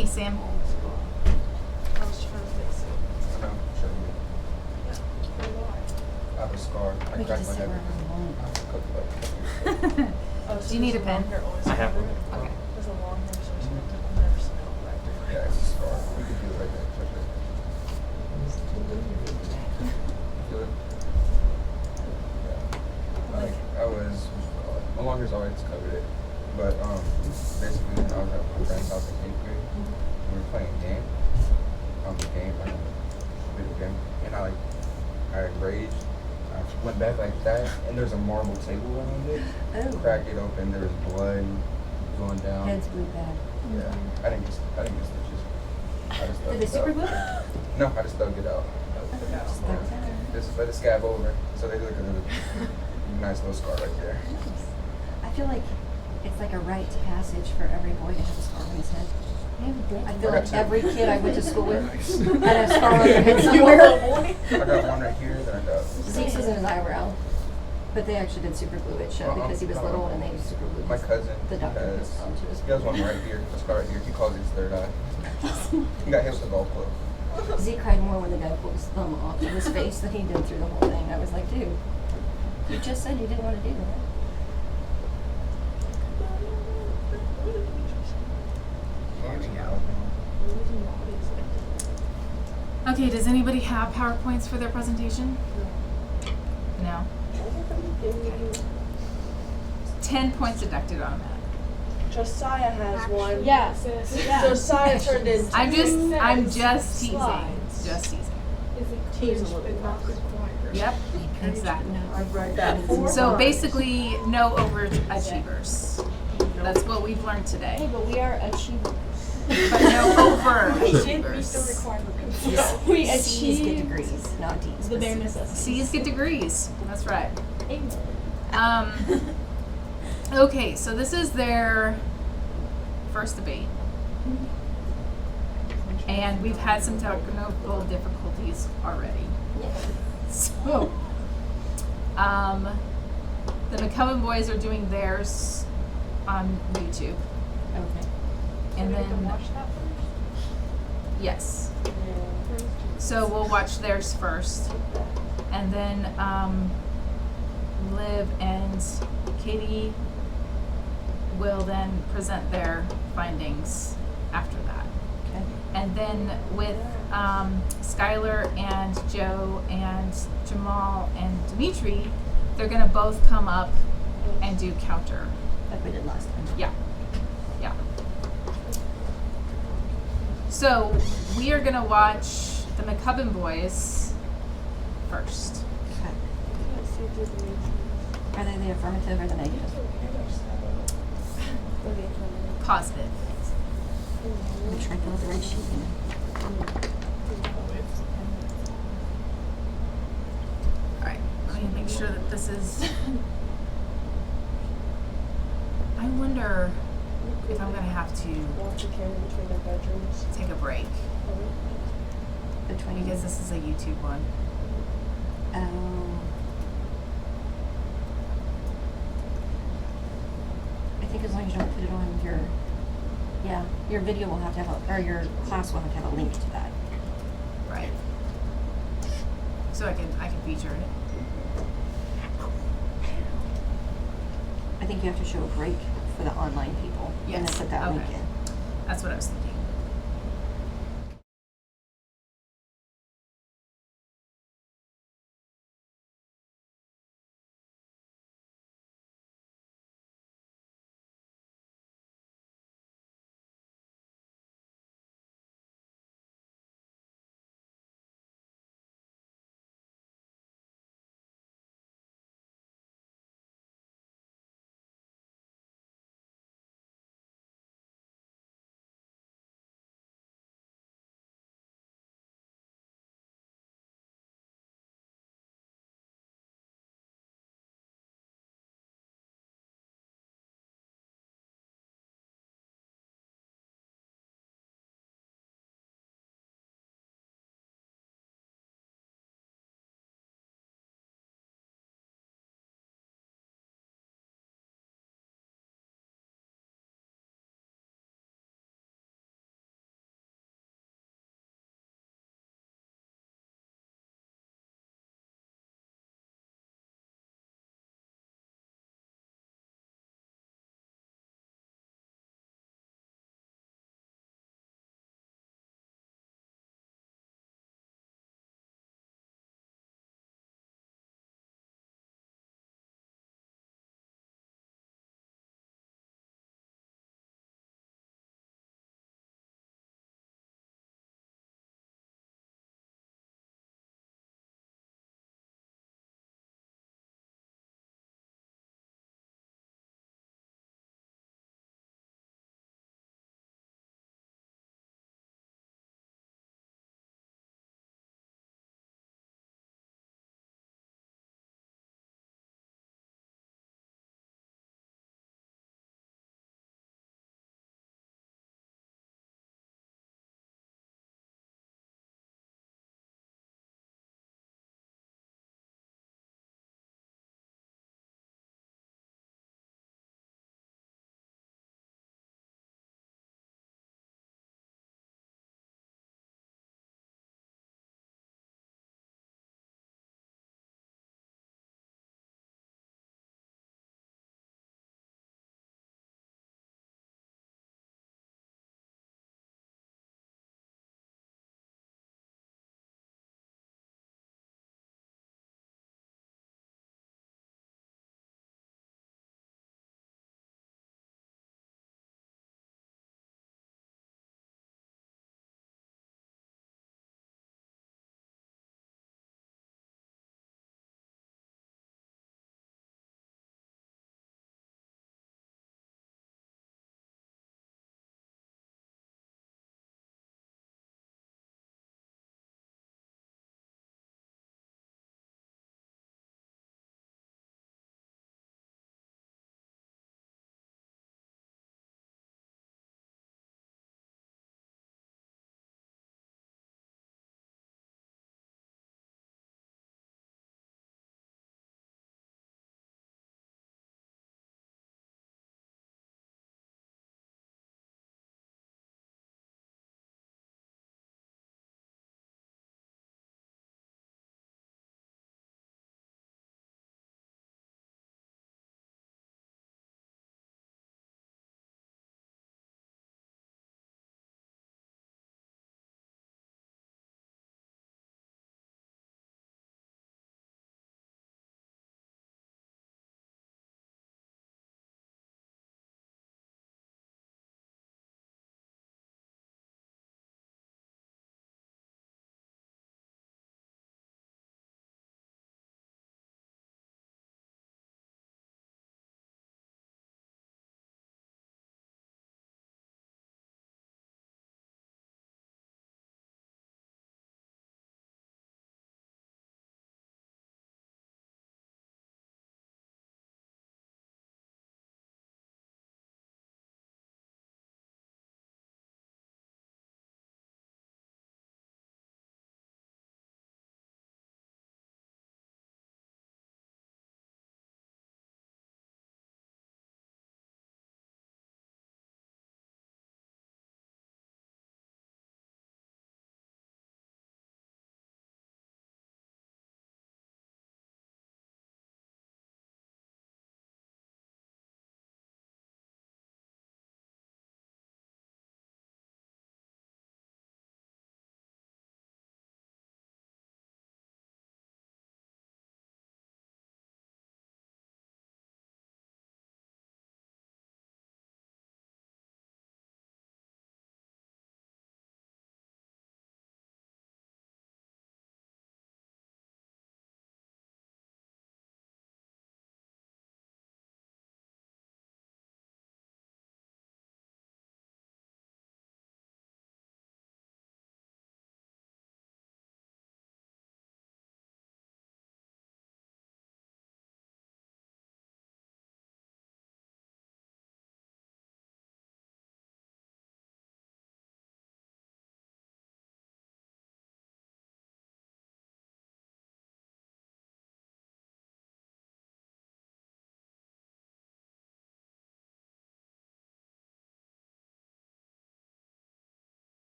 me, Sam. I was trying to fix it. I know, show me. Yeah. Why? I have a scar. I We can cracked just my sit head. wherever we want. I have to cut like. Oh, so Do you need a does the pen? long hair always I have cover one. it? Okay. Does the long hair always cover it? I've never smelled back there. Yeah, it's a scar. We could do it right there. Touch it. Feel it? Yeah. Like, I was, my long hair's always covered it. But, basically, when I was at my friend's house in 8th grade, we were playing a game. Like a video game. And I raged. I went back like that, and there's a marble table around it. Oh. Cracked it open, there was blood going down. Heads blew bad. Yeah. I didn't get stitches. I just Did they dug super it glue? out. No, I just dug it out. Just like that. Just let it scab over. So they look at a nice little scar right there. Nice. I feel like it's like a rite of passage for every boy to have a scar on his head. I feel like every kid I went to school with had a scar on their head somewhere. I got one right here, then I got. Zeke's was in his eyebrow. But they actually did super glue it shut because he was little and they super glued My cousin the doctor has, his onto his he has one right here, a scar right here. He calls it his third eye. He got hit with a golf club. Zeke cried more when the guy pulled his thumb off of his face than he did through the whole thing. I was like, dude, you just said you didn't want to do that. Okay, does anybody have PowerPoints for their presentation? No. Okay. 10 points deducted on that. Josiah has one. Yeah, sis. Yeah. Josiah turned in I'm just Says teasing. slides. Just teasing. Is it Tease a teach little but not required? Yep, exactly. I've read that 4 So times. basically, no overachievers. That's what we've learned Hey, today. but we are achievers. But no We did meet the overachievers. requirements. Yeah. We C's get achieved degrees, not D's. the but bare C's. necessities. C's get degrees. That's right. Amen. Okay, so this is their first debate. And we've had some technical difficulties already. So, the McCubbin boys are doing theirs on YouTube. Okay. And we have to then, watch that yes. first? So we'll watch theirs first. And then, Liv and Katie will then present their findings after that. Okay. And then with Skylar and Joe and Jamal and Dimitri, they're gonna both come up and do counter. Like we did last time. Yeah, yeah. So we are gonna watch the McCubbin boys first. Okay. Are they the affirmative or the negative? Positive. Make sure I fill out the right sheet. All right, let me make sure that this is. I wonder if I'm gonna have to Watch a camera between their bedrooms. take a break Between because this is a YouTube one. I think as long as you don't put it on your video will have to have or your class will have to have a link to that. Right. So I can feature it. I think you have to show a break for the online people. And Yes, then put that link okay. in. That's what I was thinking.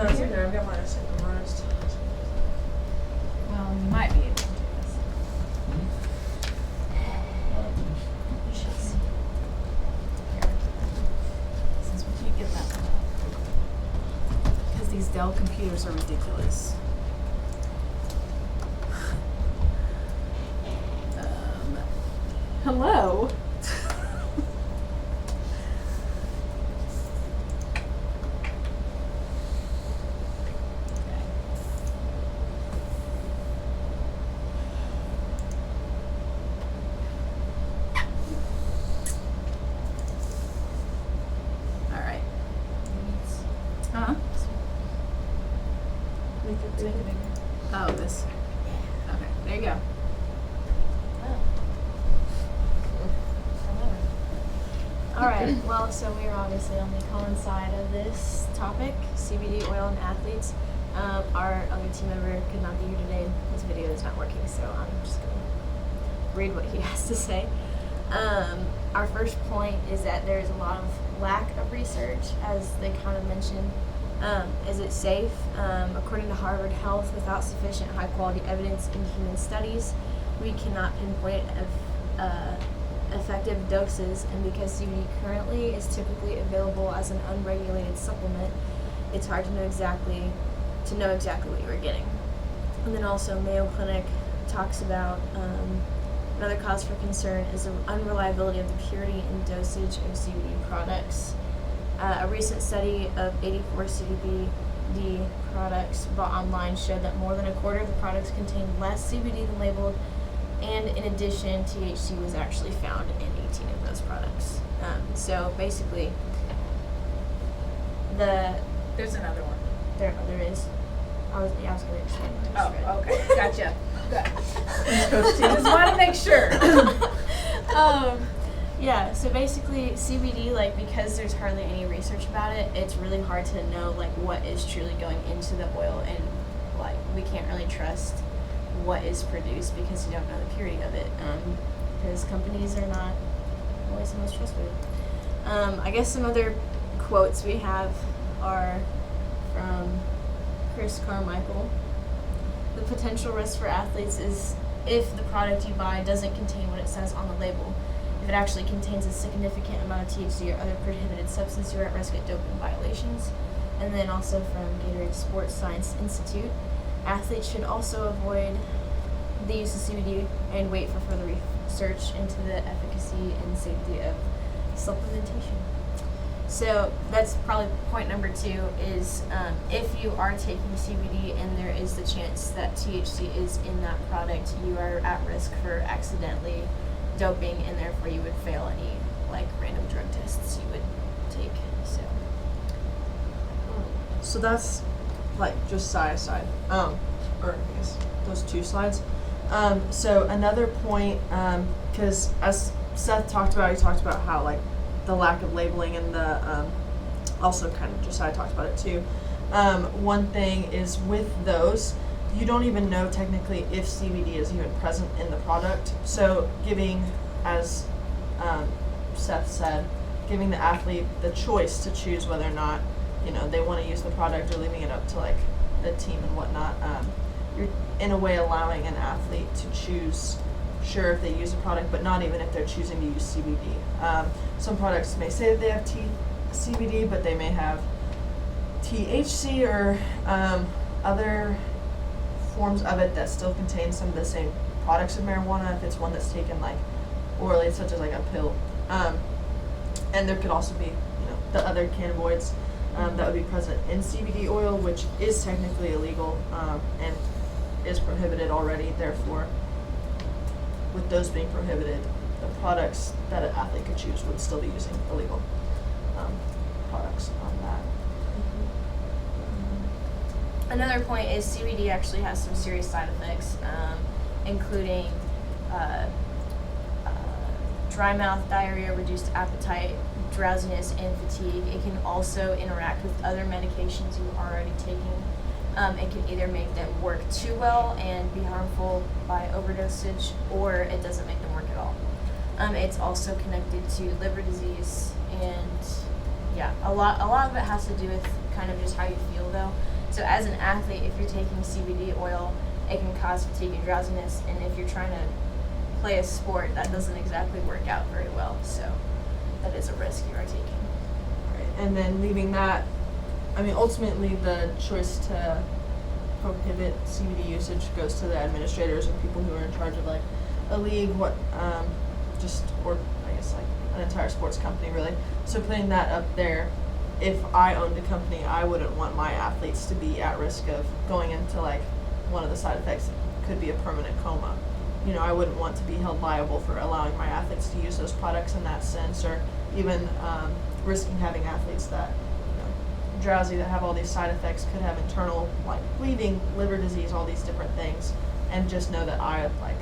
No, it's in there. I've got mine memorized. Well, you might be able to do this. You should see. Since we can't get that one up. Because these Dell computers are ridiculous. Hello? Alright. Huh? Make it big. Oh, this. Okay, there you go. Alright, well, so we are obviously on the common side of this topic, CBD oil and athletes. Our other team member could not be here today. His video is not working, so I'm just going to read what he has to say. Our first point is that there is a lot of lack of research, as they kind of mentioned. Is it safe? According to Harvard Health, without sufficient high-quality evidence in human studies, we cannot pinpoint effective doses, and because CBD currently is typically available as an unregulated supplement, it's hard to know exactly what you are getting. And then also Mayo Clinic talks about another cause for concern is the unreliability of the purity and dosage of CBD products. A recent study of 84 CBD products bought online showed that more than a quarter of the products contained less CBD than labeled, and in addition, THC was actually found in 18 of those products. So basically, There's another one. there is. I was going to explain what I just read. Oh, okay. Gotcha. Good. Just want to make sure. Yeah, so basically CBD, like, because there's hardly any research about it, it's really hard to know, like, what is truly going into the oil, and, like, we can't really trust what is produced because you don't know the purity of it, because companies are not always the most trustworthy. I guess some other quotes we have are from Chris Carmichael. The potential risk for athletes is if the product you buy doesn't contain what it says on the label. If it actually contains a significant amount of THC or other prohibited substance, you're at risk of doping violations. And then also from Gatorade Sports Science Institute, athletes should also avoid the use of CBD and wait for further research into the efficacy and safety of supplementation. So that's probably point number 2 is if you are taking CBD and there is the chance that THC is in that product, you are at risk for accidentally doping, and therefore you would fail any like random drug tests you would take. So that's like just side, or I guess those 2 slides. So another point, because as Seth talked about, he talked about how like the lack of labeling and the also kind of Josiah talked about it too. One thing is with those, you don't even know technically if CBD is even present in the product. So giving, as Seth said, giving the athlete the choice to choose whether or not, you know, they want to use the product or leaving it up to like the team and whatnot. You're in a way allowing an athlete to choose, sure, if they use a product, but not even if they're choosing to use CBD. Some products may say that they have CBD, but they may have THC or other forms of it that still contain some of the same products of marijuana if it's one that's taken like orally, such as like a pill. And there could also be, you know, the other cannabinoids that would be present in CBD oil, which is technically illegal and is prohibited already. Therefore, with those being prohibited, the products that an athlete could choose would still be using illegal products on that. Another point is CBD actually has some serious side effects, including dry mouth, diarrhea, reduced appetite, drowsiness, and fatigue. It can also interact with other medications you are already taking. It can either make them work too well and be harmful by overdosage, or it doesn't make them work at all. It's also connected to liver disease, and yeah, a lot of it has to do with kind of just how you feel though. So as an athlete, if you're taking CBD oil, it can cause fatigue and drowsiness, and if you're trying to play a sport, that doesn't exactly work out very well. So that is a risk you are taking. Right. And then leaving that, I mean, ultimately the choice to prohibit CBD usage goes to the administrators or people who are in charge of like a league, or I guess like an entire sports company really. So putting that up there, if I owned a company, I wouldn't want my athletes to be at risk of going into like one of the side effects could be a permanent coma. You know, I wouldn't want to be held liable for allowing my athletes to use those products in that sense, or even risking having athletes that, you know, drowsy, that have all these side effects, could have internal like bleeding, liver disease, all these different things, and just know that I like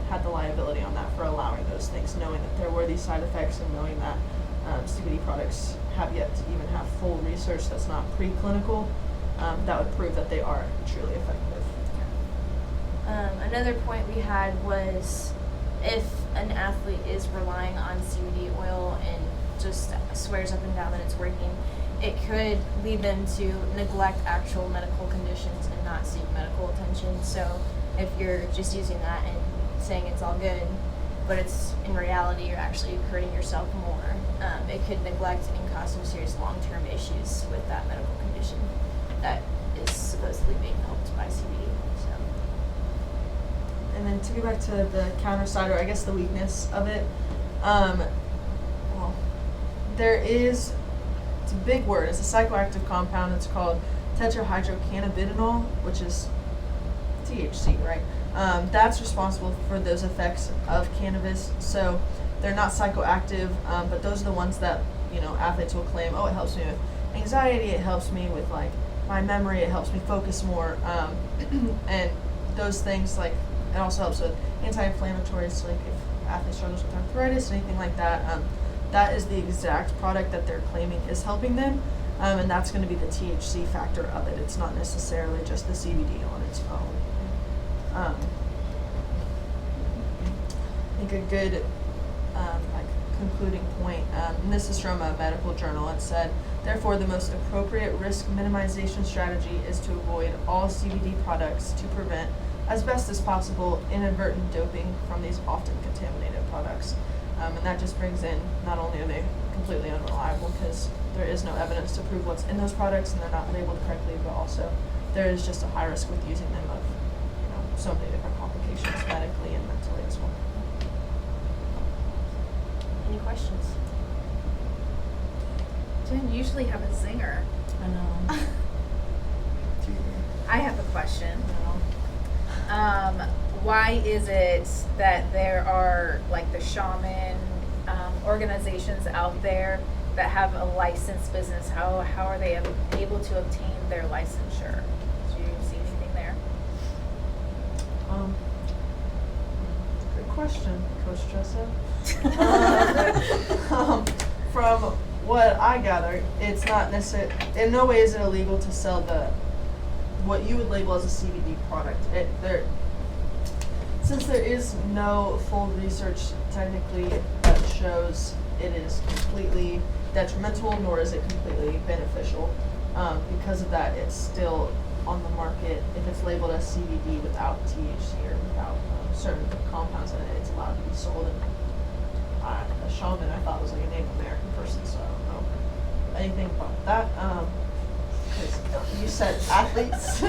had the liability on that for allowing those things, knowing that there were these side effects and knowing that CBD products have yet to even have full research that's not preclinical that would prove that they are truly effective. Another point we had was if an athlete is relying on CBD oil and just swears up and down that it's working, it could lead them to neglect actual medical conditions and not seek medical attention. So if you're just using that and saying it's all good, but it's in reality you're actually hurting yourself more, it could neglect and cause some serious long-term issues with that medical condition that is supposedly being helped by CBD. So. And then to go back to the counter side, or I guess the weakness of it, well, there is, it's a big word, it's a psychoactive compound, it's called tetrahydrocannabinol, which is THC, right? That's responsible for those effects of cannabis. So they're not psychoactive, but those are the ones that, you know, athletes will claim, oh, it helps me with anxiety, it helps me with like my memory, it helps me focus more, and those things, like it also helps with anti-inflammatories, like if athlete struggles with arthritis, anything like that. That is the exact product that they're claiming is helping them, and that's going to be the THC factor of it. It's not necessarily just the CBD on its own. I think a good like concluding point, and this is from a medical journal, it said, therefore the most appropriate risk minimization strategy is to avoid all CBD products to prevent, as best as possible, inadvertent doping from these often contaminated products. And that just brings in, not only are they completely unreliable because there is no evidence to prove what's in those products and they're not labeled correctly, but also there is just a high risk with using them of, you know, so many different complications medically and mentally as well. Any questions? Jen usually have a zinger. I know. I have a question. Why is it that there are like the shaman organizations out there that have a licensed business? How are they able to obtain their licensure? Do you see anything there? Good question, Coach Tressa. From what I gather, it's not necessarily, in no way is it illegal to sell what you would label as a CBD product. Since there is no full research technically that shows it is completely detrimental, nor is it completely beneficial. Because of that, it's still on the market. If it's labeled as CBD without THC or without certain compounds in it, it's allowed to be sold. And a shaman, I thought, was like a Native American person, so I don't know anything about that. You said athletes.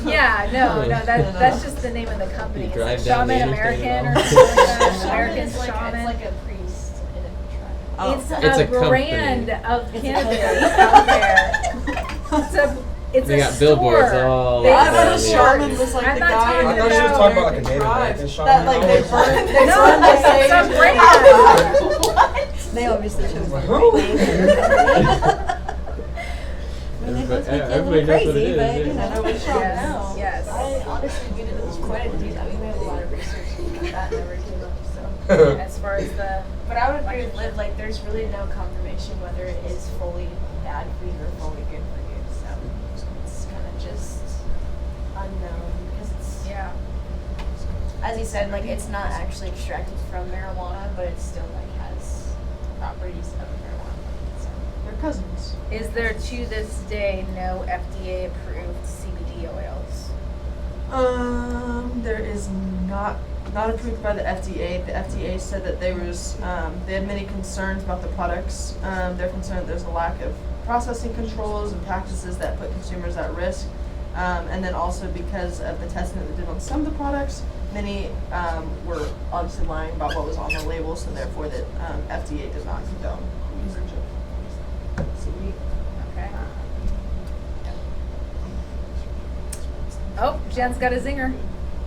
Yeah, no, that's just the name of the company. You It's drive like down the Shaman interstate American and or all. something like that. American It's like Shaman. it's like a priest in a tribe. Oh. It's It's a a company. brand of cannabis out there. It's They a got billboards store. all They I over thought have a the shaman was like I'm the not guy talking in I the thought she was about- talking about like a American Native tribe American shaman. that like they burn. They No, burn the sage. it's a brand. They obviously chose the Who? right name. I mean, they both make you a Everybody little knows what it crazy, is, but yeah. you know. Nobody shot. Yes, yes. I honestly, we did quite a deep dive. We made a lot of research and that never came up. So, As far as the but I would agree with Liv. Like, there's really no confirmation whether it is fully bad for you or fully good for you. So it's kind of just unknown because it's yeah. as he said, like it's not actually extracted from marijuana, but it still like has properties of marijuana. So They're cousins. Is there to this day no FDA approved CBD oils? There is not approved by the FDA. The FDA said that they had many concerns about the products. They're concerned there's a lack of processing controls and practices that put consumers at risk. And then also because of the testing that they did on some of the products, many were obviously lying about what was on the label, so therefore that FDA did not condone usage of CBD. Okay. Oh, Jen's got a zinger.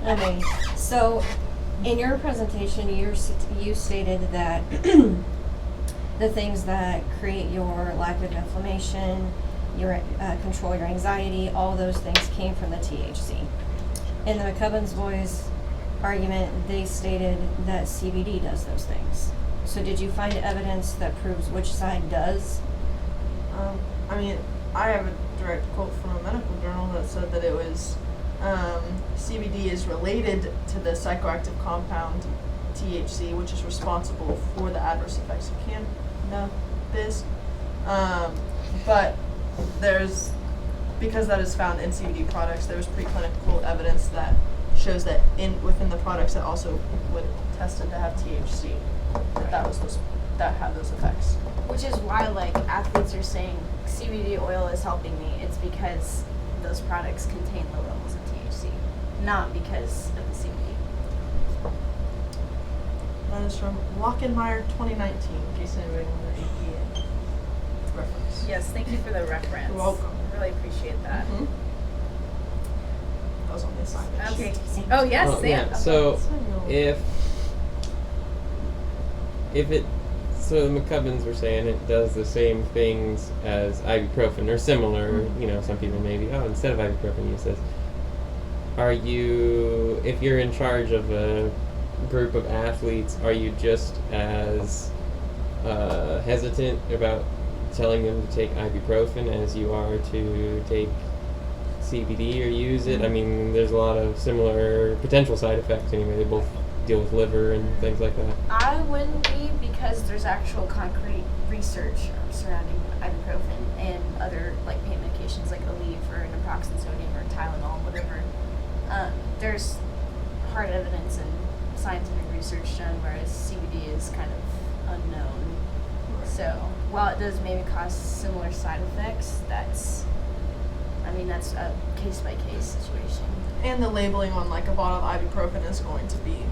Okay, so in your presentation, you stated that the things that create your lack of inflammation, your control your anxiety, all those things came from the THC. In the McCubbin's boys' argument, they stated that CBD does those things. So did you find evidence that proves which side does? I mean, I have a direct quote from a medical journal that said that it was CBD is related to the psychoactive compound THC, which is responsible for the adverse effects of cannabis. But because that is found in CBD products, there's preclinical evidence that shows that within the products that also would tested to have THC, that had those effects. Which is why, like, athletes are saying CBD oil is helping me. It's because those products contain low levels of THC, not because of the CBD. That is from Lockenmeyer 2019, in case anybody wanted an EPA reference. Yes, thank you for the reference. You're welcome. Really appreciate that. Mhm. That was on the assignment Okay. sheet. Oh, yes, Well, Sam. yeah, so Okay. so the McCubbins were saying it does the same things as ibuprofen or similar. You know, some people maybe, instead of ibuprofen use this. If you're in charge of a group of athletes, are you just as hesitant about telling them to take ibuprofen as you are to take CBD or use it? I mean, there's a lot of similar potential side effects anyway. They both deal with liver and things like that. I wouldn't be, because there's actual concrete research surrounding ibuprofen and other like pain medications like Aleve or naproxen sodium or Tylenol, whatever. There's hard evidence and scientific research done, whereas CBD is kind of unknown. So while it does maybe cause similar side effects, that's a case by case situation. And the labeling on like a bottle of ibuprofen is going to be,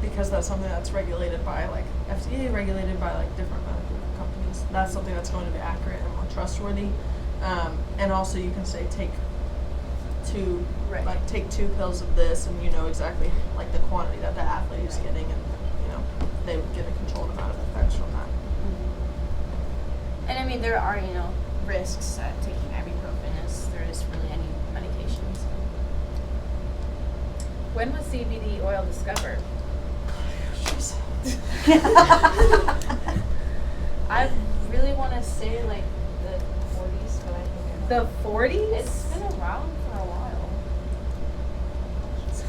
because that's something that's regulated by like FDA, regulated by like different medical companies. That's something that's going to be accurate and more trustworthy. And also you can say take two pills of this, and you know exactly like the quantity that the athlete is getting, and you know they would get a controlled amount of effects from that. And I mean, there are, risks at taking ibuprofen as there is really any medications. When was CBD oil discovered? I really want to say like the 40s, but I think I'm The wrong. 40s? It's been around for a while. It's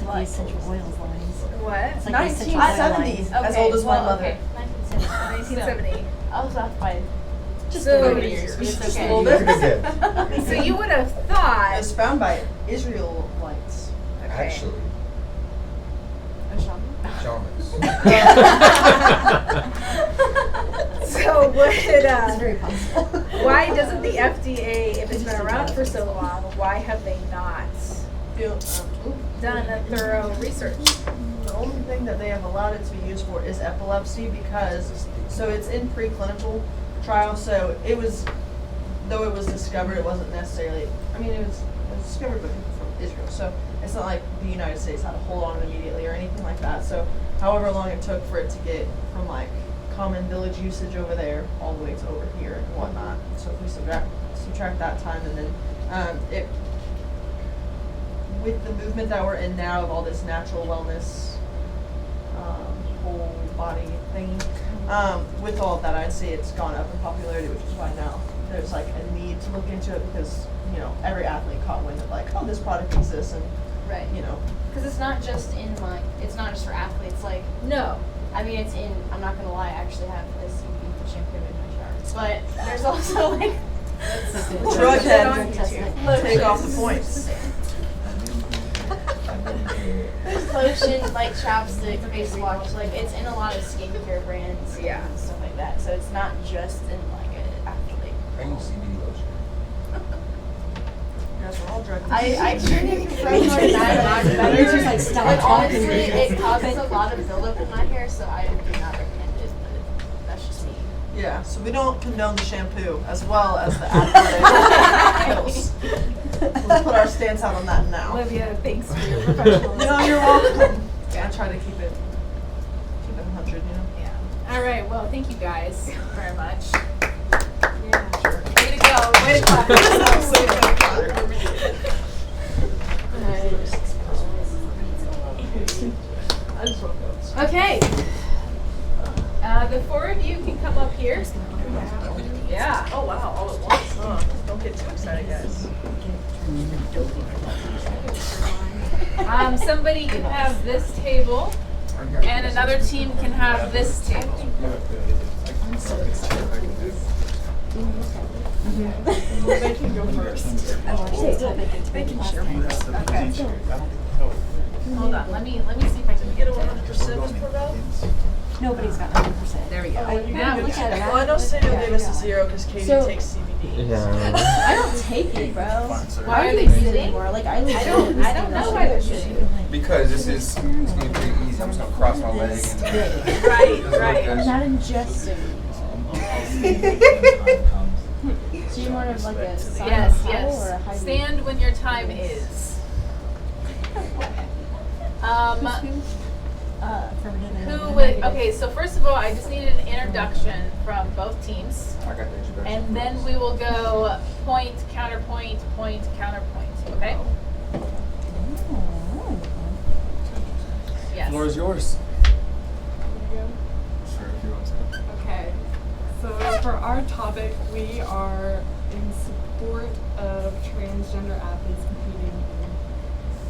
like the essential oils lines. What? It's like the essential oil 1970, lines. as old as my mother. Okay, 1970. 1970. I was off by Just So- 30 years. It's Just okay. a little bit. Yeah. So you would have It thought. was found by Israelites. Okay. Actually, a shaman. shamans. So would It's very possible. why doesn't the FDA, if it's been around for so long, why have they not done a thorough research? The only thing that they have allowed it to be used for is epilepsy, because so it's in preclinical trials. So though it was discovered, it wasn't necessarily. I mean, it was discovered by people from Israel. So it's not like the United States had a hold on it immediately or anything like that. So however long it took for it to get from like common village usage over there all the way to over here and whatnot. So if we subtract that time, and then it. With the movement that we're in now of all this natural wellness, whole body thing, with all of that, I'd say it's gone up in popularity, which is why now there's like a need to look into it, because every athlete caught wind of like, oh, this product exists, and Right. you know. Because it's not just for athletes. Like, No. I mean, it's in. I'm not gonna lie. I actually have this CBD shampoo in my shower. But there's also like Drug head. lotion. Take off the points. There's lotion, like chapstick, face wash. Like it's in a lot of skincare brands. Yeah. And stuff like that. So it's not just in like an athlete. I use CBD lotion. Guys, we're all drug I shouldn't confirm or deny that it's better. You're just like, stop But talking. honestly, it causes a lot of buildup in my hair, so I do not recommend it. But that's just me. Yeah, so we don't condone the shampoo as well as the athletic pills. Let's put our stance out on that now. Olivia, thanks for your professionalism. No, you're welcome. I try to keep it 100, you know? Yeah. All right. Well, thank you guys very much. Yeah. Sure. Way to go. Way to clap. I just want to go. Okay. The four of you can come up here. Yeah. Oh wow, all at once, huh? Don't get too excited, guys. Somebody can have this table, and another team can have this table. They can go first. They can share. Okay. Hold on. Let me see if I can Get a 100% for Val? Nobody's got 100%. There we go. Oh, you Now can look do at it. it. Well, I know Samuel gave us a 0 because Katie So- takes CBD. Yeah. I don't take it, bro. Why are they use it sitting? anymore? Like I don't know why they're sitting. Because it's gonna be pretty easy. I'm just gonna cross my leg and Right. just Right. like I'm this. not ingesting. So you're more of like a sauna Yes. paddle or a high Yes. Stand when your time is. Who would? Okay. So first of all, I just needed an introduction from both teams. I got the introduction. And then we will go point, counterpoint, point, counterpoint. Okay? Yes. Floor is yours. Sure, if you want to. Okay, so for our topic, we are in support of transgender athletes competing in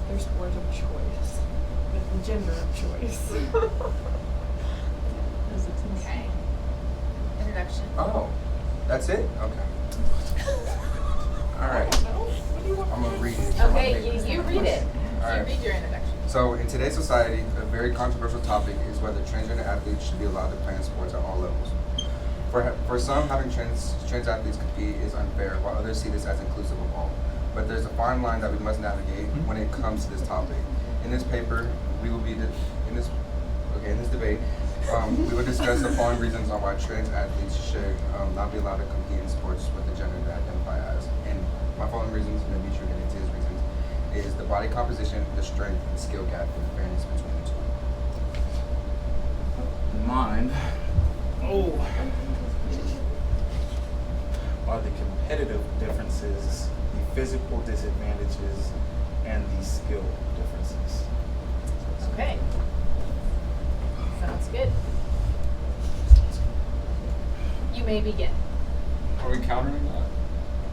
their sport of choice, with the gender of choice. Okay. Introduction. Oh, that's it? Okay. All right. I'm gonna read it. Okay, you read it. All You right. read your introduction. So, in today's society, a very controversial topic is whether transgender athletes should be allowed to play in sports at all levels. For some, having trans athletes compete is unfair, while others see this as inclusive of all. But there's a fine line that we must navigate when it comes to this topic. In this paper, we will be in this debate. We will discuss the following reasons on why trans athletes should not be allowed to compete in sports with the gender they identify as. And my following reasons, and then Demetri will get into his reasons, is the body composition, the strength, and skill gap, and the fairness between the two. Mine. Oh. Are the competitive differences, the physical disadvantages, and the skill differences. Okay. Sounds good. You may begin. Are we countering that?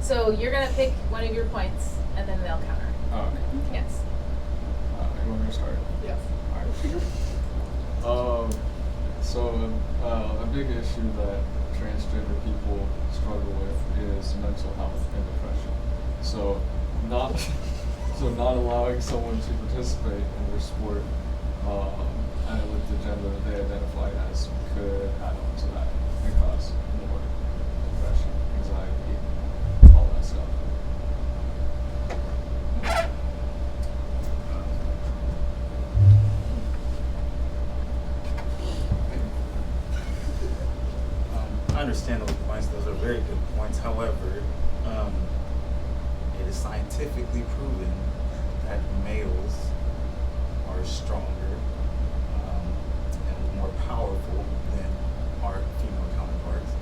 So you're gonna pick one of your points, and then they'll counter. Oh, okay. Yes. You want me to start? Yes. Alright. So a big issue that transgender people struggle with is mental health and depression. So not allowing someone to participate in their sport and with the gender that they identify as could add on to that and cause more depression, anxiety, all that stuff. I understand those points. Those are very good points. However, it is scientifically proven that males are stronger and more powerful than our female counterparts,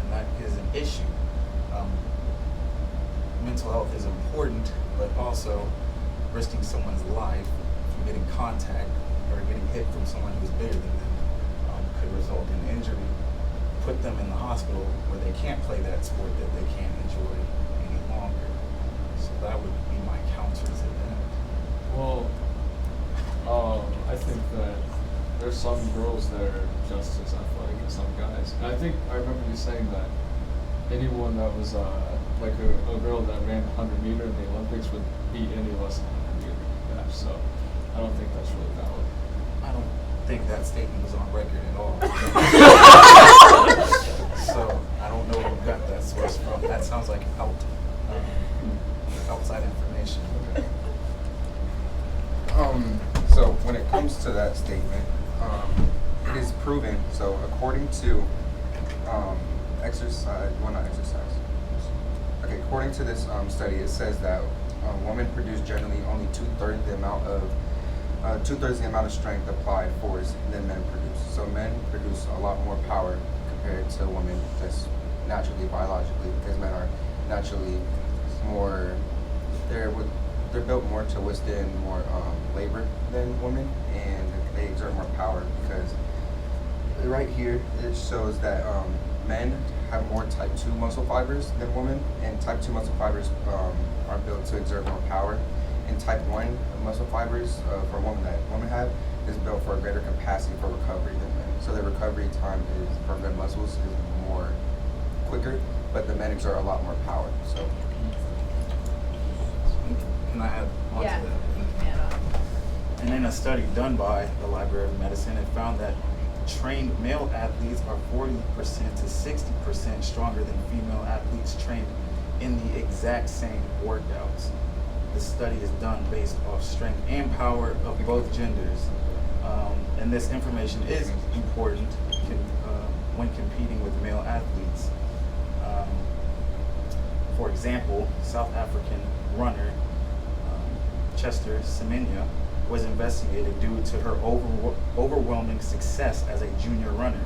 and that is an issue. Mental health is important, but also risking someone's life from getting contact or getting hit from someone who's bigger than them could result in injury, put them in the hospital where they can't play that sport that they can't enjoy any longer. So that would be my counter to that. Well, I think that there's some girls that are just as athletic as some guys. And I think I remember you saying that anyone that was like a girl that ran 100 meter in the Olympics would beat any of us in 100 meter dash. So I don't think that's really valid. I don't think that statement was on record at all. So I don't know where you got that source from. That sounds like outside information. So when it comes to that statement, it is proven. So according to according to this study, it says that women produce generally only two-thirds the amount of strength applied force than men produce. So men produce a lot more power compared to women, just naturally, biologically, because men are naturally more, they're built more to withstand more labor than women, and they exert more power because right here it shows that men have more type 2 muscle fibers than women, and type 2 muscle fibers are built to exert more power. And type 1 muscle fibers for women that women have is built for a greater capacity for recovery than men. So the recovery time is for men muscles is more quicker, but the men exert a lot more power. So Can I add on Yeah. to that? Yeah. And in a study done by the Library of Medicine, it found that trained male athletes are 40% to 60% stronger than female athletes trained in the exact same workouts. This study is done based off strength and power of both genders. And this information is important when competing with male athletes. For example, South African runner Chester Semenya was investigated due to her overwhelming success as a junior runner.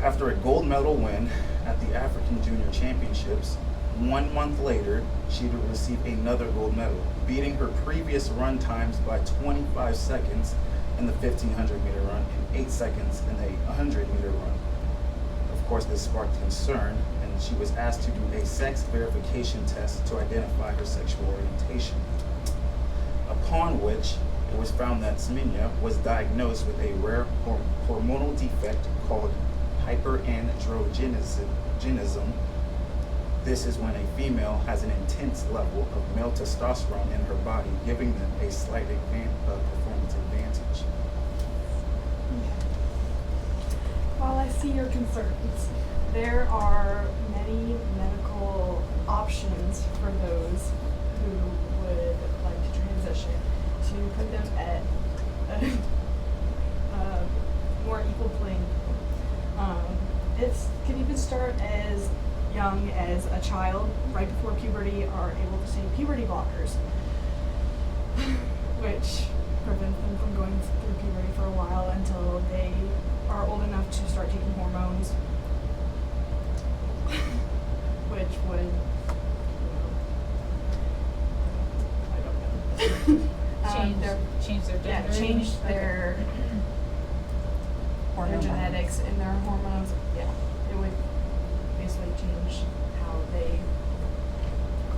After a gold medal win at the African Junior Championships, 1 month later, she would receive another gold medal, beating her previous run times by 25 seconds in the 1500 meter run and 8 seconds in the 100 meter run. Of course, this sparked concern, and she was asked to do a sex verification test to identify her sexual orientation. Upon which, it was found that Semenya was diagnosed with a rare hormonal defect called hyperandrogenism. This is when a female has an intense level of male testosterone in her body, giving them a slight performance advantage. While I see your concerns, there are many medical options for those who would like to transition to put them at a more equal playing field. It can even start as young as a child, right before puberty, are able to take puberty blockers, which prevent them from going through puberty for a while until they are old enough to start taking hormones, which would, I don't know. Change their gender. Change their Hormone genetics and their hormones. Yeah, it would basically change how they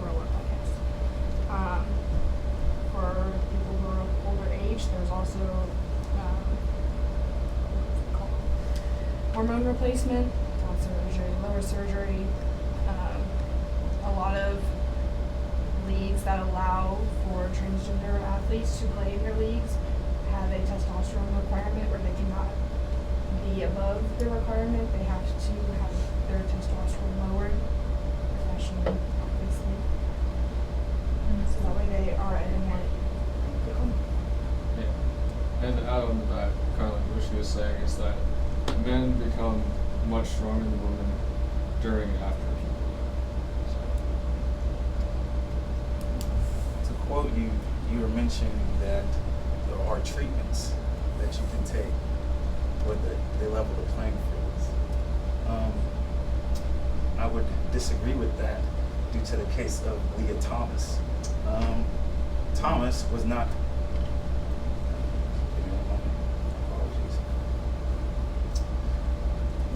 grow up, I guess. For people who are of older age, there's also what's it called? Hormone replacement, down surgery, lower surgery. A lot of leagues that allow for transgender athletes to play in their leagues have a testosterone requirement where they cannot be above the requirement. They have to have their testosterone lowered professionally, obviously. So that way they are at a more equal. Yeah. And to add on to that, kind of like what she was saying, is that men become much stronger than women during and after puberty. To quote you, you were mentioning that there are treatments that you can take where they level the playing fields. I would disagree with that due to the case of Leah Thomas. Thomas was not. Give me one moment. Apologies.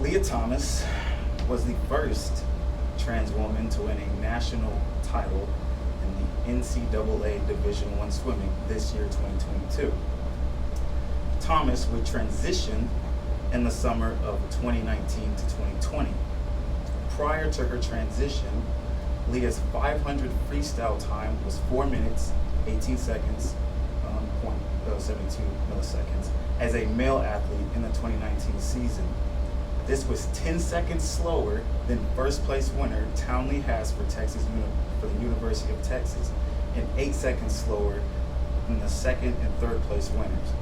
Leah Thomas was the first trans woman to win a national title in the NCAA Division I swimming this year, 2022. Thomas would transition in the summer of 2019 to 2020. Prior to her transition, Leah's 500 freestyle time was 4 minutes, 18 seconds, 72 milliseconds, as a male athlete in the 2019 season. This was 10 seconds slower than first place winner Townley has for the University of Texas, and 8 seconds slower than the second and third place winners.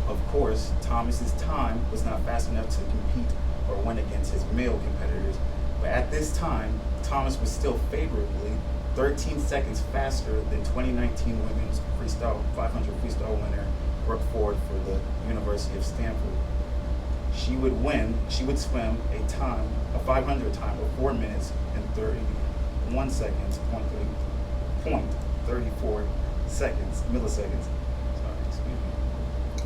Of course, Thomas's time was not fast enough to compete or win against his male competitors, but at this time, Thomas was still favorably 13 seconds faster than 2019 women's 500 freestyle winner Brooke Ford for the University of Stanford. She would swim a 500 time of 4 minutes and 31 seconds, 0.34 milliseconds. Sorry, excuse me.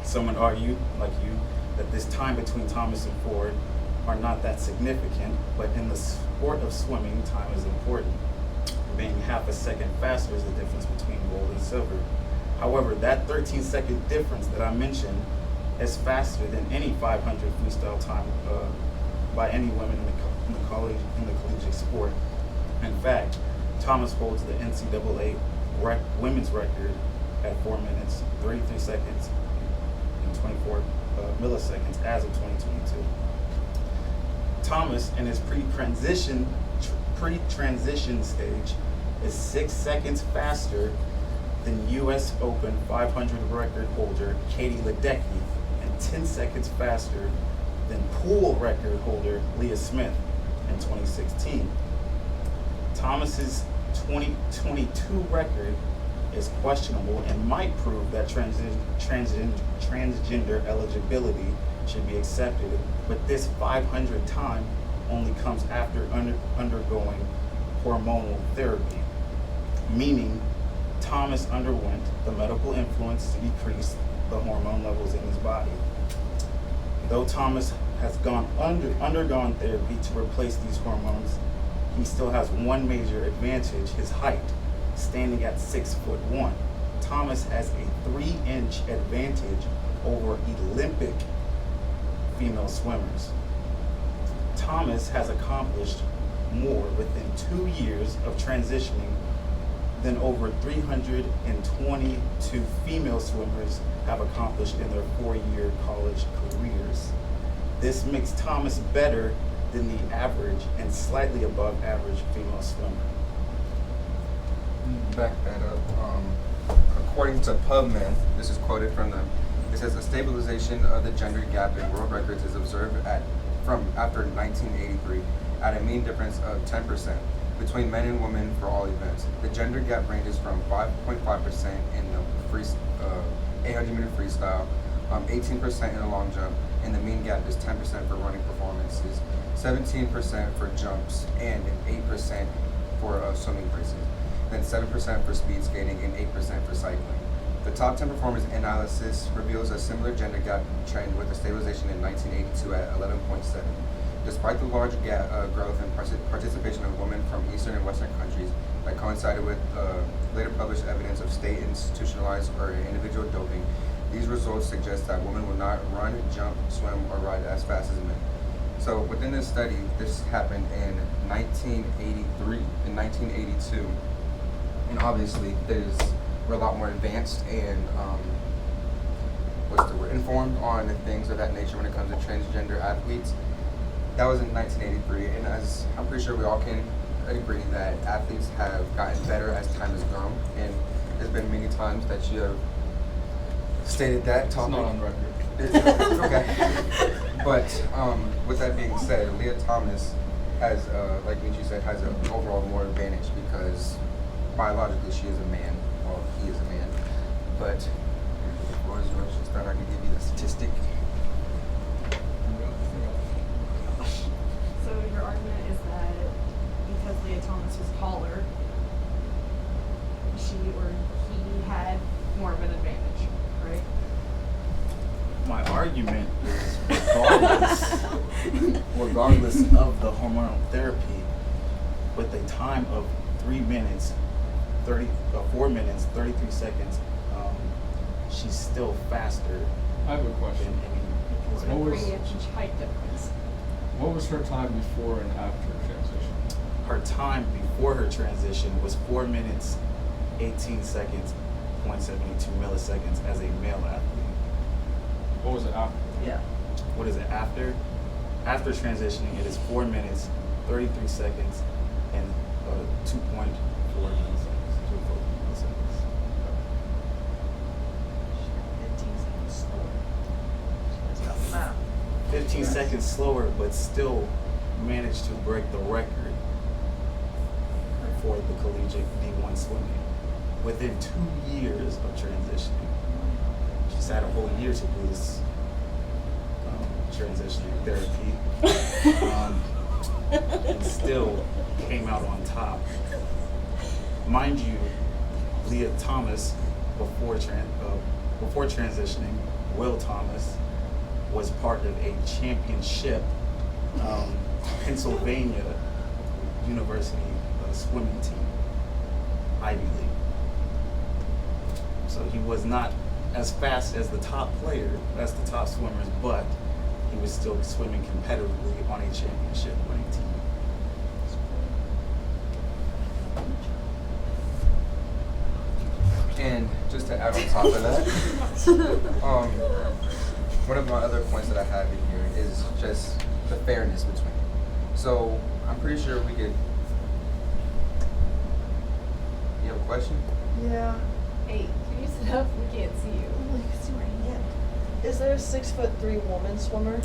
Some would argue, like you, that this time between Thomas and Ford are not that significant, but in the sport of swimming, time is important. Being half a second faster is the difference between gold and silver. However, that 13-second difference that I mentioned is faster than any 500 freestyle time by any women in the collegiate sport. In fact, Thomas holds the NCAA women's record at 4 minutes, 33 seconds, and 24 milliseconds as of 2022. Thomas, in his pre-transition stage, is 6 seconds faster than U.S. Open 500 record holder Katie Ledecky, and 10 seconds faster than pool record holder Leah Smith in 2016. Thomas's 2022 record is questionable and might prove that transgender eligibility should be accepted, but this 500 time only comes after undergoing hormonal therapy, meaning Thomas underwent the medical influence to decrease the hormone levels in his body. Though Thomas has undergone therapy to replace these hormones, he still has one major advantage: his height. Standing at 6'1", Thomas has a 3-inch advantage over Olympic female swimmers. Thomas has accomplished more within 2 years of transitioning than over 322 female swimmers have accomplished in their 4-year college careers. This makes Thomas better than the average and slightly above average female swimmer. Back that up. According to PubMed, this is quoted from them. It says a stabilization of the gender gap in world records is observed from after 1983 at a mean difference of 10% between men and women for all events. The gender gap ranges from 5.5% in the 800-meter freestyle, 18% in the long jump, and the mean gap is 10% for running performances, 17% for jumps, and 8% for swimming races, then 7% for speed skating, and 8% for cycling. The top 10 performance analysis reveals a similar gender gap trend with a stabilization in 1982 at 11.7. Despite the large growth and participation of women from Eastern and Western countries that coincided with later published evidence of state institutionalized or individual doping, these results suggest that women will not run, jump, swim, or ride as fast as men. So within this study, this happened in 1983 and 1982, and obviously we're a lot more advanced and informed on things of that nature when it comes to transgender athletes. That was in 1983, and as I'm pretty sure we all can agree that athletes have gotten better as time has gone, and there's been many times that you have stated that topic. It's not on record. Okay. But with that being said, Leah Thomas has, like Michi said, has an overall more advantage because biologically she is a man. Well, he is a man. But the floor is yours. Just thought I could give you the statistic. So your argument is that because Leah Thomas was taller, he had more of an advantage, right? My argument is regardless of the hormonal therapy, with a time of 4 minutes, 33 seconds, she's still faster I have a question. Because What of was- 3 inch height difference. What was her time before and after transition? Her time before her transition was 4 minutes, 18 seconds, 0.72 milliseconds as a male athlete. What was it after? Yeah. What is it after? After transitioning, it is 4 minutes, 33 seconds, and 2.4 milliseconds. 2.4 milliseconds. 15 seconds slower. That's about that. 15 seconds slower, but still managed to break the record for the collegiate D1 swimming within 2 years of transitioning. She's had a whole year to do this transitioning therapy, and still came out on top. Mind you, Leah Thomas, before transitioning, Will Thomas was part of a championship Pennsylvania University swimming team, Ivy League. So he was not as fast as the top player, as the top swimmers, but he was still swimming competitively on a championship winning team. And just to add on top of that, one of my other points that I have in here is just the fairness between it. So I'm pretty sure we could. You have a question? Yeah. Hey, can you sit up? We can't see you. Yeah. Is there a 6'3" woman swimmer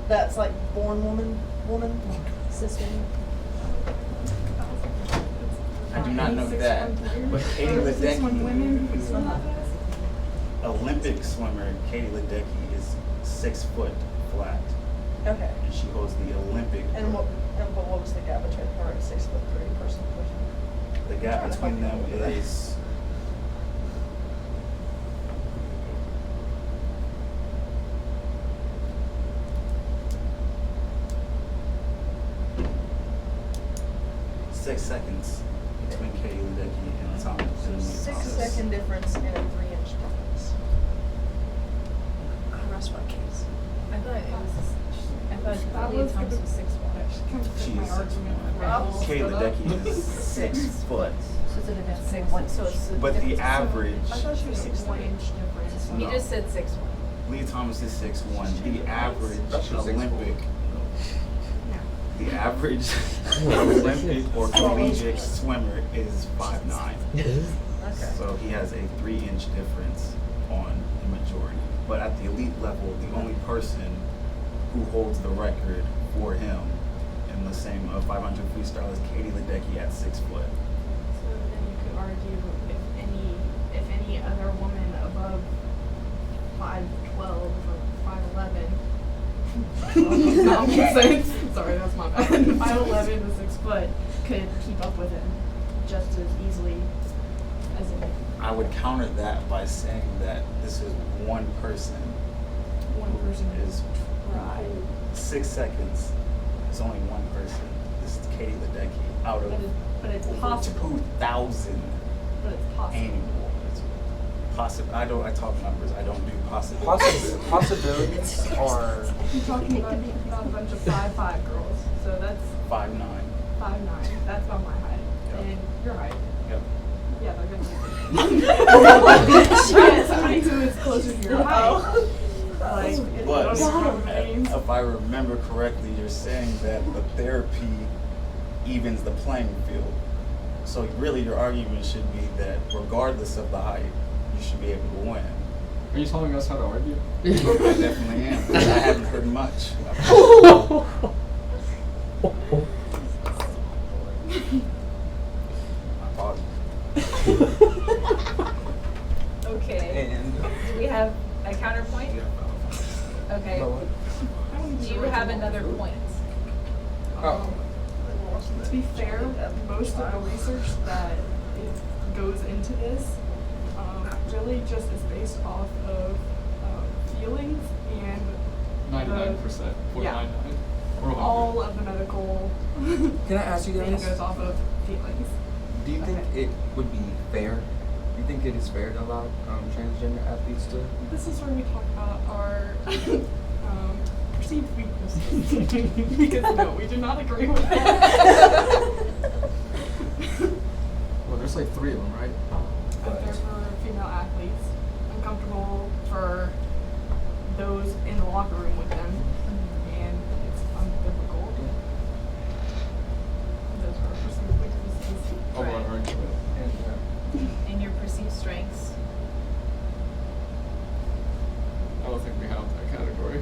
that's like born woman? Sister. I do not know that, but Katie Ledecky, Olympic swimmer Katie Ledecky is 6 foot flat, Okay. and she holds the Olympic. But what was the gap between her and 6'3" person? The gap between them is six seconds between Katie Ledecky and Thomas. and Leah 6 Thomas. second difference and a 3-inch difference. I rest my case. I thought That Leah was Thomas gonna- was 6'1". Kind of She fit my is 6'1". argument. Well, Katie Ledecky is 6 foot, So it's a difference. 6'1". So it's the but the difference. average. I thought she was 1 inch difference. You No. just said 6'1". Leah Thomas is 6'1". The average That's your 6'4". Olympic. Yeah. The average Olympic or collegiate swimmer is 5'9". Okay. So he has a 3-inch difference on the majority. But at the elite level, the only person who holds the record for him in the same 500 freestyle is Katie Ledecky at 6 foot. So then you could argue if any other woman above 5'12" or 5'11", that makes sense. Sorry, that's my bad. 5'11" to 6 foot could keep up with him just as easily as him. I would counter that by saying that this is one person. One person is Right. 6 seconds. It's only one person. This is Katie Ledecky out of But it's over possible. 2,000 But it's possible. annual. It's possible. I talk numbers. I don't do possibilities. Possibilities are. You're talking about a bunch of 5'5" girls. So that's 5'9". 5'9". That's about my height. Yep. And your height. Yep. Yeah, they're gonna be somebody who is closer to your height. Like, it But doesn't mean- if I remember correctly, you're saying that the therapy evens the playing field. So really, your argument should be that regardless of the height, you should be able to win. Are you telling us how to argue? I definitely am. I haven't heard much. My apologies. Okay. And. Do we have a counterpoint? Okay. Do you have another point? Oh. To be fair, most of the research that goes into this really just is based off of feelings and 99%. Yeah. 499. Or 100. all of the medical Can I ask you thing guys? goes off of feelings. Do you think Okay. it would be fair you think it is fair to allow transgender athletes to? This is where we talk about our perceived weaknesses. Because no, we do not agree with that. Well, there's like 3 of them, right? They're for female athletes. Uncomfortable for those in the locker room with them. And it's unbiblical. Those are our perceived weaknesses. Oh, Right. I already read it. And your perceived strengths. I don't think we have that category.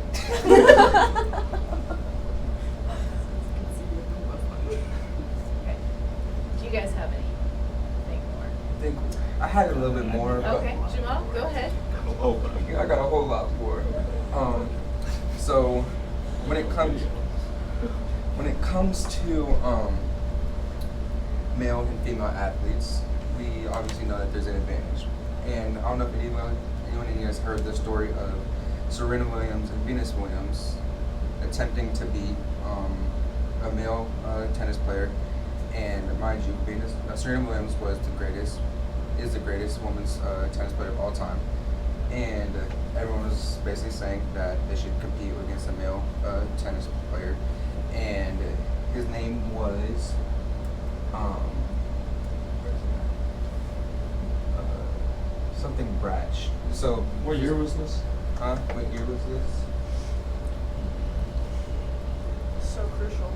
Okay. Do you guys have anything more? I think I had a little bit more. But Okay, Jamal, go ahead. Oh, I got a whole lot more. So when it comes to male and female athletes, we obviously know that there's an advantage. And I don't know if anyone in here has heard the story of Serena Williams and Venus Williams attempting to beat a male tennis player. And mind you, Serena Williams is the greatest women's tennis player of all time. And everyone was basically saying that they should compete against a male tennis player. And his name was, something Bratch. So What year was this? Huh? What year was this? So crucial.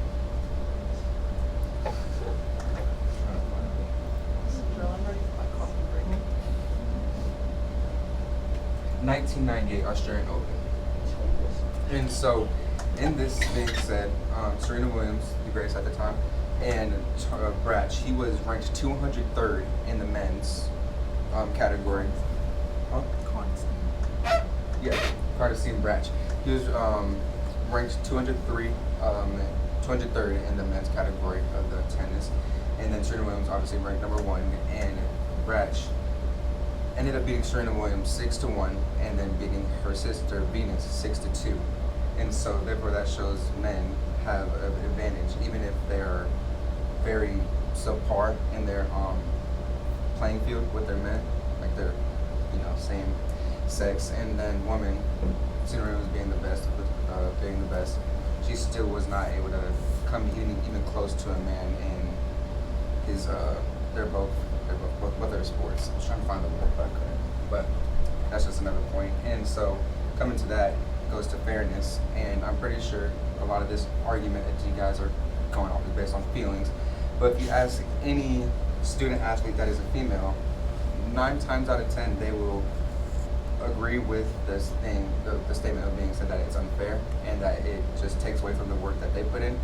Trying to find it. Jill, I'm ready for my coffee break. 1998 Australian Open. And so, in this being said, Serena Williams, the greatest at the time, and Bratch, he was ranked 203rd in the men's category. Huh? Yeah, Cardicine Bratch. He was ranked 203rd in the men's category of the tennis. And then Serena Williams obviously ranked number 1, and Bratch ended up beating Serena Williams 6-1, and then beating her sister Venus 6-2. And so therefore that shows men have an advantage, even if they're very subpar in their playing field with their men, like they're, same sex. And then women, Serena Williams being the best, she still was not able to come even close to a man in his they're both their sports. I was trying to find the word, but I couldn't. But that's just another point. And so coming to that goes to fairness, and I'm pretty sure a lot of this argument that you guys are going off is based on feelings. But if you ask any student athlete that is a female, 9 times out of 10 they will agree with this thing, the statement of being said that it's unfair and that it just takes away from the work that they put in,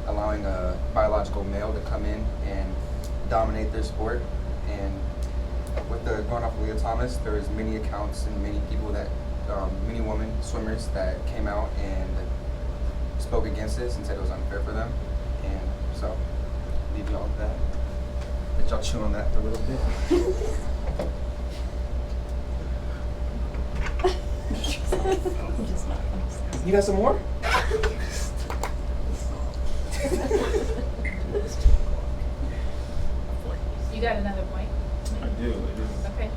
allowing a biological male to come in and dominate their sport. And with the going off of Leah Thomas, there was many accounts and many people that, many women swimmers that came out and spoke against this and said it was unfair for them. And so, leave y'all with that. Let y'all chew on that for a little bit. You got some more? You got another point? I do. It is. Okay.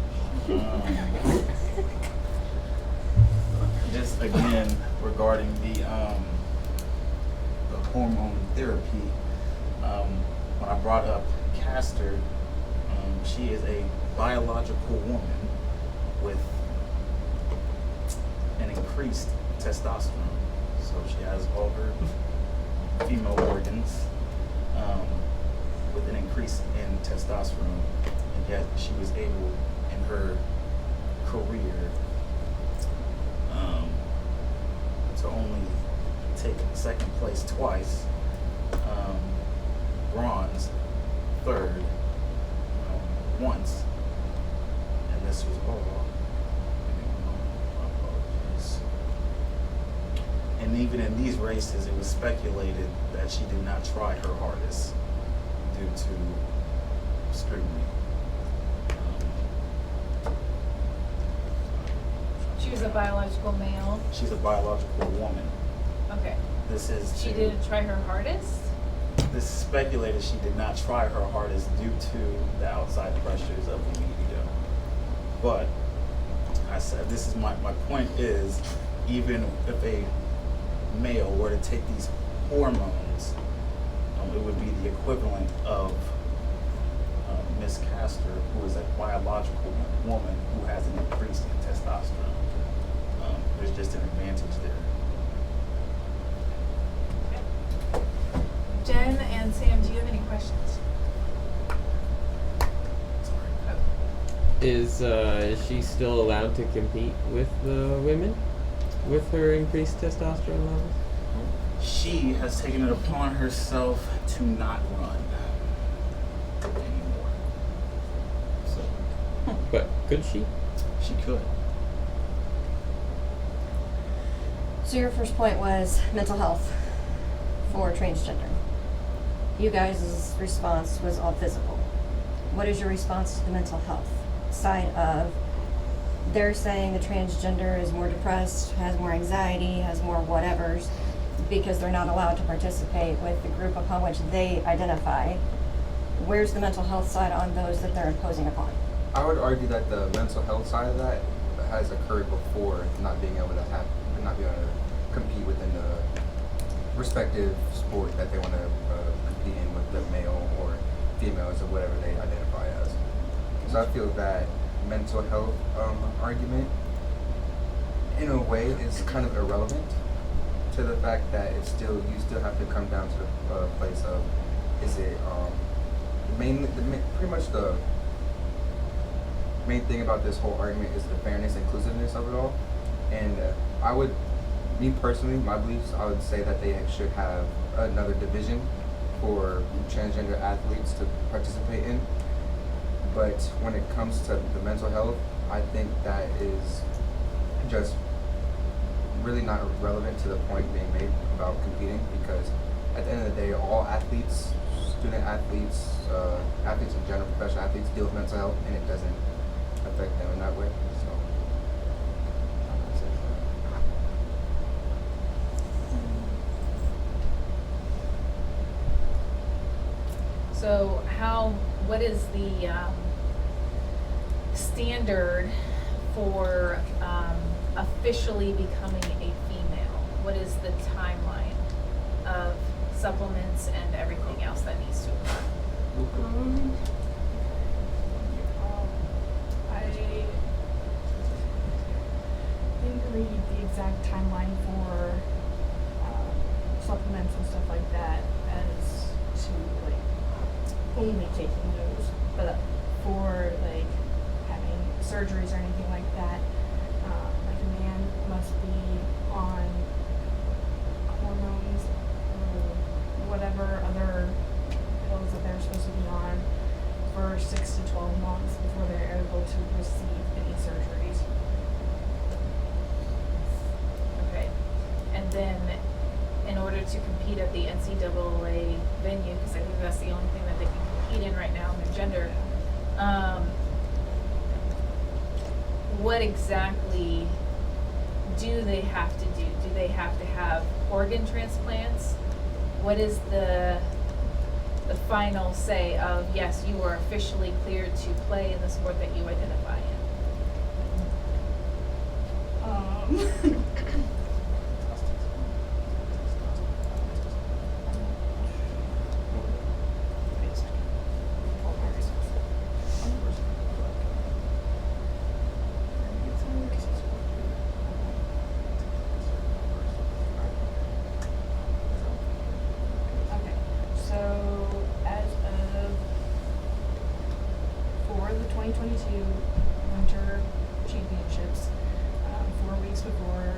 Just again regarding the hormone therapy. When I brought up Castor, she is a biological woman with an increased testosterone. So she has all her female organs with an increase in testosterone, and yet she was able in her career to only take second place twice, bronze, third, once, and this was all. Apologies. And even in these races, it was speculated that she did not try her hardest due to scrutiny. She was a biological male. She's a biological woman. Okay. This is She didn't try her hardest? This is speculated she did not try her hardest due to the outside pressures of the media. But I said, this is my point is, even if a male were to take these hormones, it would be the equivalent of Miss Castor, who is a biological woman who has an increase in testosterone. There's just an advantage there. Jen and Sam, do you have any questions? Is she still allowed to compete with the women with her increased testosterone levels? She has taken it upon herself to not run anymore. So But could she? she could. So your first point was mental health for transgender. You guys' response was all physical. What is your response to the mental health side of, they're saying the transgender is more depressed, has more anxiety, has more whatevers, because they're not allowed to participate with the group upon which they identify. Where's the mental health side on those that they're imposing upon? I would argue that the mental health side of that has occurred before not being able to compete within the respective sport that they want to compete in with the male or females or whatever they identify as. So I feel that mental health argument, in a way, is kind of irrelevant to the fact that you still have to come down to the place of, is it pretty much the main thing about this whole argument is the fairness, inclusiveness of it all. And me personally, my beliefs, I would say that they should have another division for transgender athletes to participate in. But when it comes to the mental health, I think that is just really not relevant to the point being made about competing, because at the end of the day, all athletes, student athletes, athletes in general, professional athletes deal with mental health, and it doesn't affect them in that way. So, that's it. So what is the standard for officially becoming a female? What is the timeline of supplements and everything else that needs to occur? I didn't read the exact timeline for supplements and stuff like that as to like only taking those, but for like having surgeries or anything like that, like a man must be on hormones or whatever other pills that they're supposed to be on for 6 to 12 months before they're able to receive any surgeries. Okay. And then in order to compete at the NCAA venue, because I think that's the only thing that they can compete in right now in their gender, what exactly do they have to do? Do they have to have organ transplants? What is the final say of, yes, you are officially cleared to play in the sport that you identify in? Okay, so as of for the 2022 Winter Championships, 4 weeks before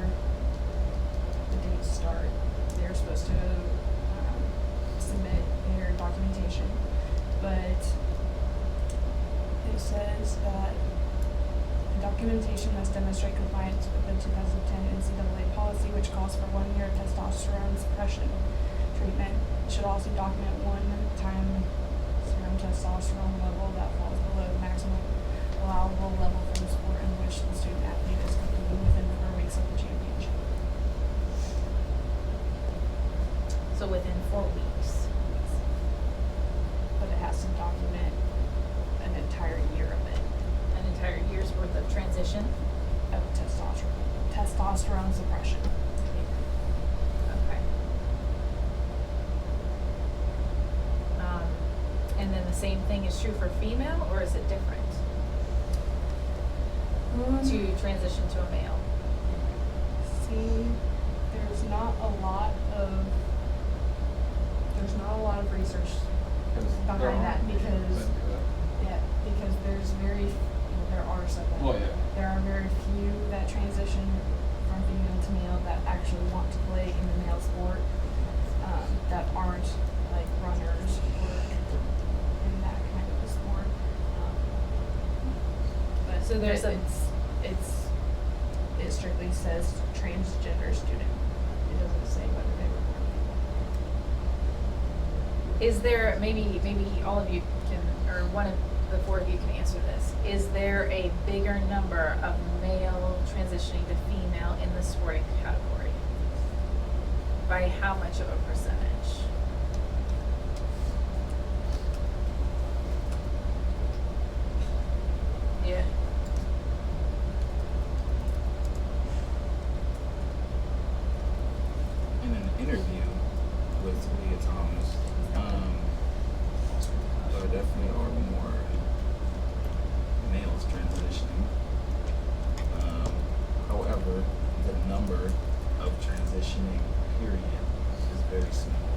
the dates start, they're supposed to submit their documentation, but it says that the documentation must demonstrate compliance with the 2010 NCAA policy, which calls for 1 year of testosterone suppression treatment. It should also document 1 time serum testosterone level that falls below the maximum allowable level for the sport in which the student athlete is competing within 4 weeks of the championship. So within 4 weeks. But it has to document an entire year of it. An entire year's worth of transition? Of testosterone suppression. Okay. And then the same thing is true for female, or is it different to transition to a male? See, there's not a lot of research behind that because there are some that Well, yeah. there are very few that transition from female to male that actually want to play in the male sport, that aren't like runners or in that kind of a sport. But So there's a- it strictly says transgender student. It doesn't say whether they were born female. Is there, maybe all of you can, or one of the four of you can answer this. Is there a bigger number of male transitioning to female in the sporting category? By how much of a percentage? Yeah. In an interview with Leah Thomas, there definitely are more males transitioning. However, the number of transitioning period is very small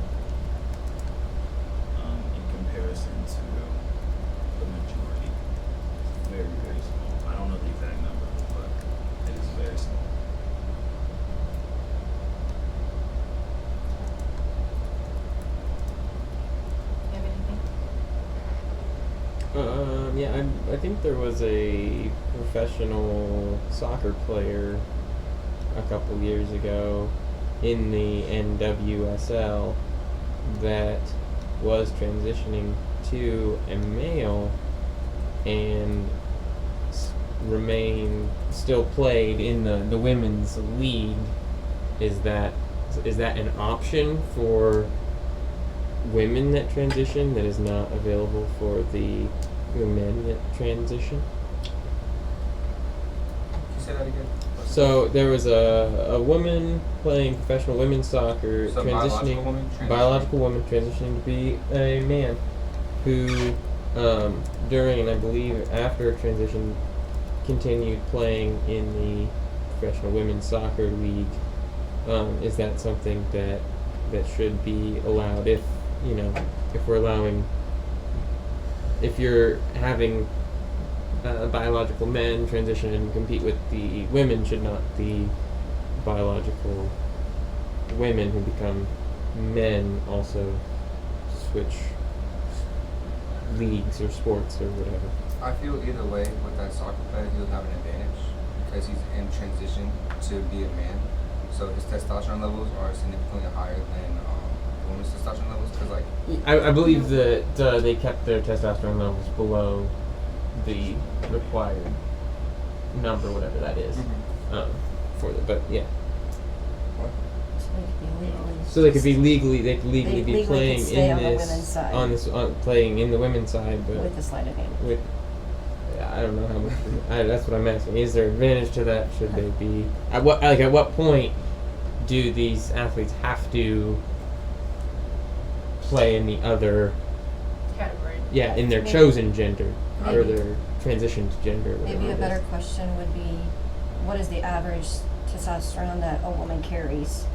in comparison to the majority. Very, very small. I don't know the exact number, but it is very small. You have anything? Yeah, I think there was a professional soccer player a couple years ago in the NWSL that was transitioning to a male and still played in the women's league. Is that an option for women that transition that is not available for the men that transition? Can you say that again? So there was a woman playing professional women's soccer, So transitioning, biological woman transitioning to be a man, who during and I believe after transition continued playing in the professional women's soccer league. Is that something that should be allowed? If you're having biological men transition and compete with the women, should not the biological women who become men also switch leagues or sports or whatever? I feel either way with that soccer player, he'll have an advantage because he's in transition to be a man. So his testosterone levels are significantly higher than women's testosterone levels. Because I believe that they kept their testosterone levels below the required number, whatever that is, for them. But yeah. So they could be legally, they could legally be legally playing could stay in on the this women's side. playing in the women's side, but with a sleight of hand. with I don't know how much. That's what I'm asking. Is there advantage to that? Should they be at what point do these athletes have to play in the other Category. in their Maybe. chosen gender or Maybe. their transitioned gender? Whatever Maybe a it better is. question would be, what is the average testosterone that a woman carries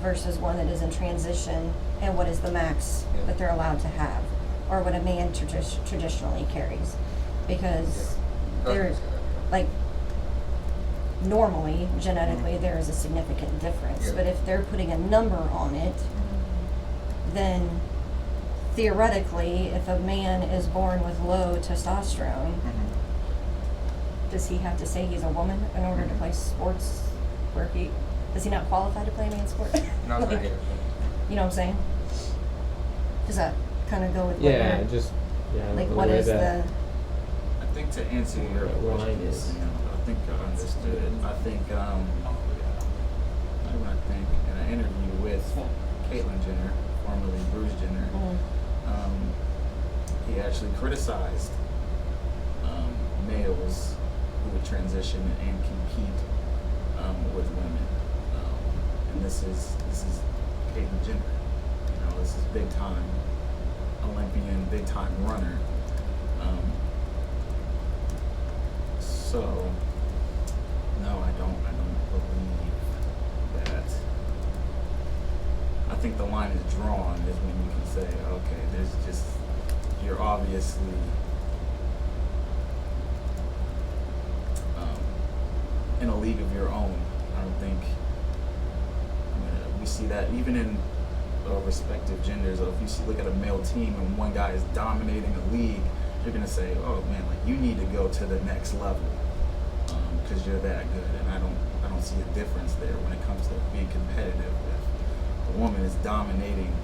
versus one that is in transition, and what is the max that they're allowed to have, or what a man traditionally carries? Because there's, like, normally, genetically, there is a significant difference. Yeah. But if they're putting a number on it, then theoretically, if a man is born with low testosterone, does he have to say he's a woman in order to play sports where does he not qualify to play a man's sport? No, it's not Like, here. you know what I'm saying? Does that kind of go with what Yeah, you're- just like the what way is that. I think to answer your That line question, is- Sam, I think I understood it. I think in an interview with Caitlyn Jenner, formerly Bruce Jenner, he actually criticized males who would transition and compete with women. And this is Caitlyn Jenner. You know, this is big time Olympian, big time runner. So no, I don't believe that. I think the line is drawn is when you can say, okay, there's just, you're obviously in a league of your own. I don't think, we see that even in respective genders. If you look at a male team and one guy is dominating a league, you're gonna say, oh man, like you need to go to the next level because you're that good. And I don't see a difference there when it comes to being competitive. If a woman is dominating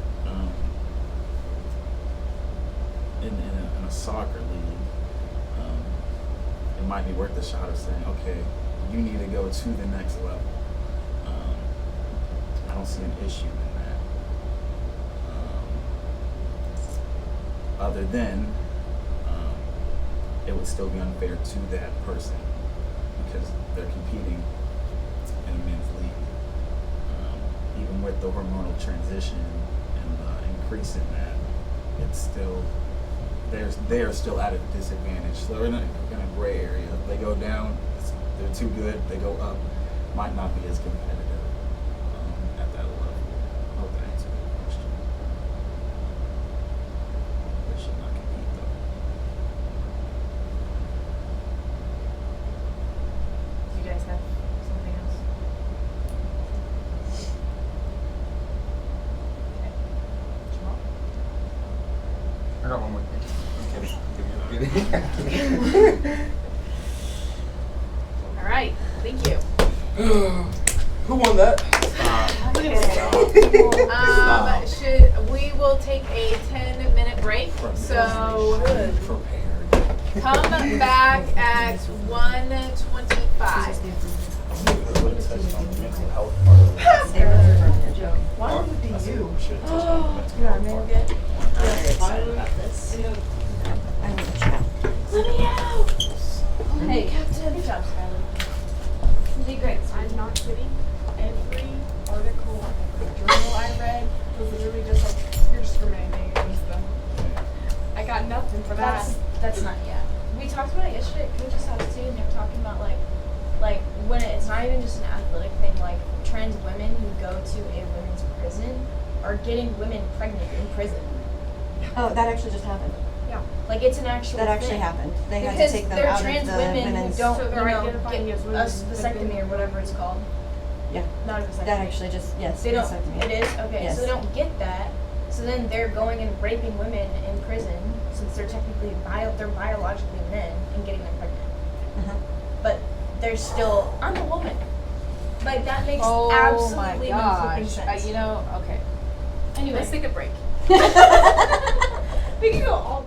in a soccer league, it might be worth the shot of saying, okay, you need to go to the next level. I don't see an issue in that. Other than it would still be unfair to that person because they're competing in a men's league. Even with the hormonal transition and increase in that, it's still they are still at a disadvantage. So they're in a gray area. They go down, they're too good. They go up, might not be as competitive at that level. I hope that answered your question. They should not compete though. Do you guys have something else? Okay. Jamal? I got one more thing. I'm kidding. All right. Thank you. Who won that? We will take a 10-minute break. So come back at 1:25. Why would it be you? Yeah, I mean, get. I need to chat. Let me out! Hey, Captain. Good job, Skylar. You did great. I'm not kidding. Every article, every journal I read was literally just like, you're discriminating against them. I got nothing for that. That's not, yeah. We talked about it yesterday at Coach's House too, and they were talking about like when it's not even just an athletic thing, like trans women who go to a women's prison are getting women pregnant in prison. Oh, that actually just happened. Yeah. Like it's an actual That actually thing. happened. They had Because to take them they're out trans of the women women's. who don't, So they're you know, identifying get as a women, vasectomy or whatever it's called. Yeah, Not a vasectomy. that actually just yes. They don't. vasectomy. It is okay. Yes. So they don't get that. So then they're going and raping women in prison since they're technically they're biologically men and getting them pregnant. Uh-huh. But they're still, I'm a woman. Like that makes oh absolutely my no flipping gosh. sense. You know, okay. Anyway, Let's take a break. we can go all day.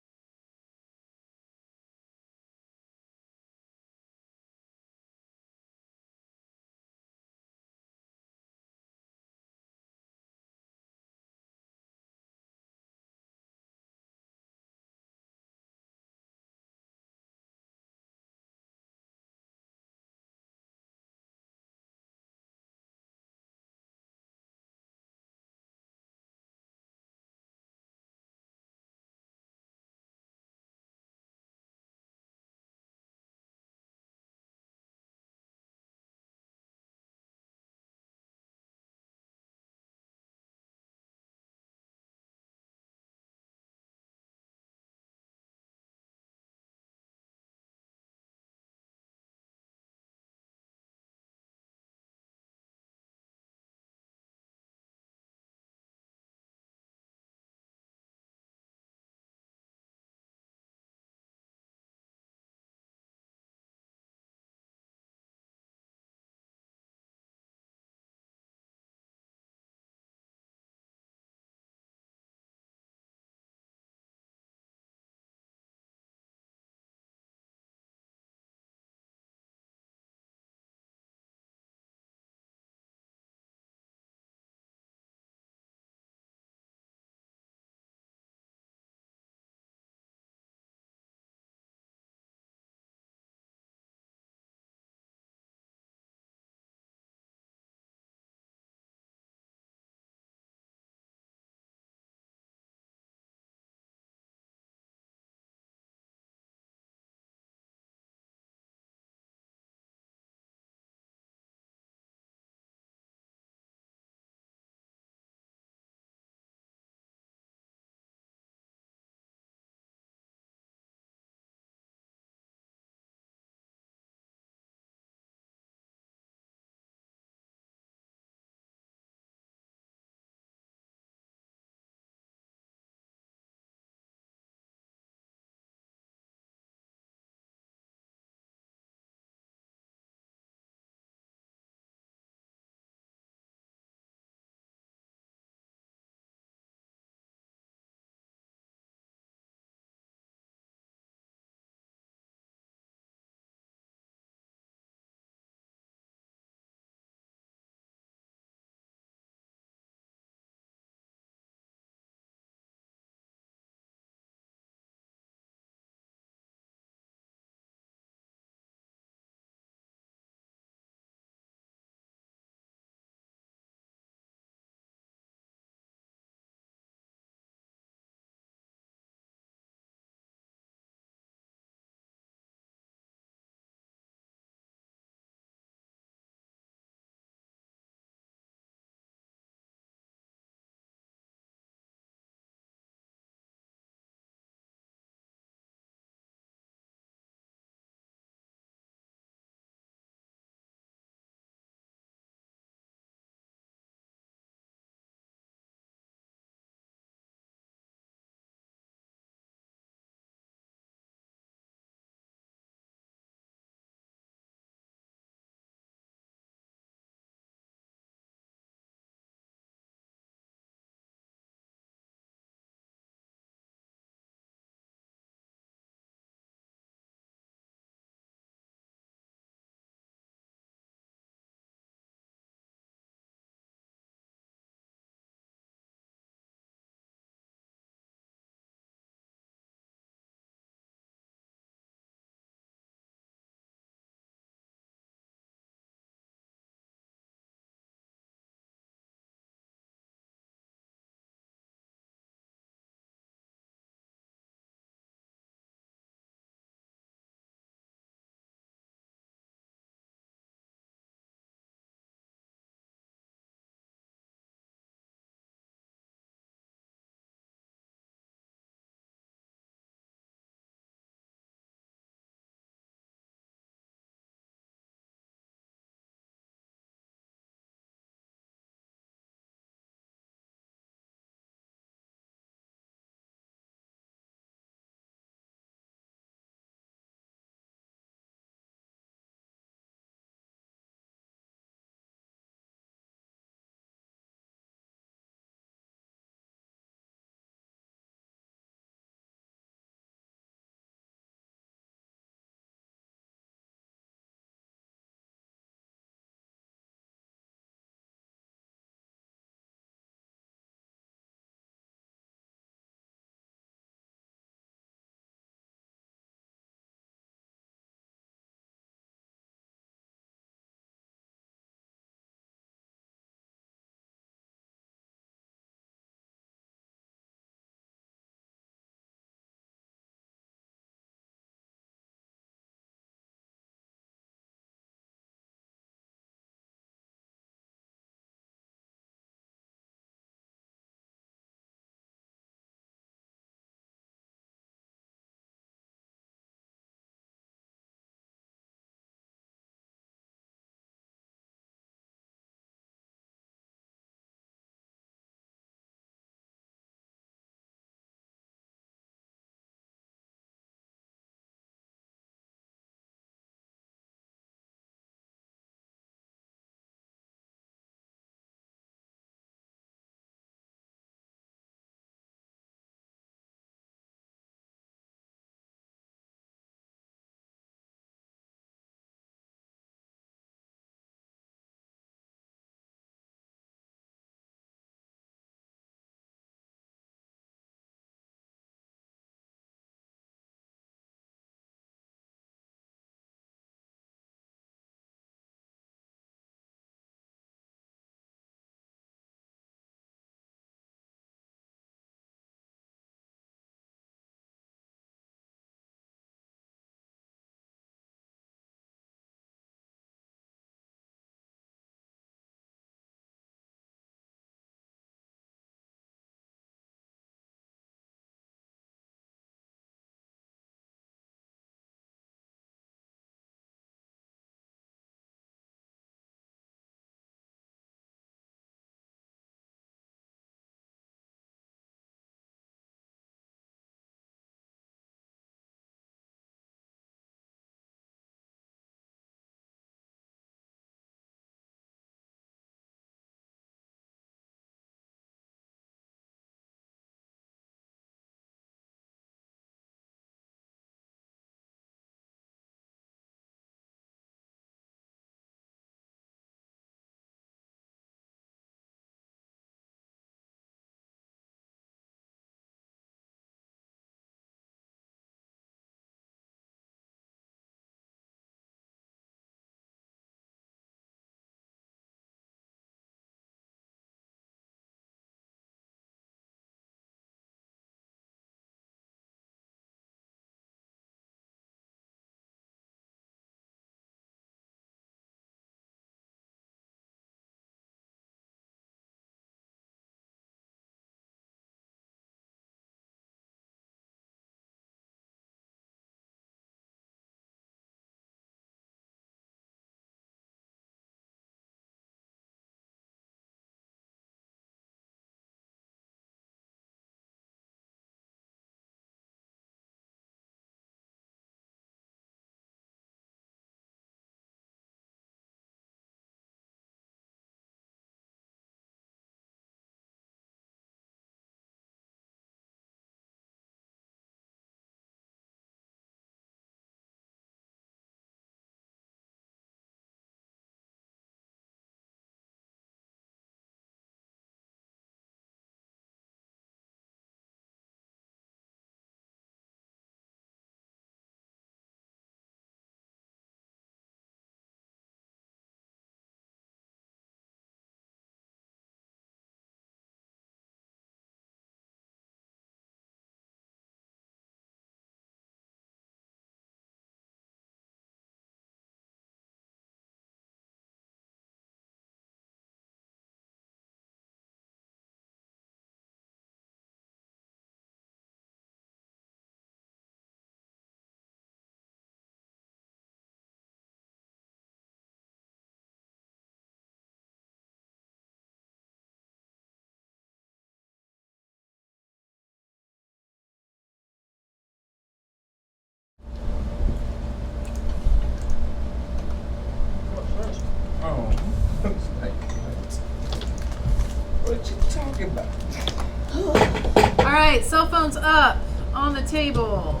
right, cell phones up on the table.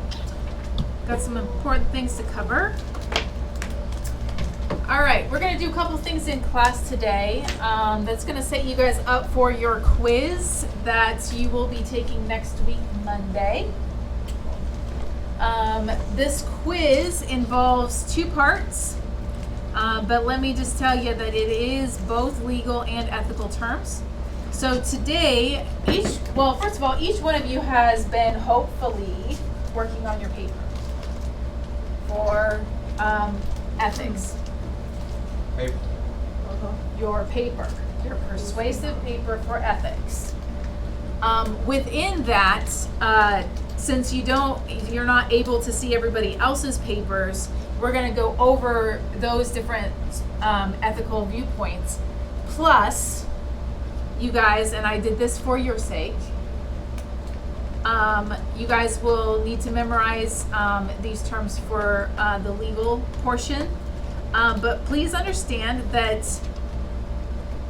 Got some important things to cover. All right, we're gonna do a couple things in class today that's gonna set you guys up for your quiz that you will be taking next week, Monday. This quiz involves 2 parts, but let me just tell you that it is both legal and ethical terms. So today, first of all, each one of you has been hopefully working on your paper for ethics. Paper. Your paper, your persuasive paper for ethics. Within that, since you're not able to see everybody else's papers, we're going to go over those different ethical viewpoints. Plus, you guys, and I did this for your sake, you guys will need to memorize these terms for the legal portion. But please understand that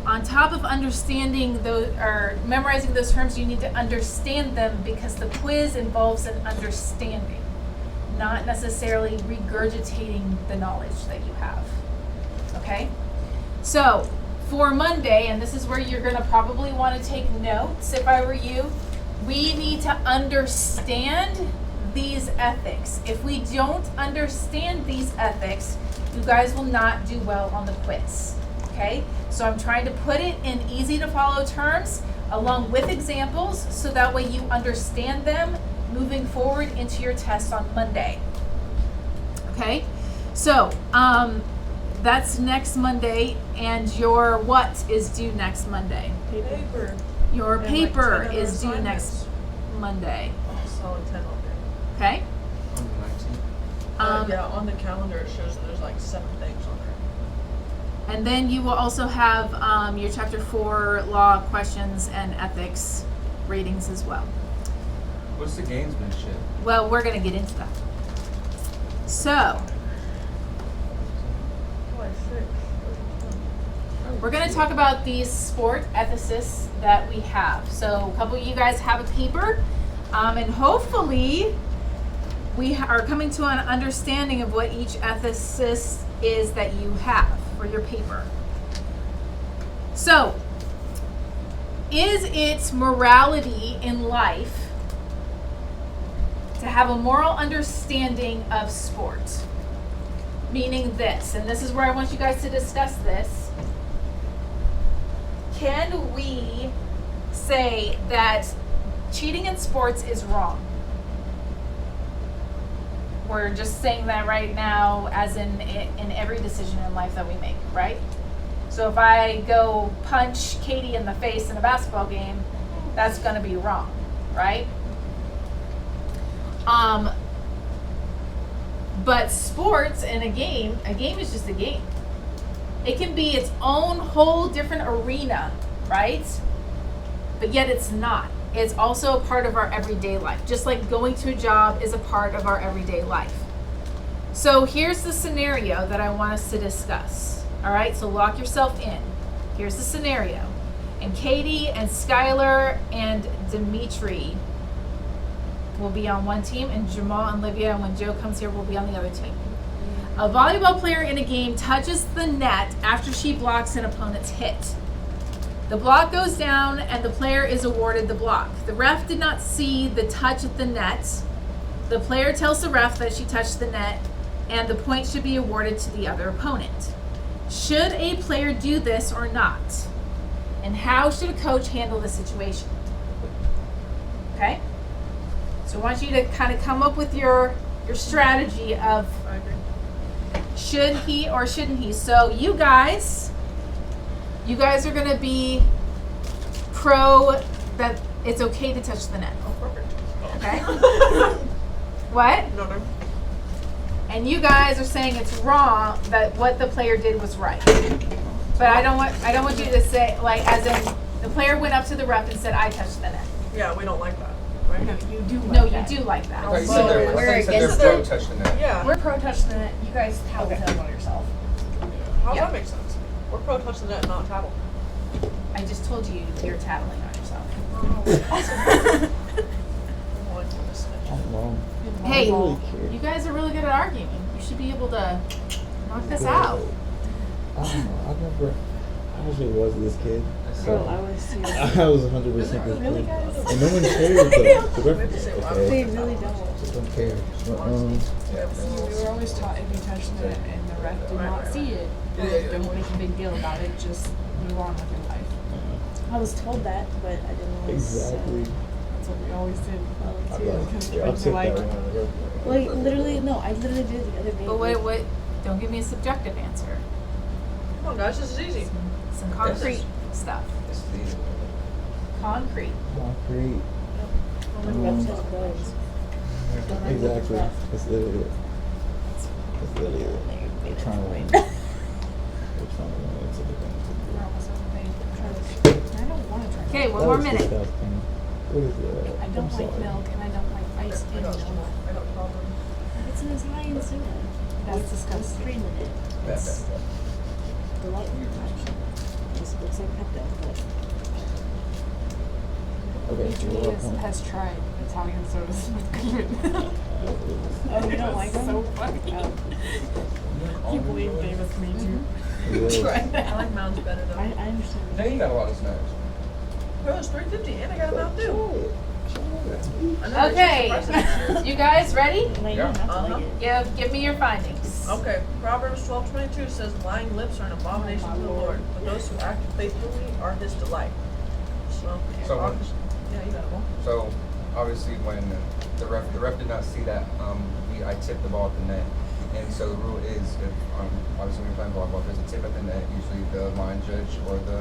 on top of understanding those or memorizing those terms, you need to understand them because the quiz involves an understanding, not necessarily regurgitating the knowledge that you have. Okay? So, for Monday, and this is where you're going to probably want to take notes if I were you, we need to understand these ethics. If we don't understand these ethics, you guys will not do well on the quiz. Okay? So I'm trying to put it in easy to follow terms along with examples so that way you understand them moving forward into your test on Monday. Okay? So, that's next Monday, and your what is due next Monday? Paper. Your And paper like 10 is due assignments. next Monday. Solid 10 all day. Okay? On the 19th. Yeah, on the calendar it shows that there's like 7 things on there. And then you will also have your Chapter 4 law questions and ethics readings as well. What's the gamesmanship? Well, we're going to get into that. So, we're going to talk about these sport ethicists that we have. So, a couple of you guys have a paper, and hopefully we are coming to an understanding of what each ethicist is that you have for your paper. So, is it morality in life to have a moral understanding of sport? Meaning this, and this is where I want you guys to discuss this. Can we say that cheating in sports is wrong? We're just saying that right now as in every decision in life that we make, right? So if I go punch Katie in the face in a basketball game, that's going to be wrong, right? But sports and a game is just a game. It can be its own whole different arena, right? But yet it's not. It's also a part of our everyday life, just like going to a job is a part of our everyday life. So here's the scenario that I want us to discuss. All right, so lock yourself in. Here's the scenario. And Katie and Skylar and Dimitri will be on one team, and Jamal and Livia, and when Joe comes here, will be on the other team. A volleyball player in a game touches the net after she blocks an opponent's hit. The block goes down and the player is awarded the block. The ref did not see the touch at the net. The player tells the ref that she touched the net and the point should be awarded to the other opponent. Should a player do this or not? And how should a coach handle the situation? Okay? So I want you to kind of come up with your strategy of should he or shouldn't he. So you guys are going to be pro that it's okay to touch the net. Oh, perfect. Okay? What? No. And you guys are saying it's wrong, that what the player did was right. But I don't want you to say, like, as in the player went up to the ref and said, I touched the net. Yeah, we don't like that. Right? No, you do. No, like you that. do like that. I thought you Well, said they're, I we're thought you said against they're it. pro touching that. Yeah. We're pro touch the net. You guys tattle tale on yourself. How does Yeah. that make sense? We're pro touch the net, not tattle. I just told you you're tattling on yourself. people. You guys are really good at arguing. You should be able to knock this out. I don't know. I never. I actually was this kid. So Oh, I was too. I was 100% this Really, kid. guys? And no one cared though. The ref, They okay. really don't. Just don't care. But, We were always taught if you touched it and the ref did not see it, or don't make a big deal about it, just move on with your life. yeah. I was told that, but I didn't always. Exactly. That's what we always did. I Too, got- because yeah, I friends took were that like, one. like literally, no, I literally did it the other day. But wait, don't give me a subjective answer. Come on, guys, this is easy. Some concrete stuff. It's the Concrete. Concrete. When the ref says goes. Exactly. That's literally it. That's literally it. They're trying to win. They're trying to win into the game. I don't want to try. Okay, one That more was minute. disgusting. What is that? I don't I'm like sorry. milk and I don't like ice in milk. I got a problem. It's in high in soda. That's disgusting. Cream in it. It's delightful, actually. This looks like Pepto, but Okay, so what Demetrius point? has tried Italian sodas with cream. Oh, you don't like That's them? so funny. Oh. He believed Davis me too. Yeah. I like Mounds better though. I understand. Now you got a lot of snacks. Bro, it's $3.50 and I got a Mountain Dew. I know they Okay, changed the prices this year. you guys ready? No, you don't have to like Uh-huh. it. Give me your findings. Okay, Proverbs 12:22 says, "Lying lips are an abomination Oh, my to the Lord. Lord, but those who act faithfully are His delight." So, So when- yeah, you got it. So obviously when the ref did not see that I tipped the ball at the net, and so the rule is if obviously when you're playing volleyball, if there's a tip at the net, usually the line judge or the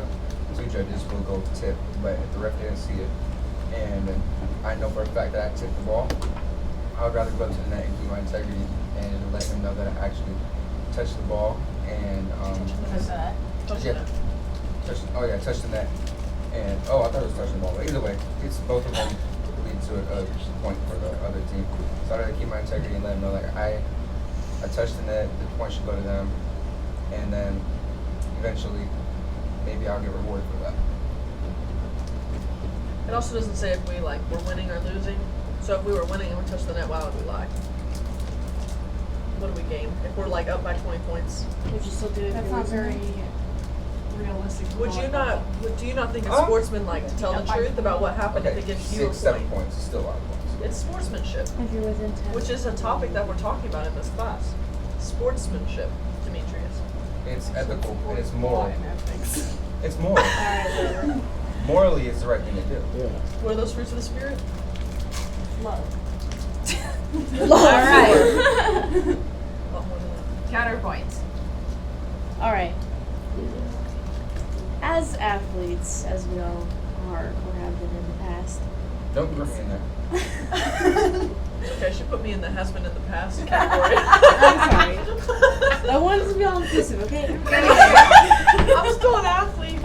two judges will go tip, but if the ref didn't see it, and I know for a fact that I tipped the ball, I would rather go to the net and keep my integrity and let him know that I actually touched the ball and Touch yeah, it. touched the net. And I thought it was touching the ball. But either way, it's both of them lead to a point for the other team. So I'd rather keep my integrity and let them know like I touched the net, the point should go to them, and then eventually maybe I'll get rewarded for that. It also doesn't say if we like were winning or losing. So if we were winning and we touched the net, why would we lie? What do we gain if we're like up by 20 points? Would you still do it? if That's you not lose very it? Do realistic. you not think a Oh. sportsman like to tell the truth about what happened if Okay, it gives you a 6-7 point? points is still a lot of points. It's sportsmanship, If you're within 10. which is a topic that we're talking about in this class. Sportsmanship, Demetrius. It's ethical and it's moral. And ethics. It's moral. Morally, it's the right thing to do. Yeah. What are those fruits of the spirit? Love. All right. A lot more than that. Counterpoint. All right. As athletes, as we all are or have been in the past, Don't put me in there. Okay, she put me in the has been in the past category. I'm sorry. I wanted to be all inclusive, okay? I'm still an athlete.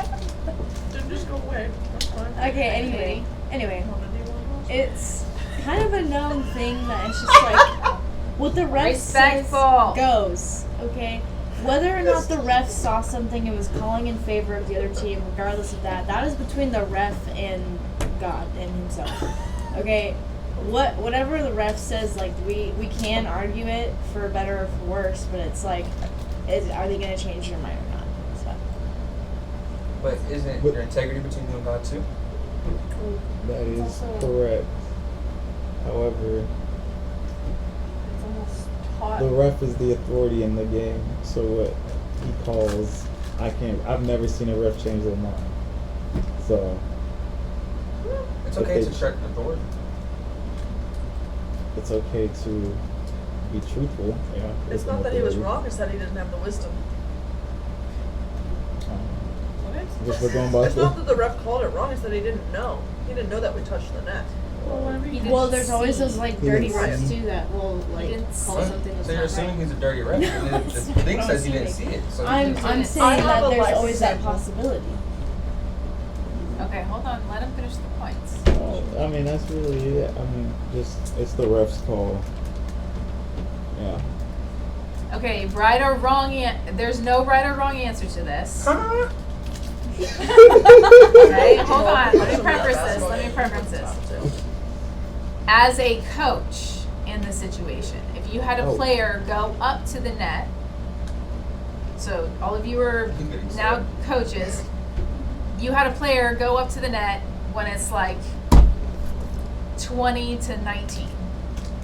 Didn't just go away. That's fine. Okay, anyway, Wanna do one of those? it's kind of a known thing that it's just like what the ref Respectful. says goes, okay? Whether or not the ref saw something and was calling in favor of the other team, regardless of that, that is between the ref and God and himself. Okay? Whatever the ref says, like we can argue it for better or for worse, but it's like, are they gonna change their mind or not? So. But isn't your integrity between you and God too? That It's is also- correct. However, It's almost taught. the ref is the authority in the game, so what he calls, I've never seen a ref change their mind. So, It's If okay they- to check the authority. it's okay to be truthful. Yeah. It's with not an that he was authority. wrong, it's that he didn't have the wisdom. Just we're going by It's not that the ref called it wrong, it's that he didn't know. He didn't know that we touched the net. Well, there's always those like He dirty didn't refs see. too that will like didn't call see. something that's So you're not assuming right. he's a dirty ref. And the That's thing not says he didn't see assuming. it. So I'm didn't. saying I have that a there's life always that example. possibility. Okay, hold on. Let him finish the points. I mean, that's really it. I mean, just, it's the ref's call. Yeah. Okay, right or wrong. There's no right or wrong answer to this. Huh? Okay, hold on. Let me preface this. As a coach, and this situation. If you had a Oh. player go up to the net, so all of you are now coaches, you had a player go up to the net when it's like 20-19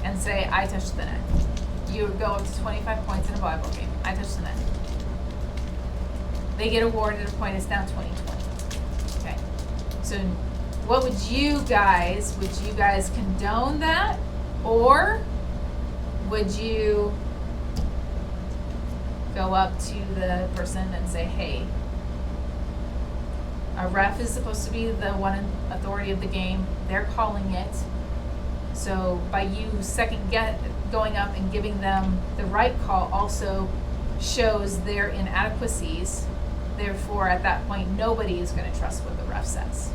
and say, I touched the net. You would go up to 25 points in a volleyball game. I touched the net. They get awarded a point. It's now 20-20. Okay. So what would you guys condone that? Or would you go up to the person and say, hey, a ref is supposed to be the one in authority of the game. They're calling it. So by you going up and giving them the right call also shows their inadequacies. Therefore, at that point, nobody is going to trust what the ref says.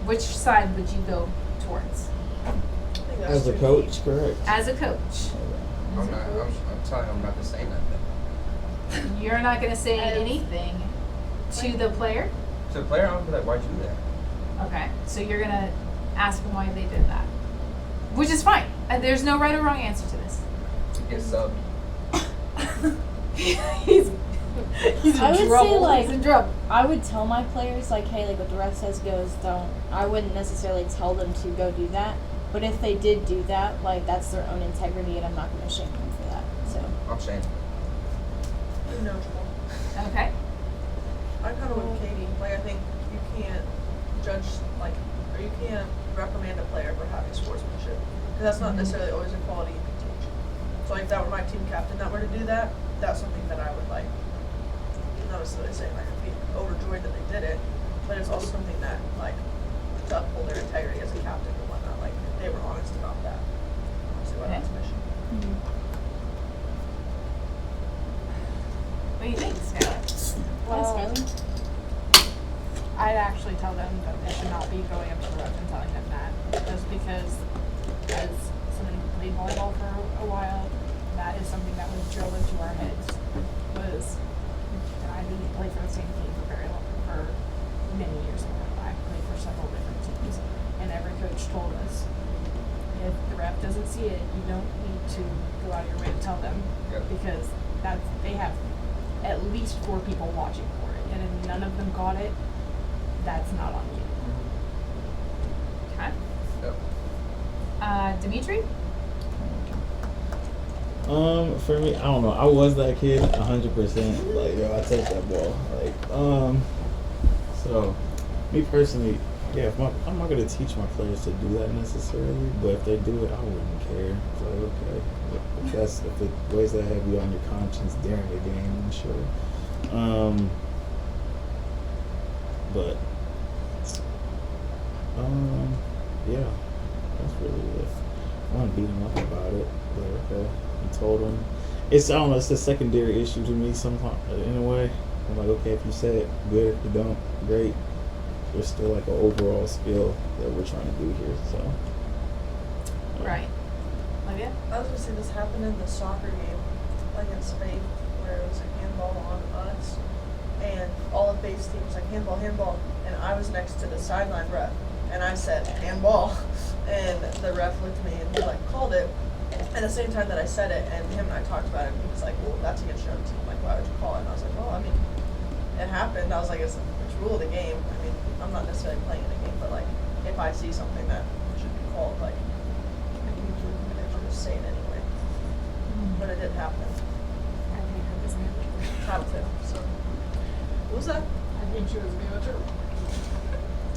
Which side would you go towards? I think that's As a tricky. coach, correct? As a coach, I'm telling him not to say nothing. you're not going to say As- anything to the player? To the player, I'm gonna be like, why'd you do that? Okay, so you're going to ask them why they did that. Which is fine. There's no right or wrong answer to this. Get subbed. he's I would in say, trouble. like, He's in trouble. I would tell my players, like, hey, like, what the ref says goes, don't. I wouldn't necessarily tell them to go do that. But if they did do that, like, that's their own integrity, and I'm not going to shame them for that. So, I'm saying. Neutral. Okay. I kind of with Katie. Like, I think you can't judge, like, or you can't reprimand a player for having sportsmanship. Because that's not necessarily always a quality you can teach. So, like, if that were my team captain that were to do that, that's something that I would, like, not necessarily saying, like, I'd be overjoyed that they did it, but it's also something that, like, to uphold their integrity as a captain and whatnot. Like, they were honest about that. Obviously, what Okay. that's mission. What do you think, Skylar? well, I'd actually tell them that they should not be going up to the ref and telling them that, just because as somebody who played volleyball for a while, that is something that was drilled into our heads. I didn't play for the same team for very long, for many years in my life. I played for several different teams, and every coach told us, if the ref doesn't see it, you don't need to go out of your way to tell them, Yeah. because they have at least 4 people watching for it, and if none of them got it, that's not on you. Okay. Yep. Dimitri? For me, I don't know. I was that kid, 100%. Like, yo, I touched that ball. Like, so, me personally, yeah, I'm not gonna teach my players to do that necessarily, but if they do it, I wouldn't care. It's like, okay, if it weighs that heavy on your conscience during the game, then sure. But, yeah, that's really it. I want to beat him up about it, but okay. I told him. I don't know, it's a secondary issue to me sometimes, in a way. I'm like, okay, if you say it, good. If you don't, great. There's still like an overall skill that we're trying to do here, so. Right. Olivia? I was gonna say this happened in the soccer game, like in Spain, where it was a handball on us, and all of base team was like handball, handball, and I was next to the sideline ref, and I said handball, and the ref looked at me and he like called it, at the same time that I said it, and him and I talked about it, and he was like, well, that's against your own team, like why would you call it? And I was like, well, I mean, it happened. I was like, it's rule of the game. I mean, I'm not necessarily playing in a game, but like if I see something that should be called, like I'll just say it anyway. But it did happen. I think her was manager. Had to. So what was that? I think she was manager.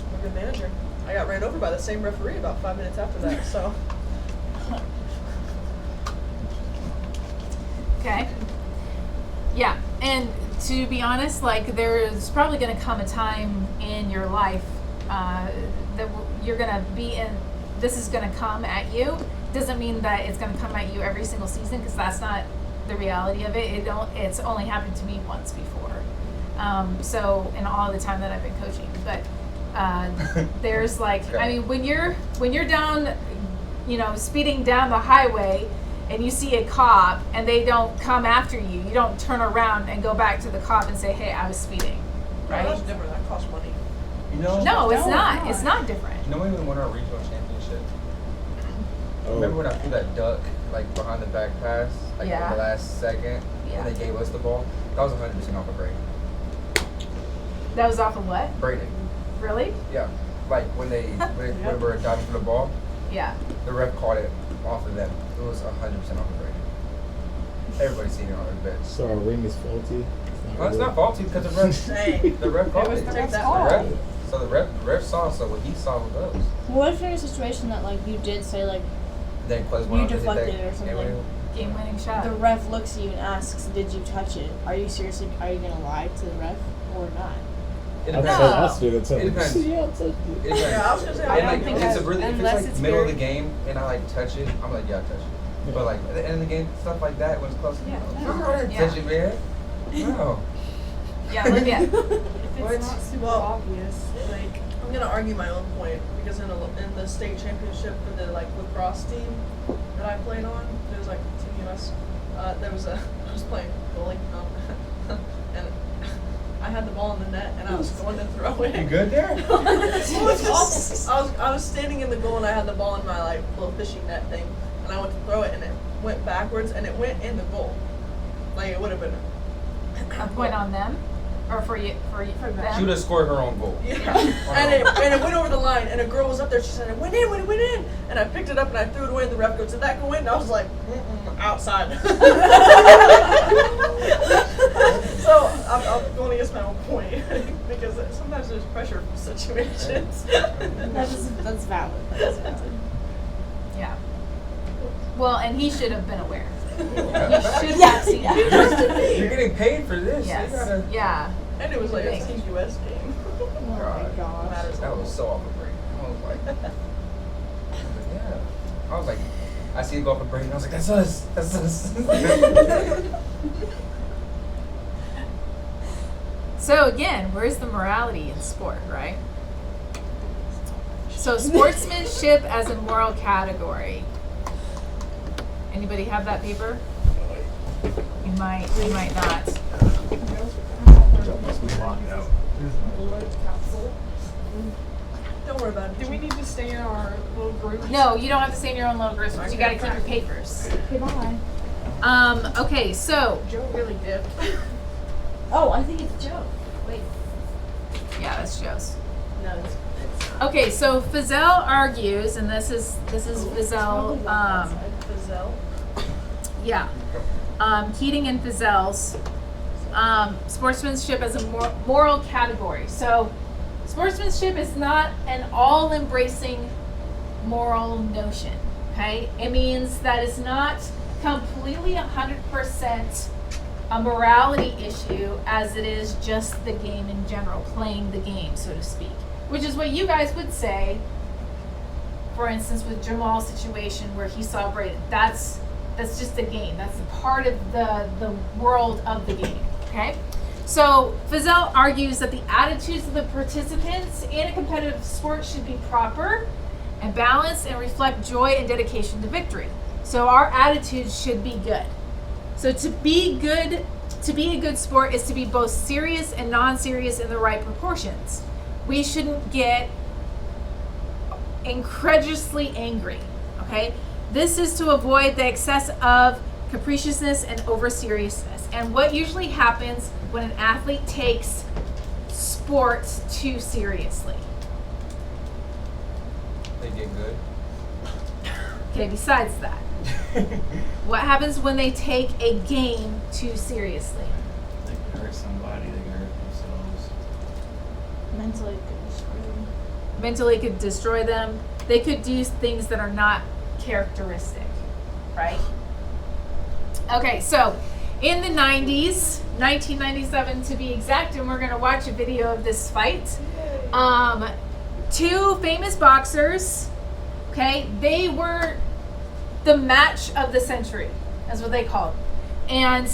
I'm a good manager. I got ran over by the same referee about 5 minutes after that. So Okay. Yeah, and to be honest, like there's probably going to come a time in your life that you're going to be in. This is going to come at you. Doesn't mean that it's going to come at you every single season, because that's not the reality of it. It's only happened to me once before. So in all the time that I've been coaching, but there's like, I mean, when you're down, speeding down the highway, and you see a cop and they don't come after you, you don't turn around and go back to the cop and say, hey, I was speeding, right? that's different. That costs money. You know? No, it's No, not. it's It's not. not different. You know when we won our regional championship? Remember when I threw that duck like behind the back pass, like Yeah. in the last second, Yeah. and they gave us the ball? That was 100% off of Brady. That was off of what? Brady. Really? Yeah. Like when when we were diving for the ball, Yeah. the ref caught it off of them. It was 100% off of Brady. Everybody's seen it on their beds. So our ring is faulty. No, it's not faulty because the ref, Hey. the ref caught was it. the The ref's ref, call. so the ref saw, so what he saw was those. What if there's a situation that like you did say like Then Quez You went on to hit deflected that it or something. game winning. Game-winning shot. the ref looks at you and asks, "Did you touch it? Are you gonna lie to the ref or not?" It I'd depends. say I'll straight up tell It him. depends. Yeah, I'll touch it. It depends. Yeah, I was gonna say, I And, don't like, think if it's that- a really, if it's unless like it's middle of very- the game and I like touch it, I'm like, yeah, I touch it. But like at the end of the game, stuff like that when it's close, Yeah. I didn't touch it, man. No. Yeah, Olivia. If it's What? not super Well- obvious, like I'm gonna argue my own point because in the state championship for the like lacrosse team that I played on, it was like Team US. There was I was playing goalie, and I had the ball in the net and I was going to throw it. You good there? It was awful. I was standing in the goal and I had the ball in my like little fishing net thing, and I went to throw it and it went backwards and it went in the goal. Like it would have been. A point on them, or for you, for them. She would have scored her own goal. Yeah, On and her own. it went over the line, and a girl was up there. She said, "It went in, it went in," and I picked it up and I threw it away. And the ref goes, "Did that go in?" And I was like, "Outside." So I'm going against my own point because sometimes there's pressure from situations. That's valid. That's valid. Yeah. Well, and he should have been aware. He Yeah. should have seen that. You're getting paid for this. Yes. You gotta. Yeah. And it was like a Team US game. Oh my God. gosh. Matters a That lot. was so off of break. I was like, yeah. I was like, I see it go off of break, and I was like, that's us. That's us. So again, where's the morality in sport, right? So sportsmanship as a moral category. Anybody have that paper? You might not. Don't worry about it. do we need to stay in our little group? No, you don't have to stay in your own little groups, but you gotta keep your papers. Okay, bye. Okay, so, Joe really dipped. Oh, I think it's Joe. Wait. yeah, that's Joe's. No, it's Okay, so Fizell argues, and this is Fizell, Fazell. yeah. Keating and Fizell's, sportsmanship as a moral category. So, sportsmanship is not an all-embracing moral notion, okay? It means that it's not completely 100% a morality issue as it is just the game in general, playing the game, so to speak. Which is what you guys would say, for instance, with Jamal's situation where he saw Braden. That's just a game. That's a part of the world of the game, okay? So Fizell argues that the attitudes of the participants in a competitive sport should be proper and balanced and reflect joy and dedication to victory. So our attitudes should be good. So to be a good sport is to be both serious and non-serious in the right proportions. We shouldn't get incredulously angry, okay? This is to avoid the excess of capriciousness and over-seriousness. And what usually happens when an athlete takes sports too seriously. They get good. Okay, besides that, what happens when they take a game too seriously? They can hurt somebody, they can hurt themselves. mentally could destroy them. Mentally could destroy them. They could do things that are not characteristic, right? Okay, so in the 90s, 1997 to be exact, and we're gonna watch a video of this fight. Two famous boxers, okay, they were the match of the century, that's what they called. And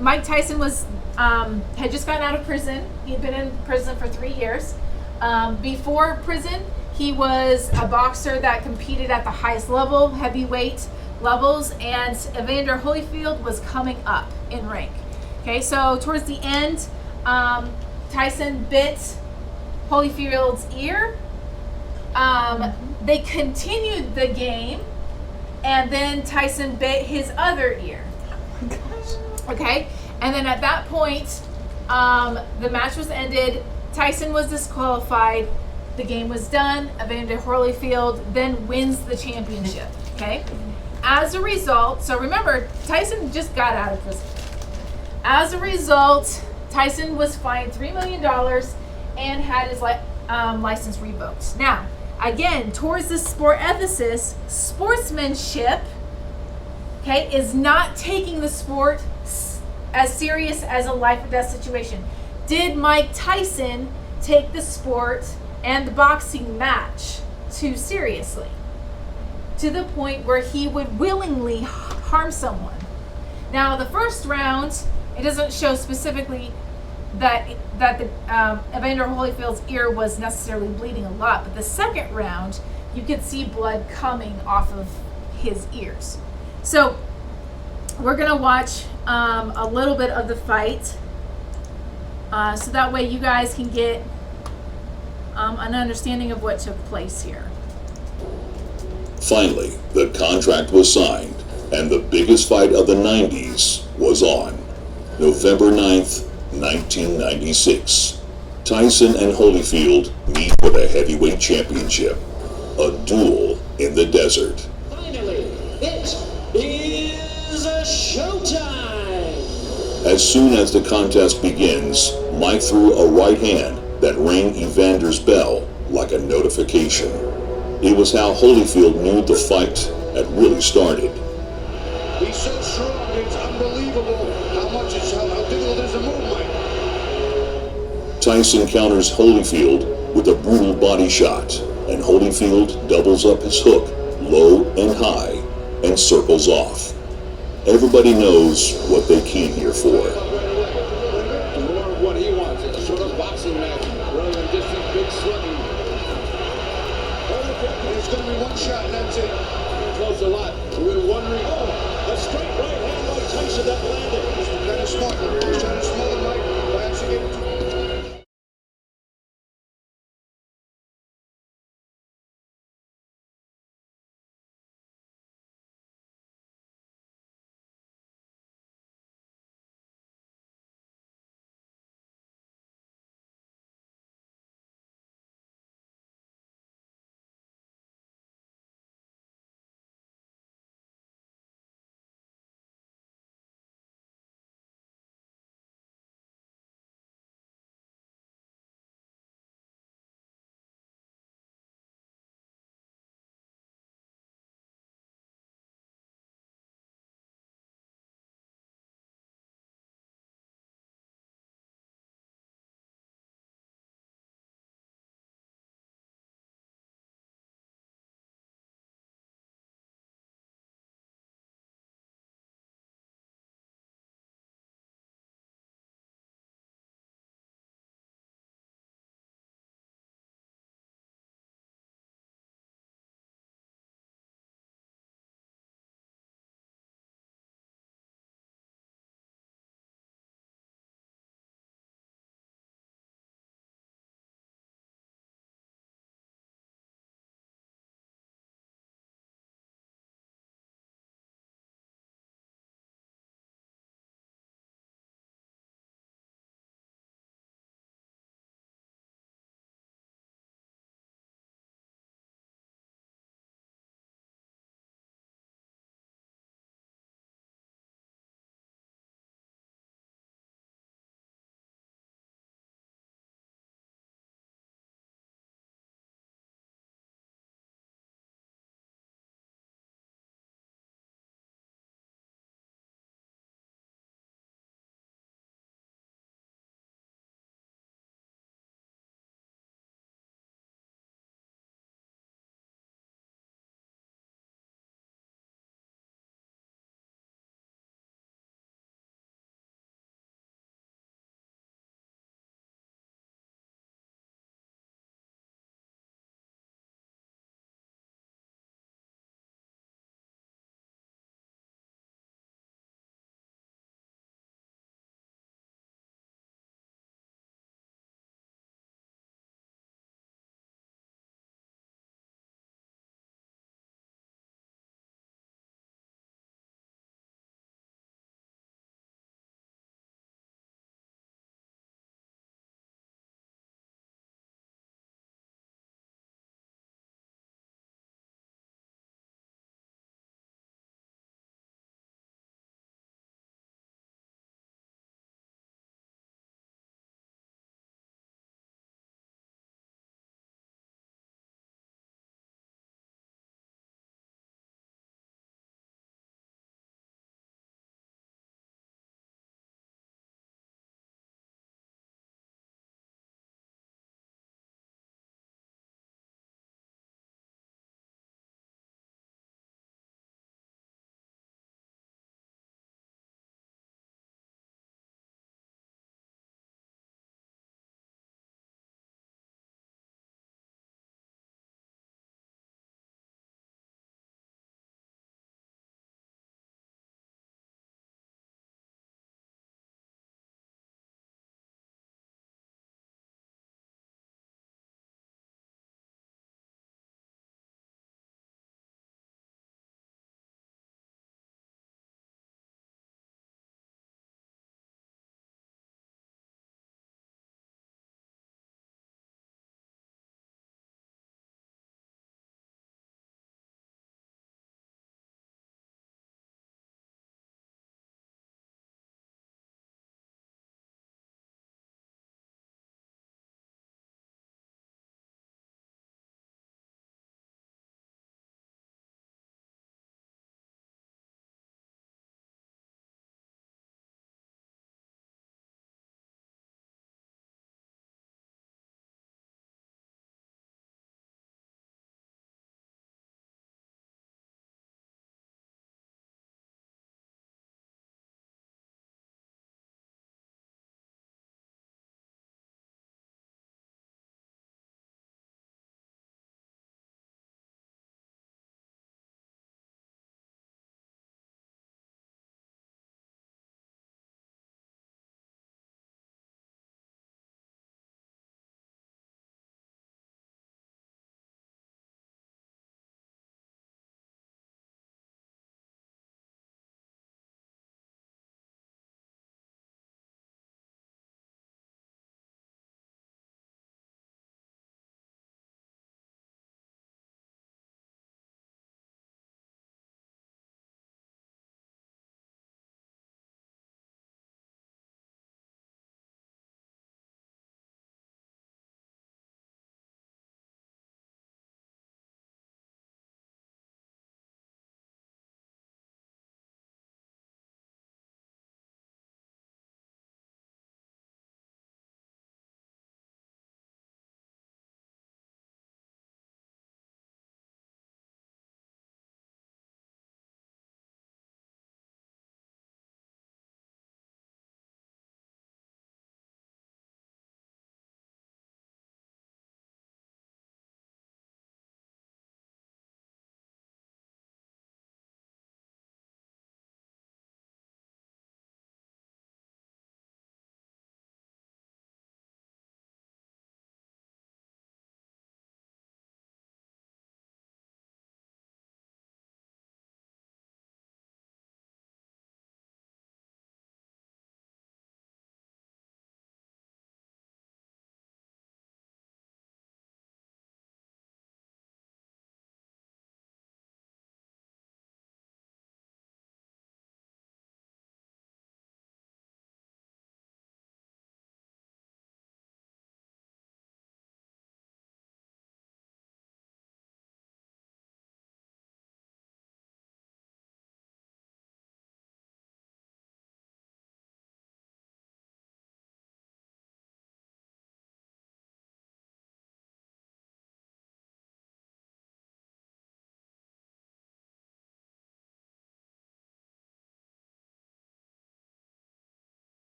Mike Tyson was, had just gotten out of prison. He'd been in prison for 3 years. Before prison, he was a boxer that competed at the highest level, heavyweight levels, and Evander Holyfield was coming up in rank. Okay, so towards the end, Tyson bit Holyfield's ear. They continued the game, and then Tyson bit his other ear. Okay, and then at that point, the match was ended. Tyson was disqualified. The game was done. Evander Holyfield then wins the championship. Okay, as a result, so remember, Tyson just got out of prison. As a result, Tyson was fined $3 million and had his license revoked. Now, again, towards the sport ethicist, sportsmanship, okay, is not taking the sport as serious as a life or death situation. Did Mike Tyson take the sport and the boxing match too seriously, to the point where he would willingly harm someone? Now, the first round, it doesn't show specifically that the Evander Holyfield's ear was necessarily bleeding a lot, but the second round, you could see blood coming off of his ears. So we're gonna watch a little bit of the fight, so that way you guys can get an understanding of what took place here. Finally, the contract was signed, and the biggest fight of the 90s was on. November 9th, 1996. Tyson and Holyfield meet for the heavyweight championship. A duel in the desert. Finally, it is a showtime! As soon as the contest begins, Mike threw a right hand that rang Evander's bell like a notification. It was how Holyfield knew the fight had really started. He's so strong, it's unbelievable how difficult it is to move, Mike. Tyson counters Holyfield with a brutal body shot, and Holyfield doubles up his hook low and high and circles off. Everybody knows what they came here for. More of what he wants, it's a sort of boxing match rather than just a big slugging. It's going to be one shot and that's it. Close a lot. We were wondering, a straight right hand by Tyson that landed. He's kind of smart. He's trying to smother Mike by actually getting to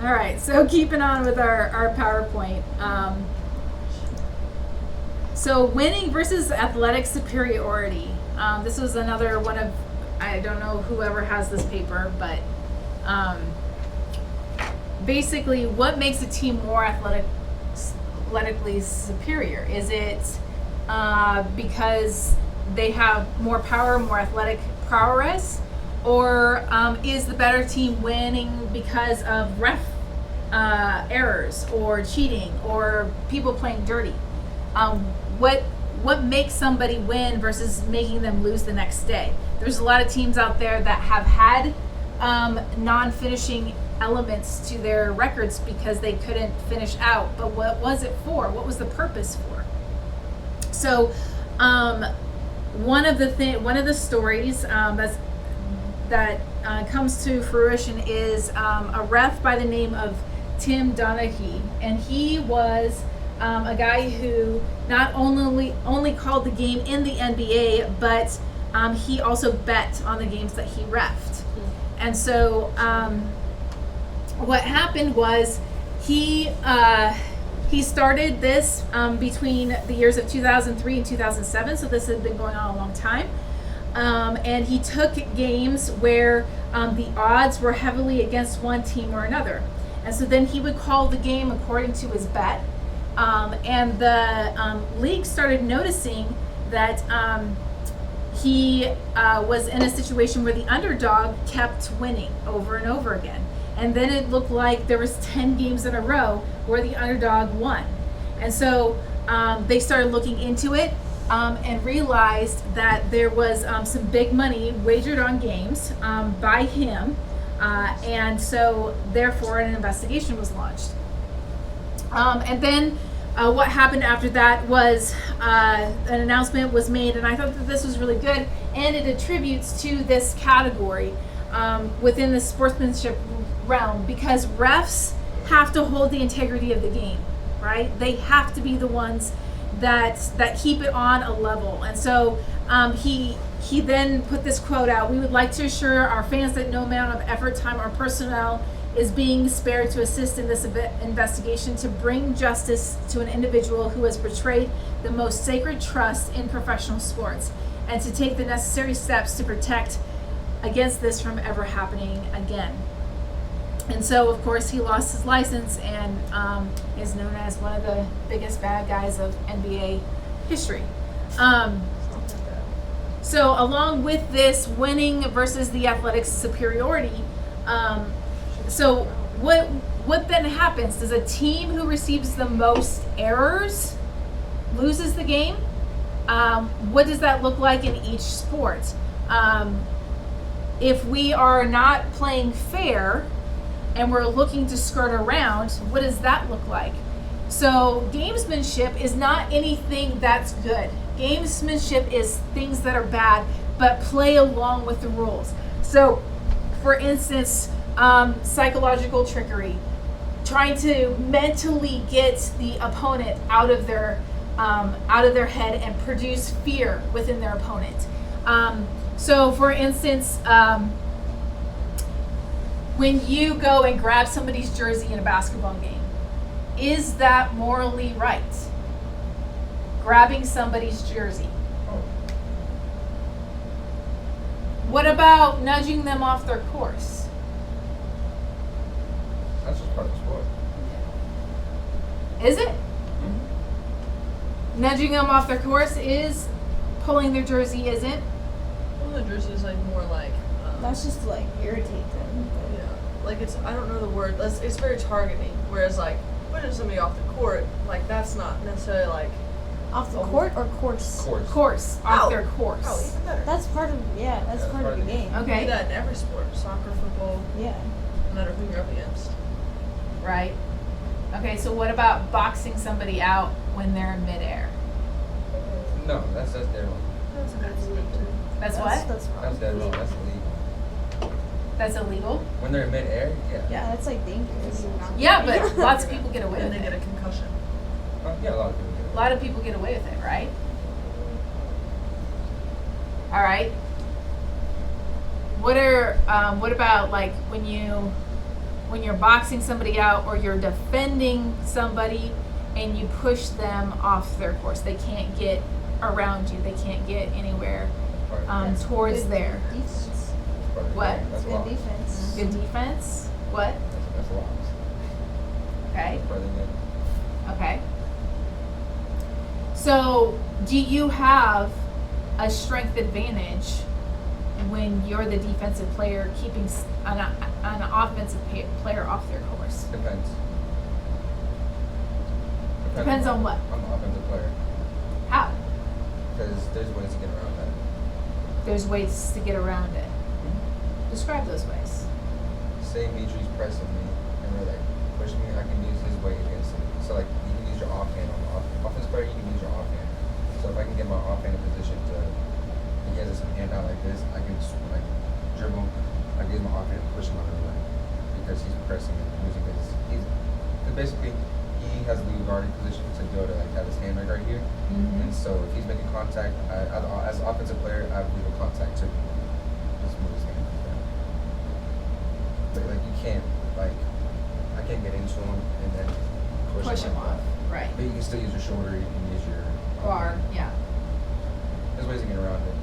All right, so keeping on with our PowerPoint. So winning versus athletic superiority. This was another one of, I don't know whoever has this paper, but basically what makes a team more athletically superior? Is it because they have more power, more athletic prowess? Or is the better team winning because of ref errors or cheating or people playing dirty? What makes somebody win versus making them lose the next day? There's a lot of teams out there that have had non-finishing elements to their records because they couldn't finish out. But what was it for? What was the purpose for? So one of the stories that comes to fruition is a ref by the name of Tim Donaghy, and he was a guy who not only called the game in the NBA, but he also bet on the games that he reffed. And so what happened was he started this between the years of 2003 and 2007, so this had been going on a long time. And he took games where the odds were heavily against one team or another. And so then he would call the game according to his bet. And the league started noticing that he was in a situation where the underdog kept winning over and over again. And then it looked like there was 10 games in a row where the underdog won. And so they started looking into it. And realized that there was some big money wagered on games by him, and so therefore an investigation was launched. And then what happened after that was an announcement was made, and I thought that this was really good, and it attributes to this category within the sportsmanship realm, because refs have to hold the integrity of the game, right? They have to be the ones that keep it on a level. And so he then put this quote out: "We would like to assure our fans that no amount of effort, time, or personnel is being spared to assist in this investigation to bring justice to an individual who has betrayed the most sacred trust in professional sports, and to take the necessary steps to protect against this from ever happening again." And so, of course, he lost his license and is known as one of the biggest bad guys of NBA history. So along with this winning versus the athletic superiority, so what then happens? Does a team who receives the most errors loses the game? What does that look like in each sport? If we are not playing fair, and we're looking to skirt around, what does that look like? So gamesmanship is not anything that's good. Gamesmanship is things that are bad, but play along with the rules. So, for instance, psychological trickery, trying to mentally get the opponent out of their head and produce fear within their opponent. So, for instance, when you go and grab somebody's jersey in a basketball game, is that morally right? Grabbing somebody's jersey. What about nudging them off their course? That's just part of the sport. Is it? Nudging them off their course is pulling their jersey, isn't? Well, the jersey is like more like. That's just to, like, irritate them. Yeah, like it's, I don't know the word. It's very targeting. Whereas like pushing somebody off the court, like that's not necessarily like. Off the court or course? Course. Off their course. Oh, even better. That's part of, that's part of the game. You Okay. do that in every sport: soccer, football, Yeah. no matter who you're up against. Right. Okay, so what about boxing somebody out when they're in midair? No, that's dead wrong. That's what? That's wrong. That's dead wrong. That's illegal. That's illegal? When they're in midair, yeah. Yeah, that's like dangerous. Yeah, but lots of people get away And with they get a it. concussion. Yeah, a lot of people do. A lot of people get away with it, right? All right. What about like when you when you're boxing somebody out or you're defending somebody and you push them off their course. They can't get around you. They can't get anywhere towards Good there. defense. What? That's Good lost. defense. Good defense. What? That's lost. Okay. That's probably good. Okay. So, do you have a strength advantage when you're the defensive player keeping an offensive player off their course? Depends. Depends on what? I'm an offensive player. How? Because there's ways to get around that. There's ways to get around it. Describe those ways. Say Mitri's pressing me and we're like pushing me, I can use his way against him. So like you can use your offhand on the offensive player, you can use your offhand. So if I can get my offhand in position to, he has some hand out like this, I can just like dribble, I can use my offhand and push him out of the way because he's pressing and using his, cause basically he has the legal guarding position to go to like have his hand right here. Mm-hmm. And so if he's making contact, as an offensive player, I have legal contact to just move his hand like that. But like you can't, like, I can't get into him and then push him him like off. that. Right. But you can still use your shoulder, you can use your Bar. Yeah. There's ways to get around it.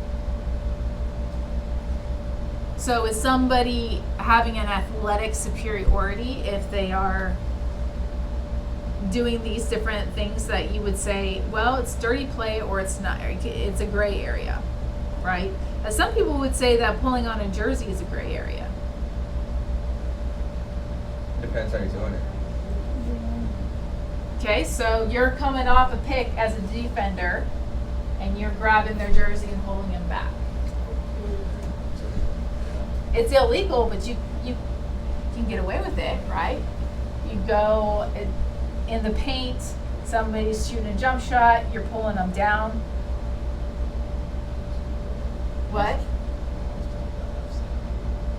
So is somebody having an athletic superiority if they are doing these different things that you would say, well, it's dirty play or it's not, it's a gray area, right? As some people would say that pulling on a jersey is a gray area. Depends how you're doing it. Okay, so you're coming off a pick as a defender and you're grabbing their jersey and holding them back. It's illegal, but you can get away with it, right? You go in the paint, somebody's shooting a jump shot, you're pulling them down. What?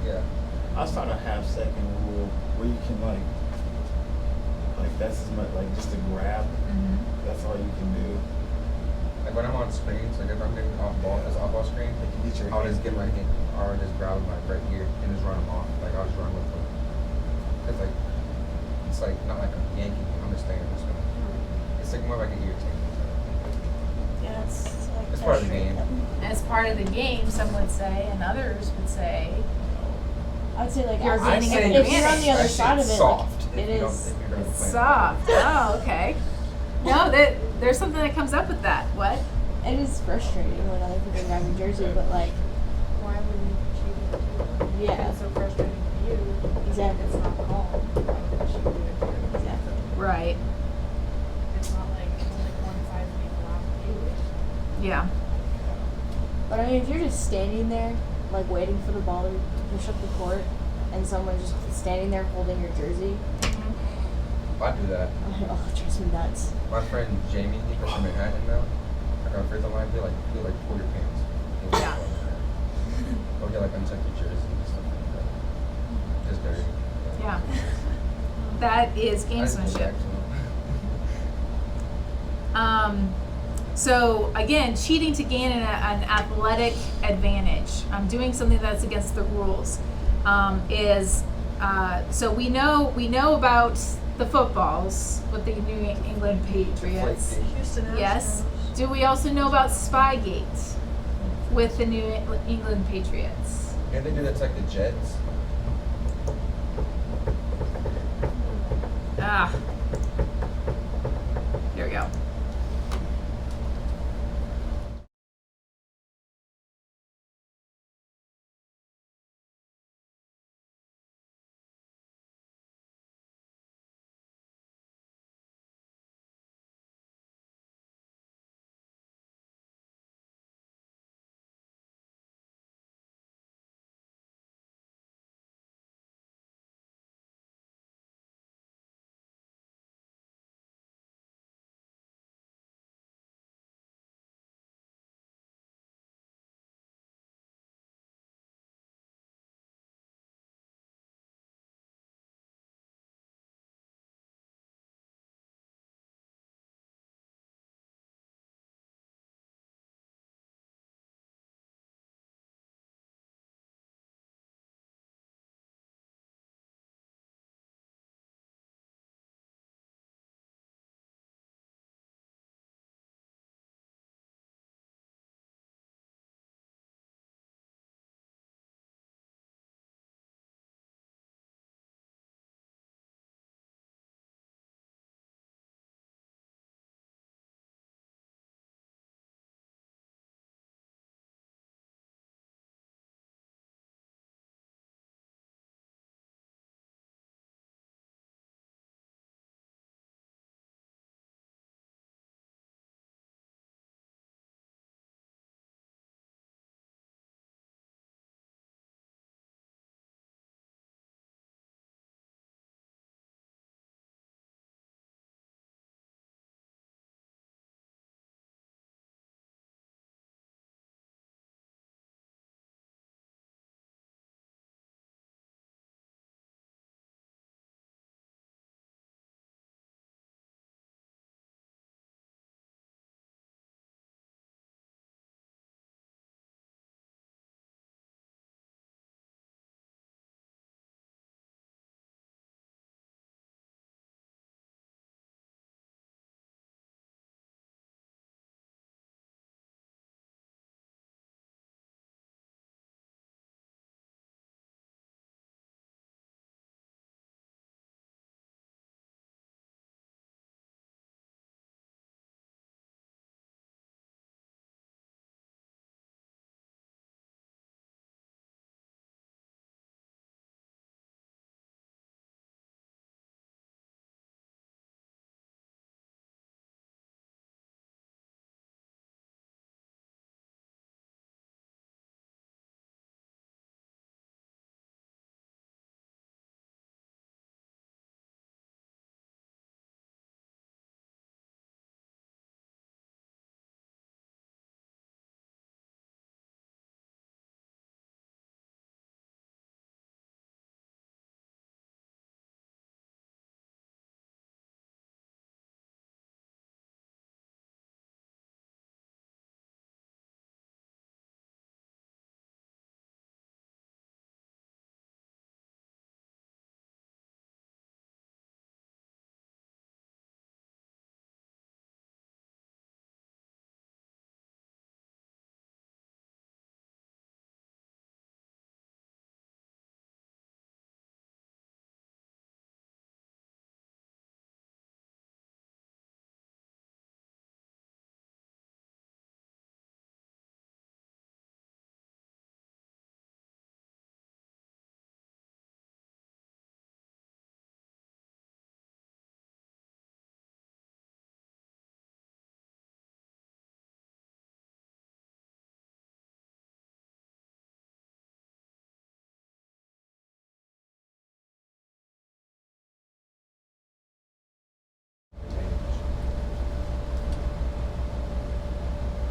Yeah. I was trying to have second rule where you can like that's as much like just a grab. Mm-hmm. That's all you can do. Like when I'm on screens, like if I'm getting off ball screen, Like you get your I'll hand just get my hand, or just grab my right here and just run them off. Like I'll just run with them. It's like not like I'm yanking. I'm just staying. Just gonna. It's like more like an irritation. Yeah, it's like It's part of the game. As part of the game, some would say, and others would say, I would say like You're as gaining if an you're on the other Actually, side of it's it, soft. like, If it you don't- is. if you're gonna it's play. soft. Oh, okay. No, there's something that comes up with that. What? It is frustrating when other people grab your jersey, but like, Why would you cheat it? yeah, It's so frustrating for you. Exactly. It's not calm. Why would you do it too? exactly. Right. It's not like only one side's being allowed to do it. Yeah. But I mean, if you're just standing there, like waiting for the ball to push up the court, and someone's just standing there holding your jersey, I do that. oh, it drives me nuts. My friend Jamie, he goes to Manhattan now. Like on free throw line, he'll like pull your pants. He'll Yeah. Or he'll like untuck your jersey and stuff like that. Just dirty. Yeah. That is I just go gamesmanship. back to him. So again, cheating to gain an athletic advantage, doing something that's against the rules, so we know about the footballs with the New England Patriots. Houston Astros. Yes. Do we also know about Spygate with the New England Patriots? And they do that to like the Jets. There we go.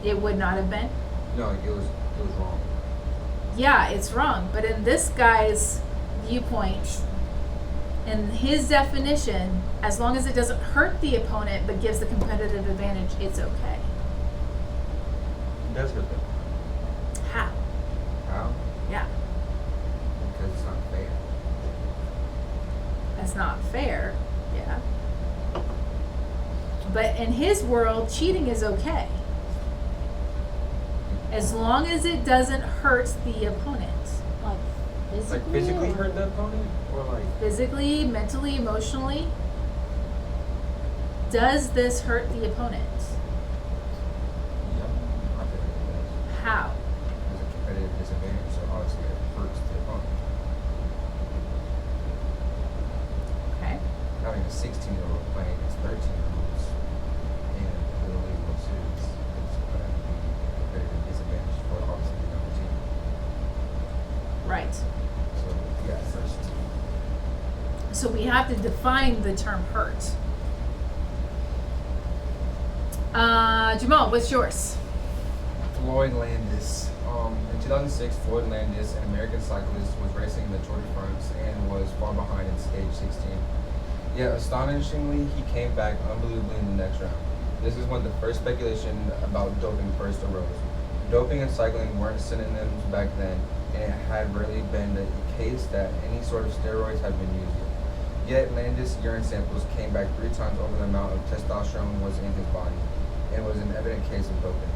It would not have been. No, it was wrong. Yeah, it's wrong. But in this guy's viewpoint, in his definition, as long as it doesn't hurt the opponent but gives the competitive advantage, it's okay. It does hurt them. How? How? Yeah. Because it's not fair. That's not fair. Yeah. But in his world, cheating is okay. As long as it doesn't hurt the opponent. Like physically. Like physically or- hurt the opponent, or like Physically, mentally, emotionally. Does this hurt the opponent? yeah, not that it does. How? There's a competitive disadvantage, so obviously it hurts the opponent. Okay. Having a 16-year-old playing against 13-year-olds in the Little League World Series is going to be a competitive disadvantage for obviously the younger team. Right. So yeah, first. So we have to define the term hurt. Jamal, what's yours? Floyd Landis. In 2006, Floyd Landis, an American cyclist, was racing in the Tour de France and was far behind in stage 16. Yet, astonishingly, he came back unbelievably in the next round. This is when the first speculation about doping first arose. Doping and cycling weren't synonyms back then, and it had rarely been the case that any sort of steroids had been used. Yet, Landis' urine samples came back 3 times over the amount of testosterone was in his body, and was an evident case of doping.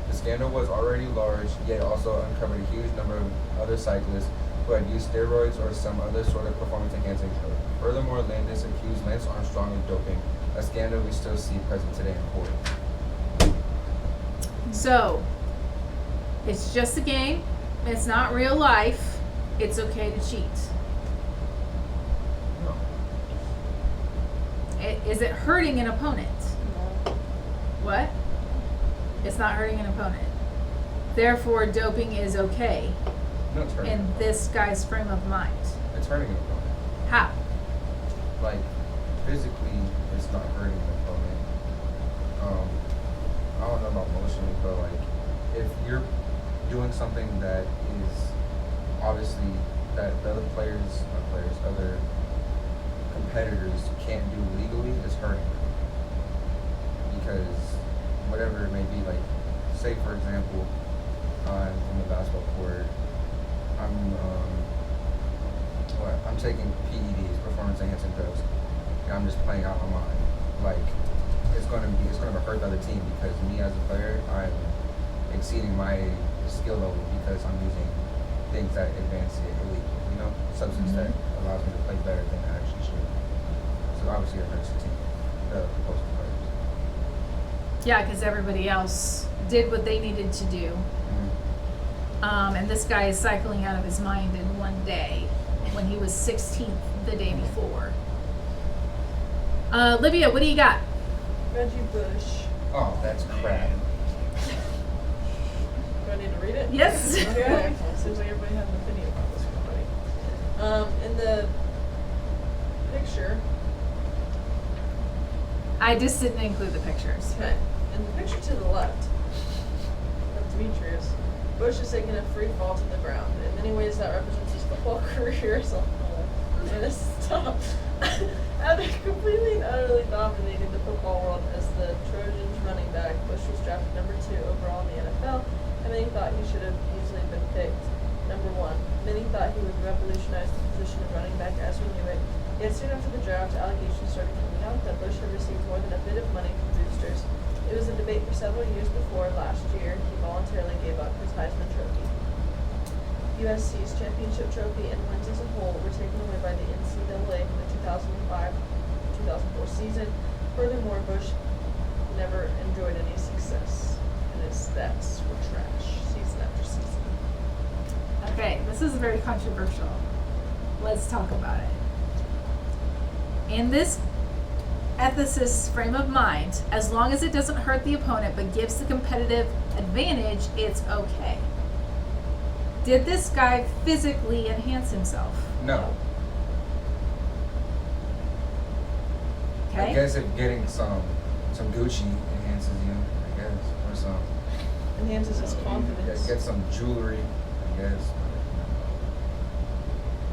The scandal was already large, yet also uncovered a huge number of other cyclists who had used steroids or some other sort of performance-enhancing drug. Furthermore, Landis accused Lance Armstrong of doping, a scandal we still see present today in court. So, it's just a game. It's not real life. It's okay to cheat. No. Is it hurting an opponent? No. What? It's not hurting an opponent. Therefore, doping is okay No, it's hurting. in this guy's frame of mind. It's hurting an opponent. How? Like, physically, it's not hurting an opponent. I don't know about emotionally, but like, if you're doing something that is obviously that the other other competitors can't do legally, it's hurting them. Because whatever it may be, like, say for example, I'm in the basketball court, I'm taking PEDs, performance enhancing drugs, and I'm just playing out my mind. Like, it's gonna hurt the other team because me as a player, I'm exceeding my skill level because I'm using things that advance it illegally, you know, substance that allows me to play better than I actually should. So obviously it hurts the team, the opposing players. Yeah, because everybody else did what they needed to do. And this guy is cycling out of his mind in one day when he was 16th the day before. Olivia, what do you got? Reggie Bush. Oh, that's crap. Do I need to read it? Yes. Okay. Seems like everybody has an opinion about this one already. In the picture, I just didn't include the pictures. okay, in the picture to the left of Demetrius, Bush is taking a free fall to the ground. In many ways, that represents his football career as a whole. And it's tough. After completely and utterly dominating the football world as the Trojans running back, Bush was drafted number 2 overall in the NFL, and many thought he should have easily been picked number 1. Many thought he would revolutionize the position of running back as we knew it. Yet soon after the draft, allegations started coming out that Bush had received more than a bit of money from boosters. It was a debate for several years before last year he voluntarily gave up his Heisman Trophy. USC's championship trophy and wins as a whole were taken away by the NCAA for the 2005-2004 season. Furthermore, Bush never enjoyed any success, and his stats were trash season after season. Okay, this is very controversial. Let's talk about it. In this ethicist frame of mind, as long as it doesn't hurt the opponent but gives the competitive advantage, it's okay. Did this guy physically enhance himself? No. Okay. I guess if getting some Gucci enhances you, I guess, or some enhances his confidence. Get some jewelry, I guess.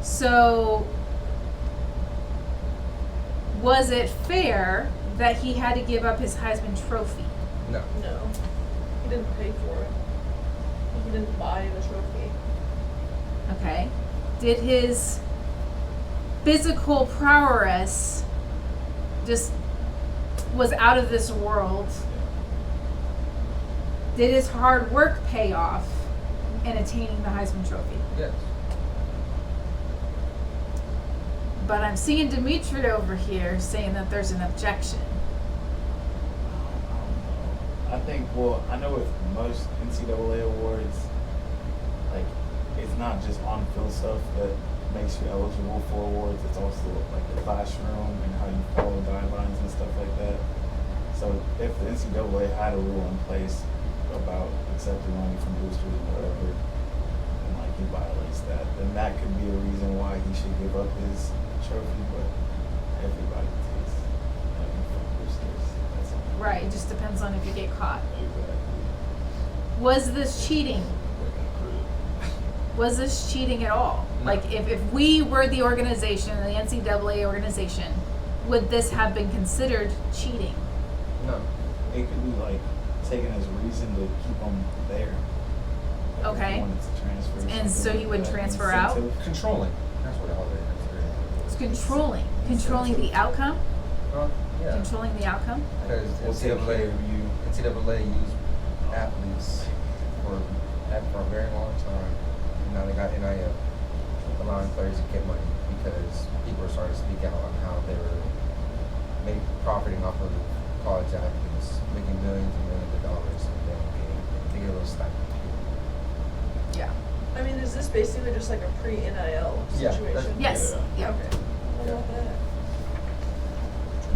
So, was it fair that he had to give up his Heisman Trophy? No. No, he didn't pay for it. He didn't buy the trophy. Okay. Did his physical prowess just was out of this world? Did his hard work pay off in attaining the Heisman Trophy? Yes. But I'm seeing Dimitri over here saying that there's an objection. I think, well, I know with most NCAA awards, like, it's not just on-field stuff that makes you eligible for awards. It's also like the classroom and how you follow guidelines and stuff like that. So if the NCAA had a rule in place about accepting money from boosters or whatever, and like he violates that, then that could be a reason why he should give up his trophy. But everybody takes money from boosters. That's all. Right, it just depends on if you get caught. Exactly. Was this cheating? Was this cheating at all? No. Like, if we were the organization, the NCAA organization, would this have been considered cheating? No. It could be like taken as reason to keep them there. Like if Okay. you wanted to transfer or And so something you like would that, transfer out? incentive. Controlling. That's what all it It's controlling the outcome, is. Yeah. controlling the outcome. Because We'll take care of you. NCAA used athletes for a very long time. And now they got NIL, allowing players to get money because people are starting to speak out on how they were profiting off of college athletes, making millions and millions of dollars, and they don't get anything. They get a little stipend. Yeah. I mean, is this basically just like a pre-NIL Yeah, situation? Yes. Yeah. Okay. Well, what the heck?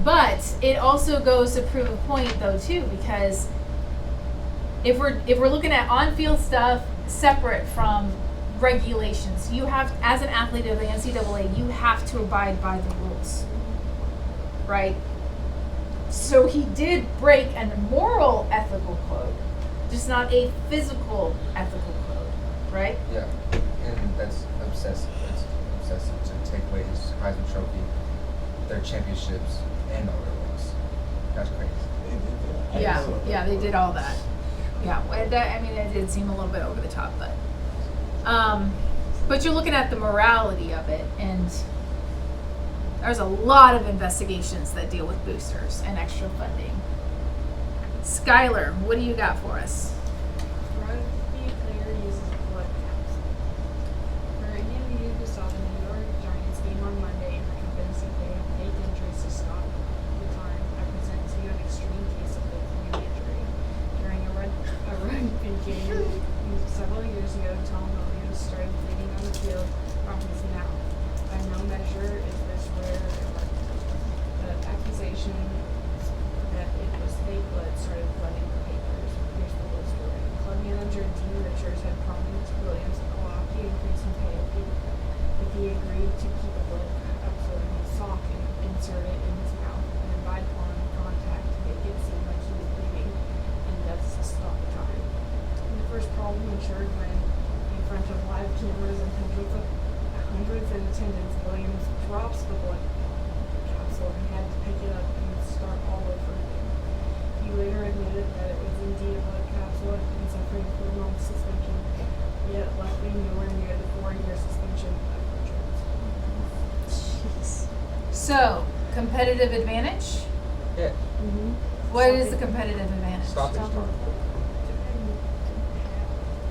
But it also goes to prove a point, though, too, because if we're looking at on-field stuff separate from regulations, you have, as an athlete of the NCAA, you have to abide by the rules, right? So he did break a moral ethical code, just not a physical ethical code, right? Yeah, and that's obsessive. That's obsessive to take away his Heisman Trophy, their championships, and all their wins. That's crazy. They did that. Yeah, So- yeah, they did all that. Yeah, well, that, I mean, it did seem a little bit over the top, but you're looking at the morality of it, and there's a lot of investigations that deal with boosters and extra funding. Skylar, what do you got for us? Rugby player uses blood capsule. For any of you who saw the New York Giants game on Monday and are convinced that they have fake injuries to stop the time, I present to you an extreme case of fake knee injury. During a rugby game several years ago, Tom Williams started bleeding on the field from his mouth. By no measure is this rare or the accusation that it was fake blood started flooding the papers. Here's the whole story. Club manager Dean Richards had promised Williams a lofty increase in pay if he agreed to keep a blood capsule in his sock and insert it in his mouth and invite upon contact to make it seem like he was bleeding and thus to stop the time. And the first problem occurred when, in front of live cameras and hundreds in attendance, Williams drops the blood capsule and had to pick it up and start all over again. He later admitted that it was indeed a blood capsule and suffering a 4-month suspension, yet luckily nowhere near the 4-year suspension of Richards. Jeez. So, competitive advantage? Yeah. What is the competitive advantage? Stoppage time.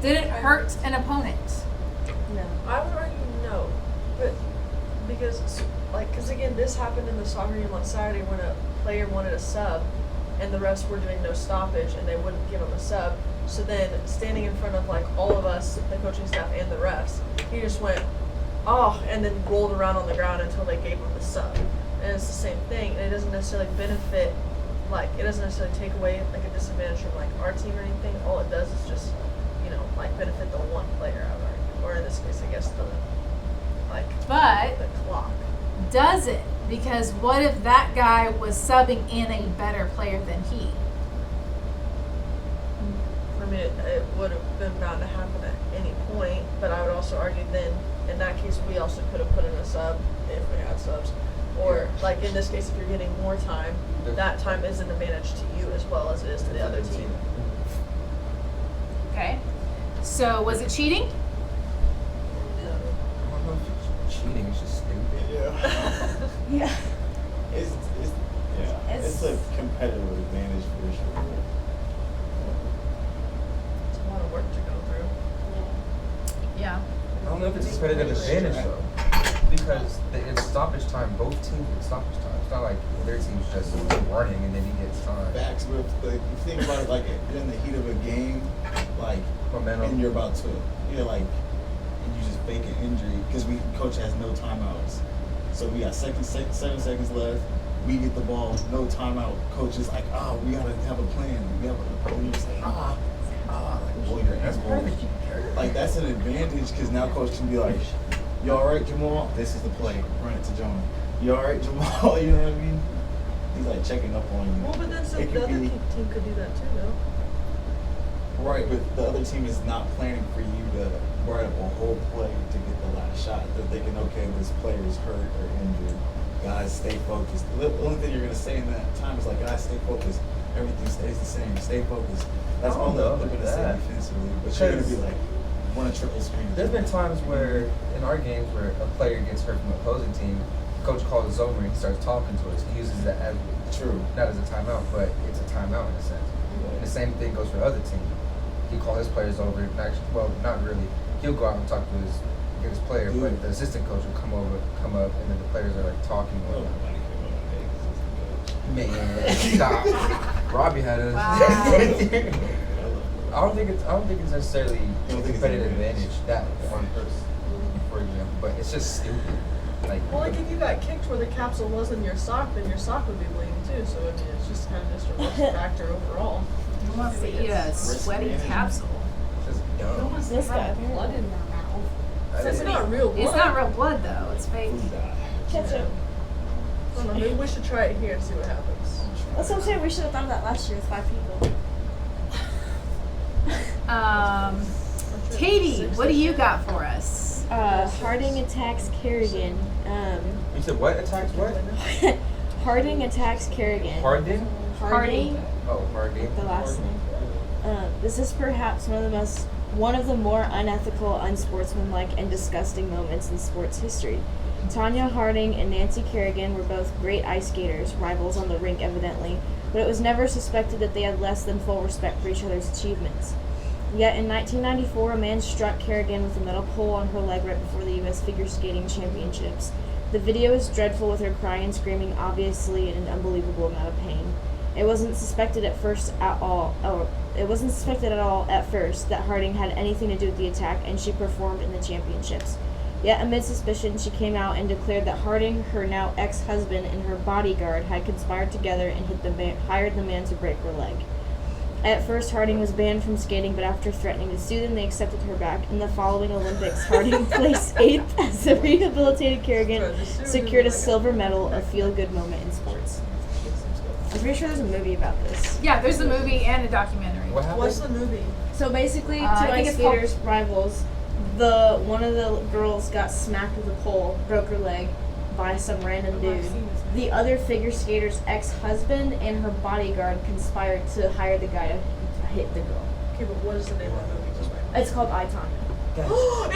Did it hurt an opponent? No. I would argue no, but because again, this happened in the soccer game on Saturday when a player wanted a sub, and the refs were doing no stoppage, and they wouldn't give him a sub. So then, standing in front of like all of us, the coaching staff and the refs, he just went, oh, and then rolled around on the ground until they gave him the sub. And it's the same thing, and it doesn't necessarily benefit, like it doesn't necessarily take away like a disadvantage from like our team or anything. All it does is just, like benefit the one player, I would argue, or in this case, I guess the clock. Does it? Because what if that guy was subbing in a better player than he? For me, mean, it would have been bound to happen at any point, but I would also argue then, in that case, we also could have put in a sub if we had subs. Or, like, in this case, if you're getting more time, that time is an advantage to you as well as it is to the other team. Okay. So was it cheating? I don't know if it's cheating. It's just stupid. Yeah. It's it's a competitive advantage for sure. It's a lot of work to go through. Yeah. I don't know if it's a competitive advantage though, because it's stoppage time. Both teams get stoppage time. It's not like their team's just running and then he gets time. Facts, but like, you think about it, like you're in the heat of a game, like Momentum. and you're about to, and you just fake an injury because coach has no timeouts. So we got 7 seconds left. We get the ball, no timeout. Coach is like, we gotta have a plan. We have a plan. You just like, like, well, That's perfect. like that's an advantage because now coach can be like, you all right, Jamal? This is the play. Run it to Jonah. You all right, Jamal? You know what I mean? He's like checking up on you. Well, but then so It the could other be- team could do that too, though. Right, but the other team is not planning for you to write up a whole play to get the last shot. They're thinking, okay, this player is hurt or injured. Guys, stay focused. The only thing you're going to say in that time is like, guys, stay focused. Everything stays the same. Stay focused. That's I all don't they're know going to say that. defensively. But you're going to be like, run a triple screen. There's been times where in our games where a player gets hurt from the opposing team, coach calls us over and he starts talking to us. He uses that as True. not as a timeout, but it's a timeout in a sense. And the same thing goes for the other team. He calls his players over. Not really. He'll go out and talk to get his player, but the assistant coach will come up, and then the players are like talking. Oh, With nobody cares about Man, stop. Robbie had us. Wow. I don't think it's necessarily You don't think it's competitive an advantage? advantage that one person, for example. But it's just stupid. Like, Well, like if you got kicked where the capsule was in your sock, then your sock would be bleeding too. So I mean, it's just kind of just a risk factor overall. Who wants to eat a sweaty capsule? it's just dumb. This guy. Blood in their mouth. It's not real blood. It's not real blood though. It's fake. Ketchup. I don't know, maybe we should try it here and see what happens. That's what I'm saying. We should have thought of that last year with 5 people. Katie, what do you got for us? Harding attacks Kerrigan. You said what attacks what? Harding attacks Kerrigan. Hardin? Harding. Oh, Hardin. The last name. This is perhaps one of the more unethical, unsportsmanlike, and disgusting moments in sports history. Tanya Harding and Nancy Kerrigan were both great ice skaters, rivals on the rink evidently, but it was never suspected that they had less than full respect for each other's achievements. Yet in 1994, a man struck Kerrigan with a metal pole on her leg right before the U.S. Figure Skating Championships. The video is dreadful with her crying and screaming, obviously in an unbelievable amount of pain. It wasn't suspected at all at first that Harding had anything to do with the attack, and she performed in the championships. Yet amid suspicion, she came out and declared that Harding, her now ex-husband, and her bodyguard had conspired together and hired the man to break her leg. At first, Harding was banned from skating, but after threatening to sue them, they accepted her back. In the following Olympics, Harding placed 8th as the rehabilitated Kerrigan secured a silver medal, a feel-good moment in sports. I'm pretty sure there's a movie about this. Yeah, there's a movie and a documentary. What happened? What's the movie? So basically, two I think ice it's called- skaters, rivals. One of the girls got smacked with a pole, broke her leg by some random dude. The other figure skater's ex-husband and her bodyguard conspired to hire the guy to hit the girl. Okay, but what is the name of the movie? Just wait. It's called I, Tanya.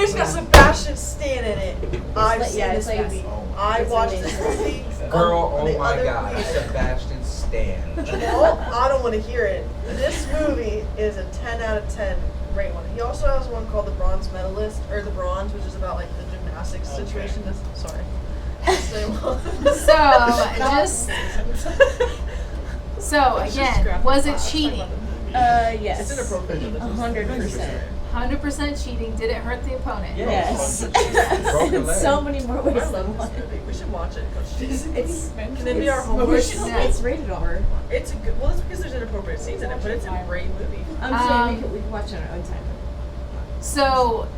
It's got Sebastian Stan in it. I've like- seen yeah, this it's like- movie. Oh my I It's watched amazing. this movie. Girl, on oh the my other God, week. Sebastian Stan. Well, I don't want to hear it. This movie is a 10 out of 10 great one. He also has one called The Bronze Medalist, or The Bronze, which is about like the gymnastics situation. Sorry. Same one. So again, was it cheating? Yes. It's inappropriate. 100%. 100% cheating. Did it hurt the opponent? Yes. Broke her In leg. so many more I ways love than this one. movie. We should watch it. It's Can it be our homework? it's rated R. It's a good. Well, it's because there's inappropriate scenes in it, but it's a great movie. I'm saying we could watch it on our own time. So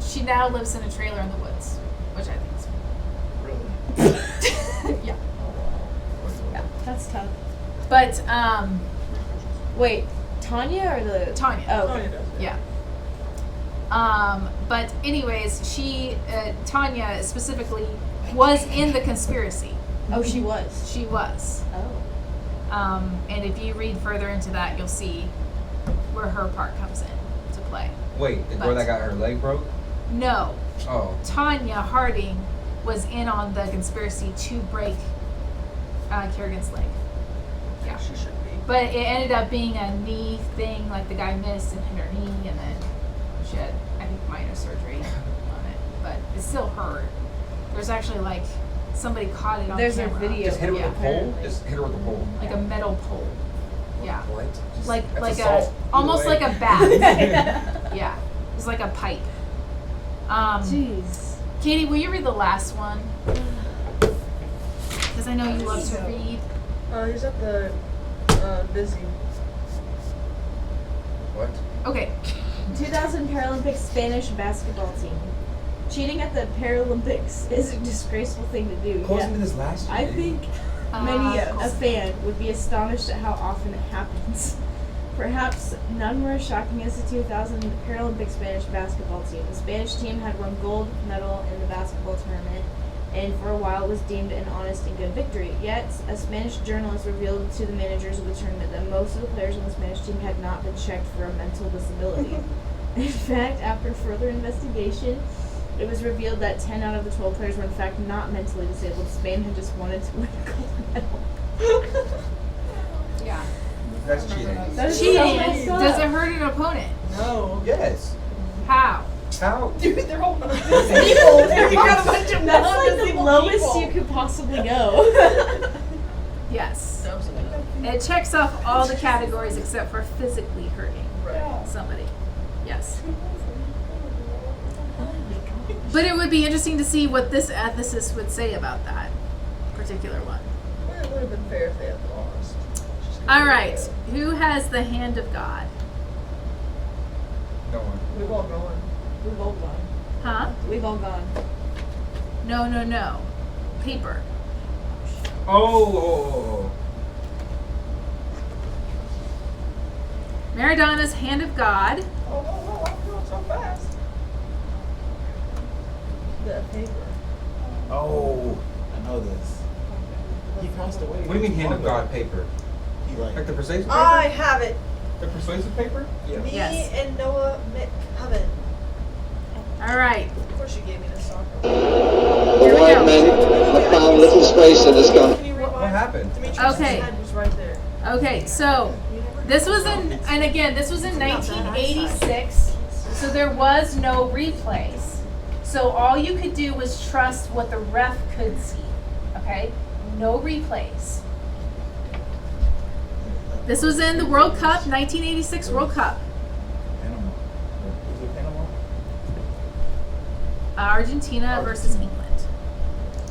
she now lives in a trailer in the woods, which I think is Really? yeah. That's tough. But Wait, Tanya or the Tanya. Oh, Tanya okay. does. Yeah. But anyways, she, Tanya specifically, was in the conspiracy. Oh, she was. She was. Oh. And if you read further into that, you'll see where her part comes in to play. Wait, the girl that got her leg broke? No, Oh. Tanya Harding was in on the conspiracy to break Kerrigan's leg. Yeah. She should be. But it ended up being a knee thing, like the guy missed and hit her knee, and then she had, I think, minor surgery on it. But it still hurt. There's actually like somebody caught it on There's a camera. video. Just hit her with Yeah, a pole? apparently. Just hit her with a pole. Like a metal pole. Yeah. What? Just, Like that's like assault. a Either almost way. like a bat. Yeah. It's like a pipe. Jeez. Katie, will you read the last one? Because I know you love to read. He's at the busy. What? Okay. 2000 Paralympic Spanish basketball team. Cheating at the Paralympics is a disgraceful thing to do. Goes Yeah. into this last year. I think many a cool. fan would be astonished at how often it happens. Perhaps none were as shocking as the 2000 Paralympic Spanish basketball team. The Spanish team had won gold medal in the basketball tournament, and for a while was deemed an honest and good victory. Yet, a Spanish journalist revealed to the managers of the tournament that most of the players on the Spanish team had not been checked for a mental disability. In fact, after further investigation, it was revealed that 10 out of the 12 players were in fact not mentally disabled. Spain had just wanted to win a gold medal. Yeah. That's cheating. That is Cheating. so messed up. Does it hurt an opponent? No. Yes. How? How? Dude, they're all people. You got a bunch of That's like the non-disabled lowest people. you could possibly go. Yes. It checks off all the categories except for physically hurting somebody. Yes. But it would be interesting to see what this ethicist would say about that particular one. It would have been fair if they had lost. All right. Who has the hand of God? No one. We've all gone. We've all gone. Huh? We've all gone. No. Paper. Oh. Maradona's hand of God. Oh, I'm going so fast. The paper. Oh, I know this. He passed away. What do you mean hand of God paper? He like Like the persuasive paper? I have it. The persuasive paper? Yeah. Me Yes. and Noah McCoven. All right. Of course you gave me this soccer. Here The we white go. men have found little space in this country. Can you What rewind? happened? Demetrius' Okay. head was right there. Okay, so this was in, and again, this was in 1986, so there was no replays. So all you could do was trust what the ref could see, okay? No replays. This was in the World Cup, 1986 World Cup. Panama. Was it Panama? Argentina versus England.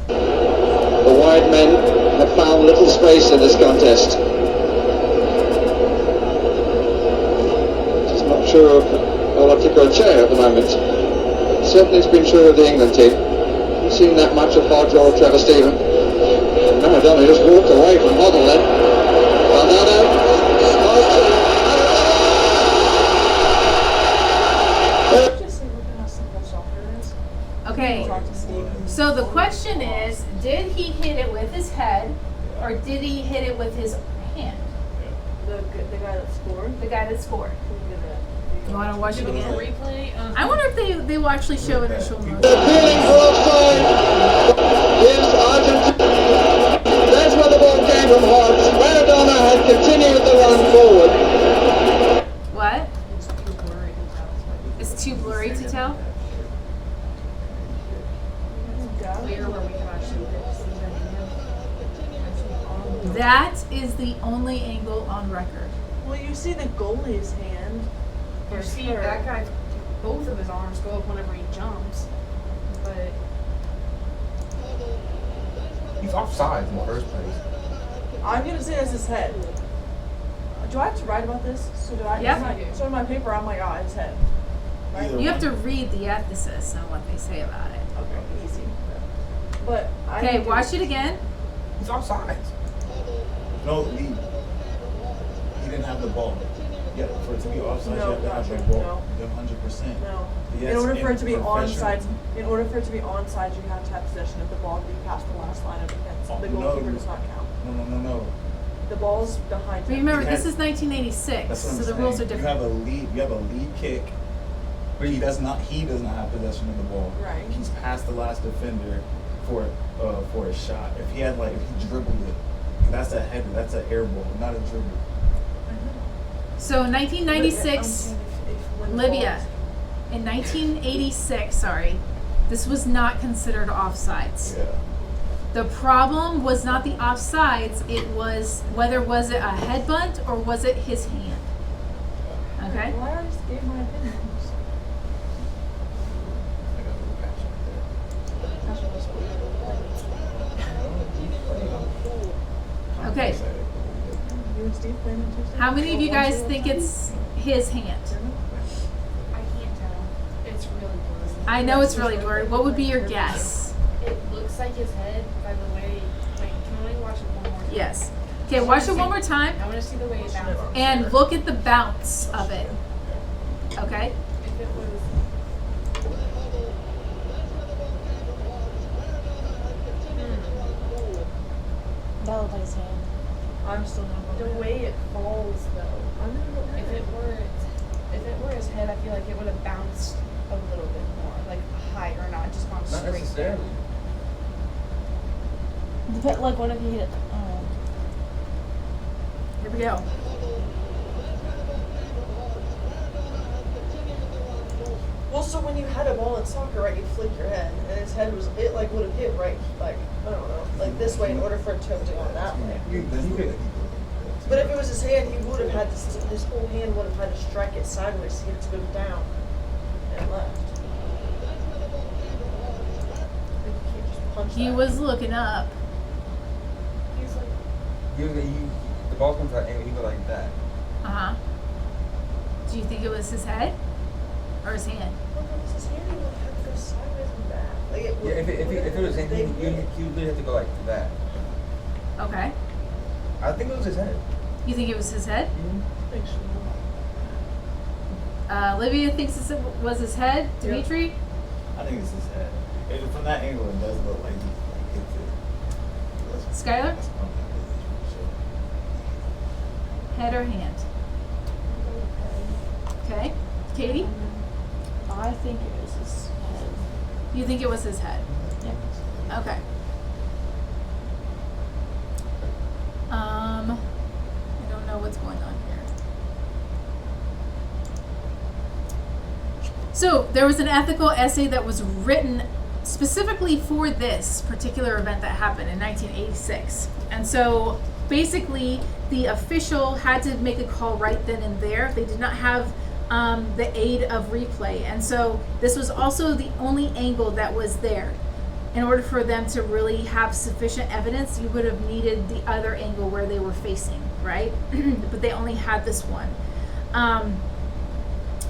The white men have found little space in this contest. Just not sure of all particular chair at the moment. Certainly it's been true of the England team. Haven't seen that much of Hodge or Trevor Stephen. Maradona just walked away from Hoddle then. Valdano. Just say, look at how simple soccer is. Okay, Talk to Steve. so the question is, did he hit it with his head, or did he hit it with his hand? The guy that scored. The guy that scored. You want to watch it again? Replay. I wonder if they will actually show initial motion. Appealing for offside is Argentina. That's where the ball came from Hodge. Maradona had continued the run forward. What? It's too blurry to tell? Clear where we can actually see that. That is the only angle on record. Well, you see the goalie's hand. You see that guy, both of his arms go up whenever he jumps, but He's offside in the first place. I'm gonna say it's his head. Do I have to write about this? So do I? Yep. So in my paper, I'm like, ah, his head. Right? Either You have to one. read the ethicists and what they say about it. Okay, easy. But I Okay, think watch it again. He's offside. No, he didn't have the ball. Yeah, for it to be offside, No, you have to not have true. the ball. No. You have 100%. No. Yes, in order for it to be professional- onside, you have to have possession of the ball to be past the last line of defense. Oh, The no. goalkeeper does not count. No. The ball's behind But him. remember, You this had- is 1986, That's what I'm so the saying. rules are You different. have a lead kick, but he does not have possession of the ball. Right. He's past the last defender for a shot. If he dribbled it, that's a header. That's an air ball, not a dribble. So in 1996, saying if when the Libya, ball in 1986, sorry, this was not considered offsides. Yeah. The problem was not the offsides, it was was it a head bunt or was it his hand? Okay? Well, I already just gave my opinion. I got a little patch right That's what I was Okay. there. You and Steve playing on Tuesday? How many of you guys One, two, think one, it's his hand? I can't tell. It's really blurry. I know it's really blurry. What would be your guess? It looks like his head by the way. Wait, can we watch it one more time? Yes. Okay, watch it one more time I want to see the way it bounces. and look at the bounce of it. Okay? If it was. That looked like his hand. I'm still not. The way it falls, though. If it were his head, I feel like it would have bounced a little bit more, like higher, not just gone Not straight down. necessarily. But like, what if he hit it? Here we go. Well, so when you had a ball in soccer, right, you flick your head, and his head would have hit right, like, I don't know, like this way in order for it to have gone that way. But if it was his hand, he would have had to, his whole hand would have had to strike it sideways to get it to go down and left. Like, you can't just punch He that. was looking up. He's like, The ball comes out and you go like that. Uh-huh. Do you think it was his head or his hand? Well, if it was his hand, he would have had to go sideways and back. Like it Yeah, if it was him, you literally have to go like that. Okay. I think it was his head. You think it was his head? Thanks. Olivia thinks it was his head. Dimitri? I think it's his head. From that angle, it does look like he hit it. Skylar? That's probably Head or hand? Okay. Katie? I think it was his head. You think it was his head? Yeah. Okay. I don't know what's going on here. So there was an ethical essay that was written specifically for this particular event that happened in 1986. And so basically the official had to make a call right then and there. They did not have the aid of replay. And so this was also the only angle that was there. In order for them to really have sufficient evidence, you would have needed the other angle where they were facing, right? But they only had this one.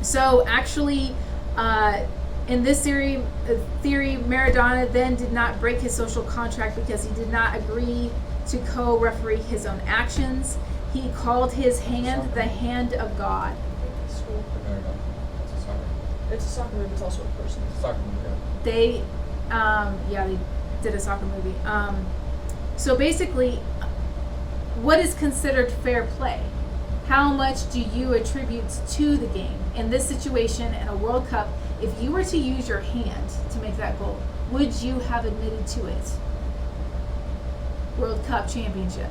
So actually, in this theory, Maradona then did not break his social contract because he did not agree to co-referee his own actions. He called his hand the hand of God. No. It's a soccer. It's a soccer move, it's also a person. It's a soccer move, yeah. They did a soccer movie. So basically, what is considered fair play? How much do you attribute to the game? In this situation, in a World Cup, if you were to use your hand to make that goal, would you have admitted to it? World Cup championship.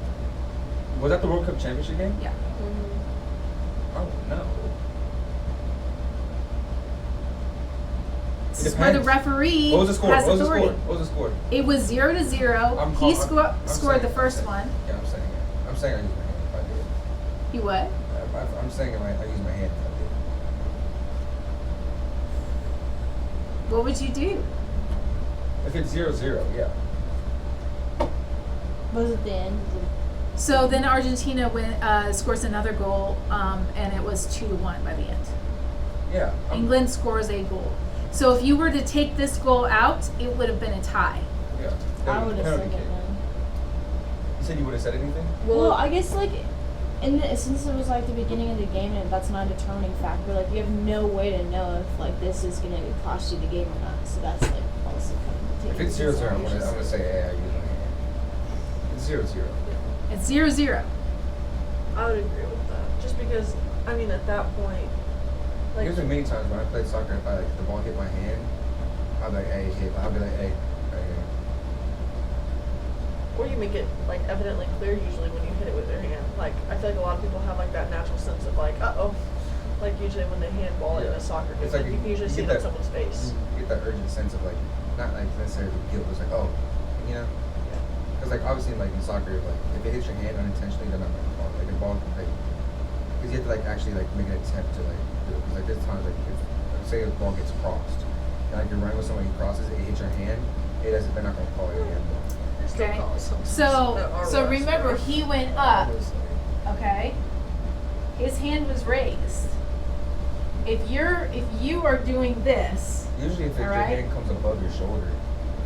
Was that the World Cup championship game? Yeah. Oh, no. This is where the referee What was the score? has What was the authority. score? What was the score? It was 0-0. I'm He saying scored the it. first one. Yeah, I'm saying it. I'm saying I use my hand if I do it. You what? I'm saying I use my hand if I do it. What would you do? If it's 0-0, yeah. Was it the end? So then Argentina scores another goal, and it was 2-1 by the end. Yeah. England scores a goal. So if you were to take this goal out, it would have been a tie. Yeah. I would have said Penalty it kick. then. You said you would have said anything? Well, I guess like And since it was like the beginning of the game, and that's not a determining factor, like you have no way to know if like this is gonna cost you the game or not. So that's like also kind of If it's 0-0, I'm gonna say, hey, I use my hand. It's 0-0. It's 0-0. I would agree with that. Just because, I mean, at that point, like, There's been many times when I played soccer, if the ball hit my hand, I'd be like, hey, hit. I'd be like, hey, right here. or you make it like evidently clear usually when you hit it with your hand. Like, I feel like a lot of people have like that natural sense of like, uh-oh. Like usually when they handball it in a soccer game, It's like you can usually see it on someone's face. You get that urgent sense of like, not like necessarily guilt, but it's like, oh, you know? Because like obviously like in soccer, like if it hits your hand unintentionally, then I'm like, oh, like the ball, like, because you have to like actually like make an attempt to like do it. Because like there's times like if say the ball gets crossed, and like you're running with someone who crosses, it hits your hand, it doesn't, they're not gonna call it a handball. Okay. So remember, he went up. Okay. His hand was raised. If you are doing this. Usually if your hand comes above your shoulder.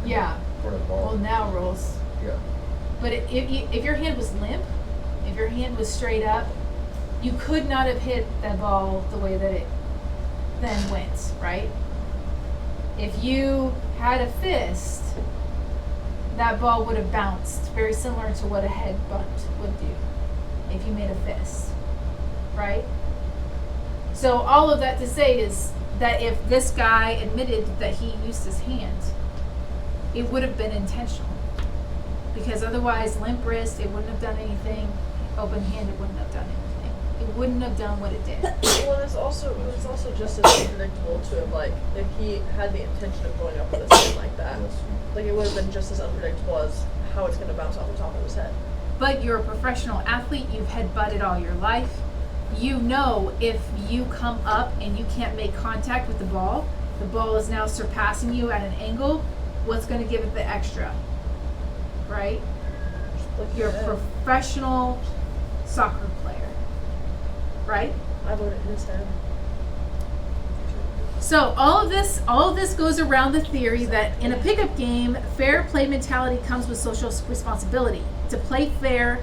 Yeah. For the ball. Well, now rolls. Yeah. But if your hand was limp, if your hand was straight up, you could not have hit that ball the way that it then went, right? If you had a fist, that ball would have bounced, very similar to what a headbutt would do if you made a fist, right? So all of that to say is that if this guy admitted that he used his hand, it would have been intentional. Because otherwise, limp wrist, it wouldn't have done anything. Open hand, it wouldn't have done anything. It wouldn't have done what it did. Well, it's also just as unpredictable to have like if he had the intention of going up with his hand like that, like it would have been just as unpredictable as how it's going to bounce off the top of his head. But you're a professional athlete. You've headbutted all your life. You know if you come up and you can't make contact with the ball is now surpassing you at an angle. What's going to give it the extra? Right? You're a professional soccer player, right? I voted his head. So all of this goes around the theory that in a pickup game, fair play mentality comes with social responsibility to play fair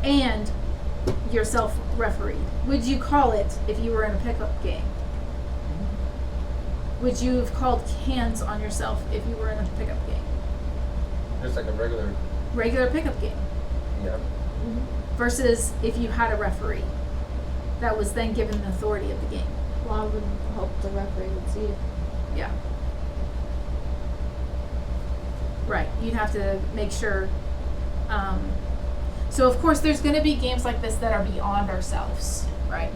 and you're self-refereed. Would you call it if you were in a pickup game? Would you have called hands on yourself if you were in a pickup game? Just like a regular pickup game. Yeah. Versus if you had a referee that was then given the authority of the game. Well, I would hope the referee would see it. Yeah. Right. You'd have to make sure. So of course there's going to be games like this that are beyond ourselves, right?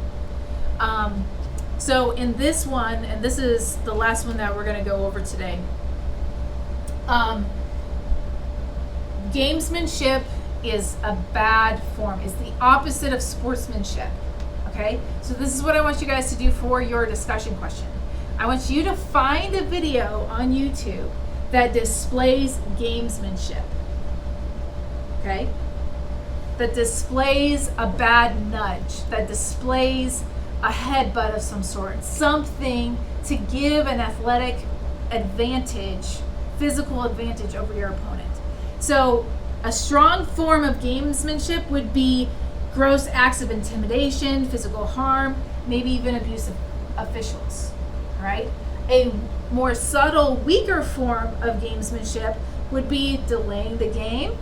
So in this one, and this is the last one that we're going to go over today, gamesmanship is a bad form. It's the opposite of sportsmanship. Okay? So this is what I want you guys to do for your discussion question. I want you to find a video on YouTube that displays gamesmanship. Okay? That displays a bad nudge, that displays a headbutt of some sort, something to give an athletic advantage, physical advantage over your opponent. So a strong form of gamesmanship would be gross acts of intimidation, physical harm, maybe even abuse of officials, right? A more subtle, weaker form of gamesmanship would be delaying the game,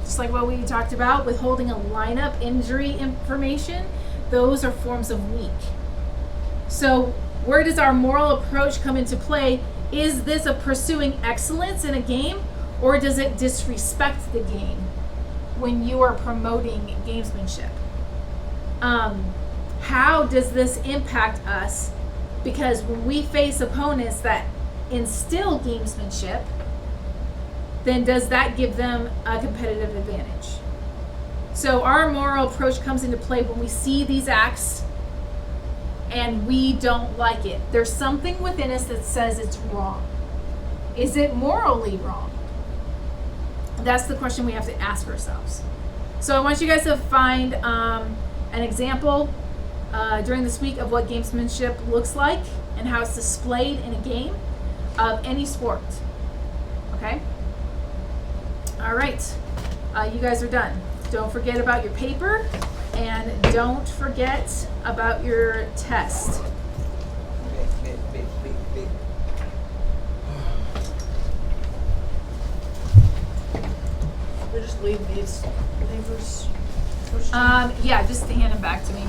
just like what we talked about, withholding a lineup injury information. Those are forms of weak. So where does our moral approach come into play? Is this a pursuing excellence in a game, or does it disrespect the game when you are promoting gamesmanship? How does this impact us? Because when we face opponents that instill gamesmanship, then does that give them a competitive advantage? So our moral approach comes into play when we see these acts and we don't like it. There's something within us that says it's wrong. Is it morally wrong? That's the question we have to ask ourselves. So I want you guys to find an example during this week of what gamesmanship looks like and how it's displayed in a game of any sport. Okay? All right. You guys are done. Don't forget about your paper And don't forget about your test. We just leave these papers. Yeah, just hand them back to me.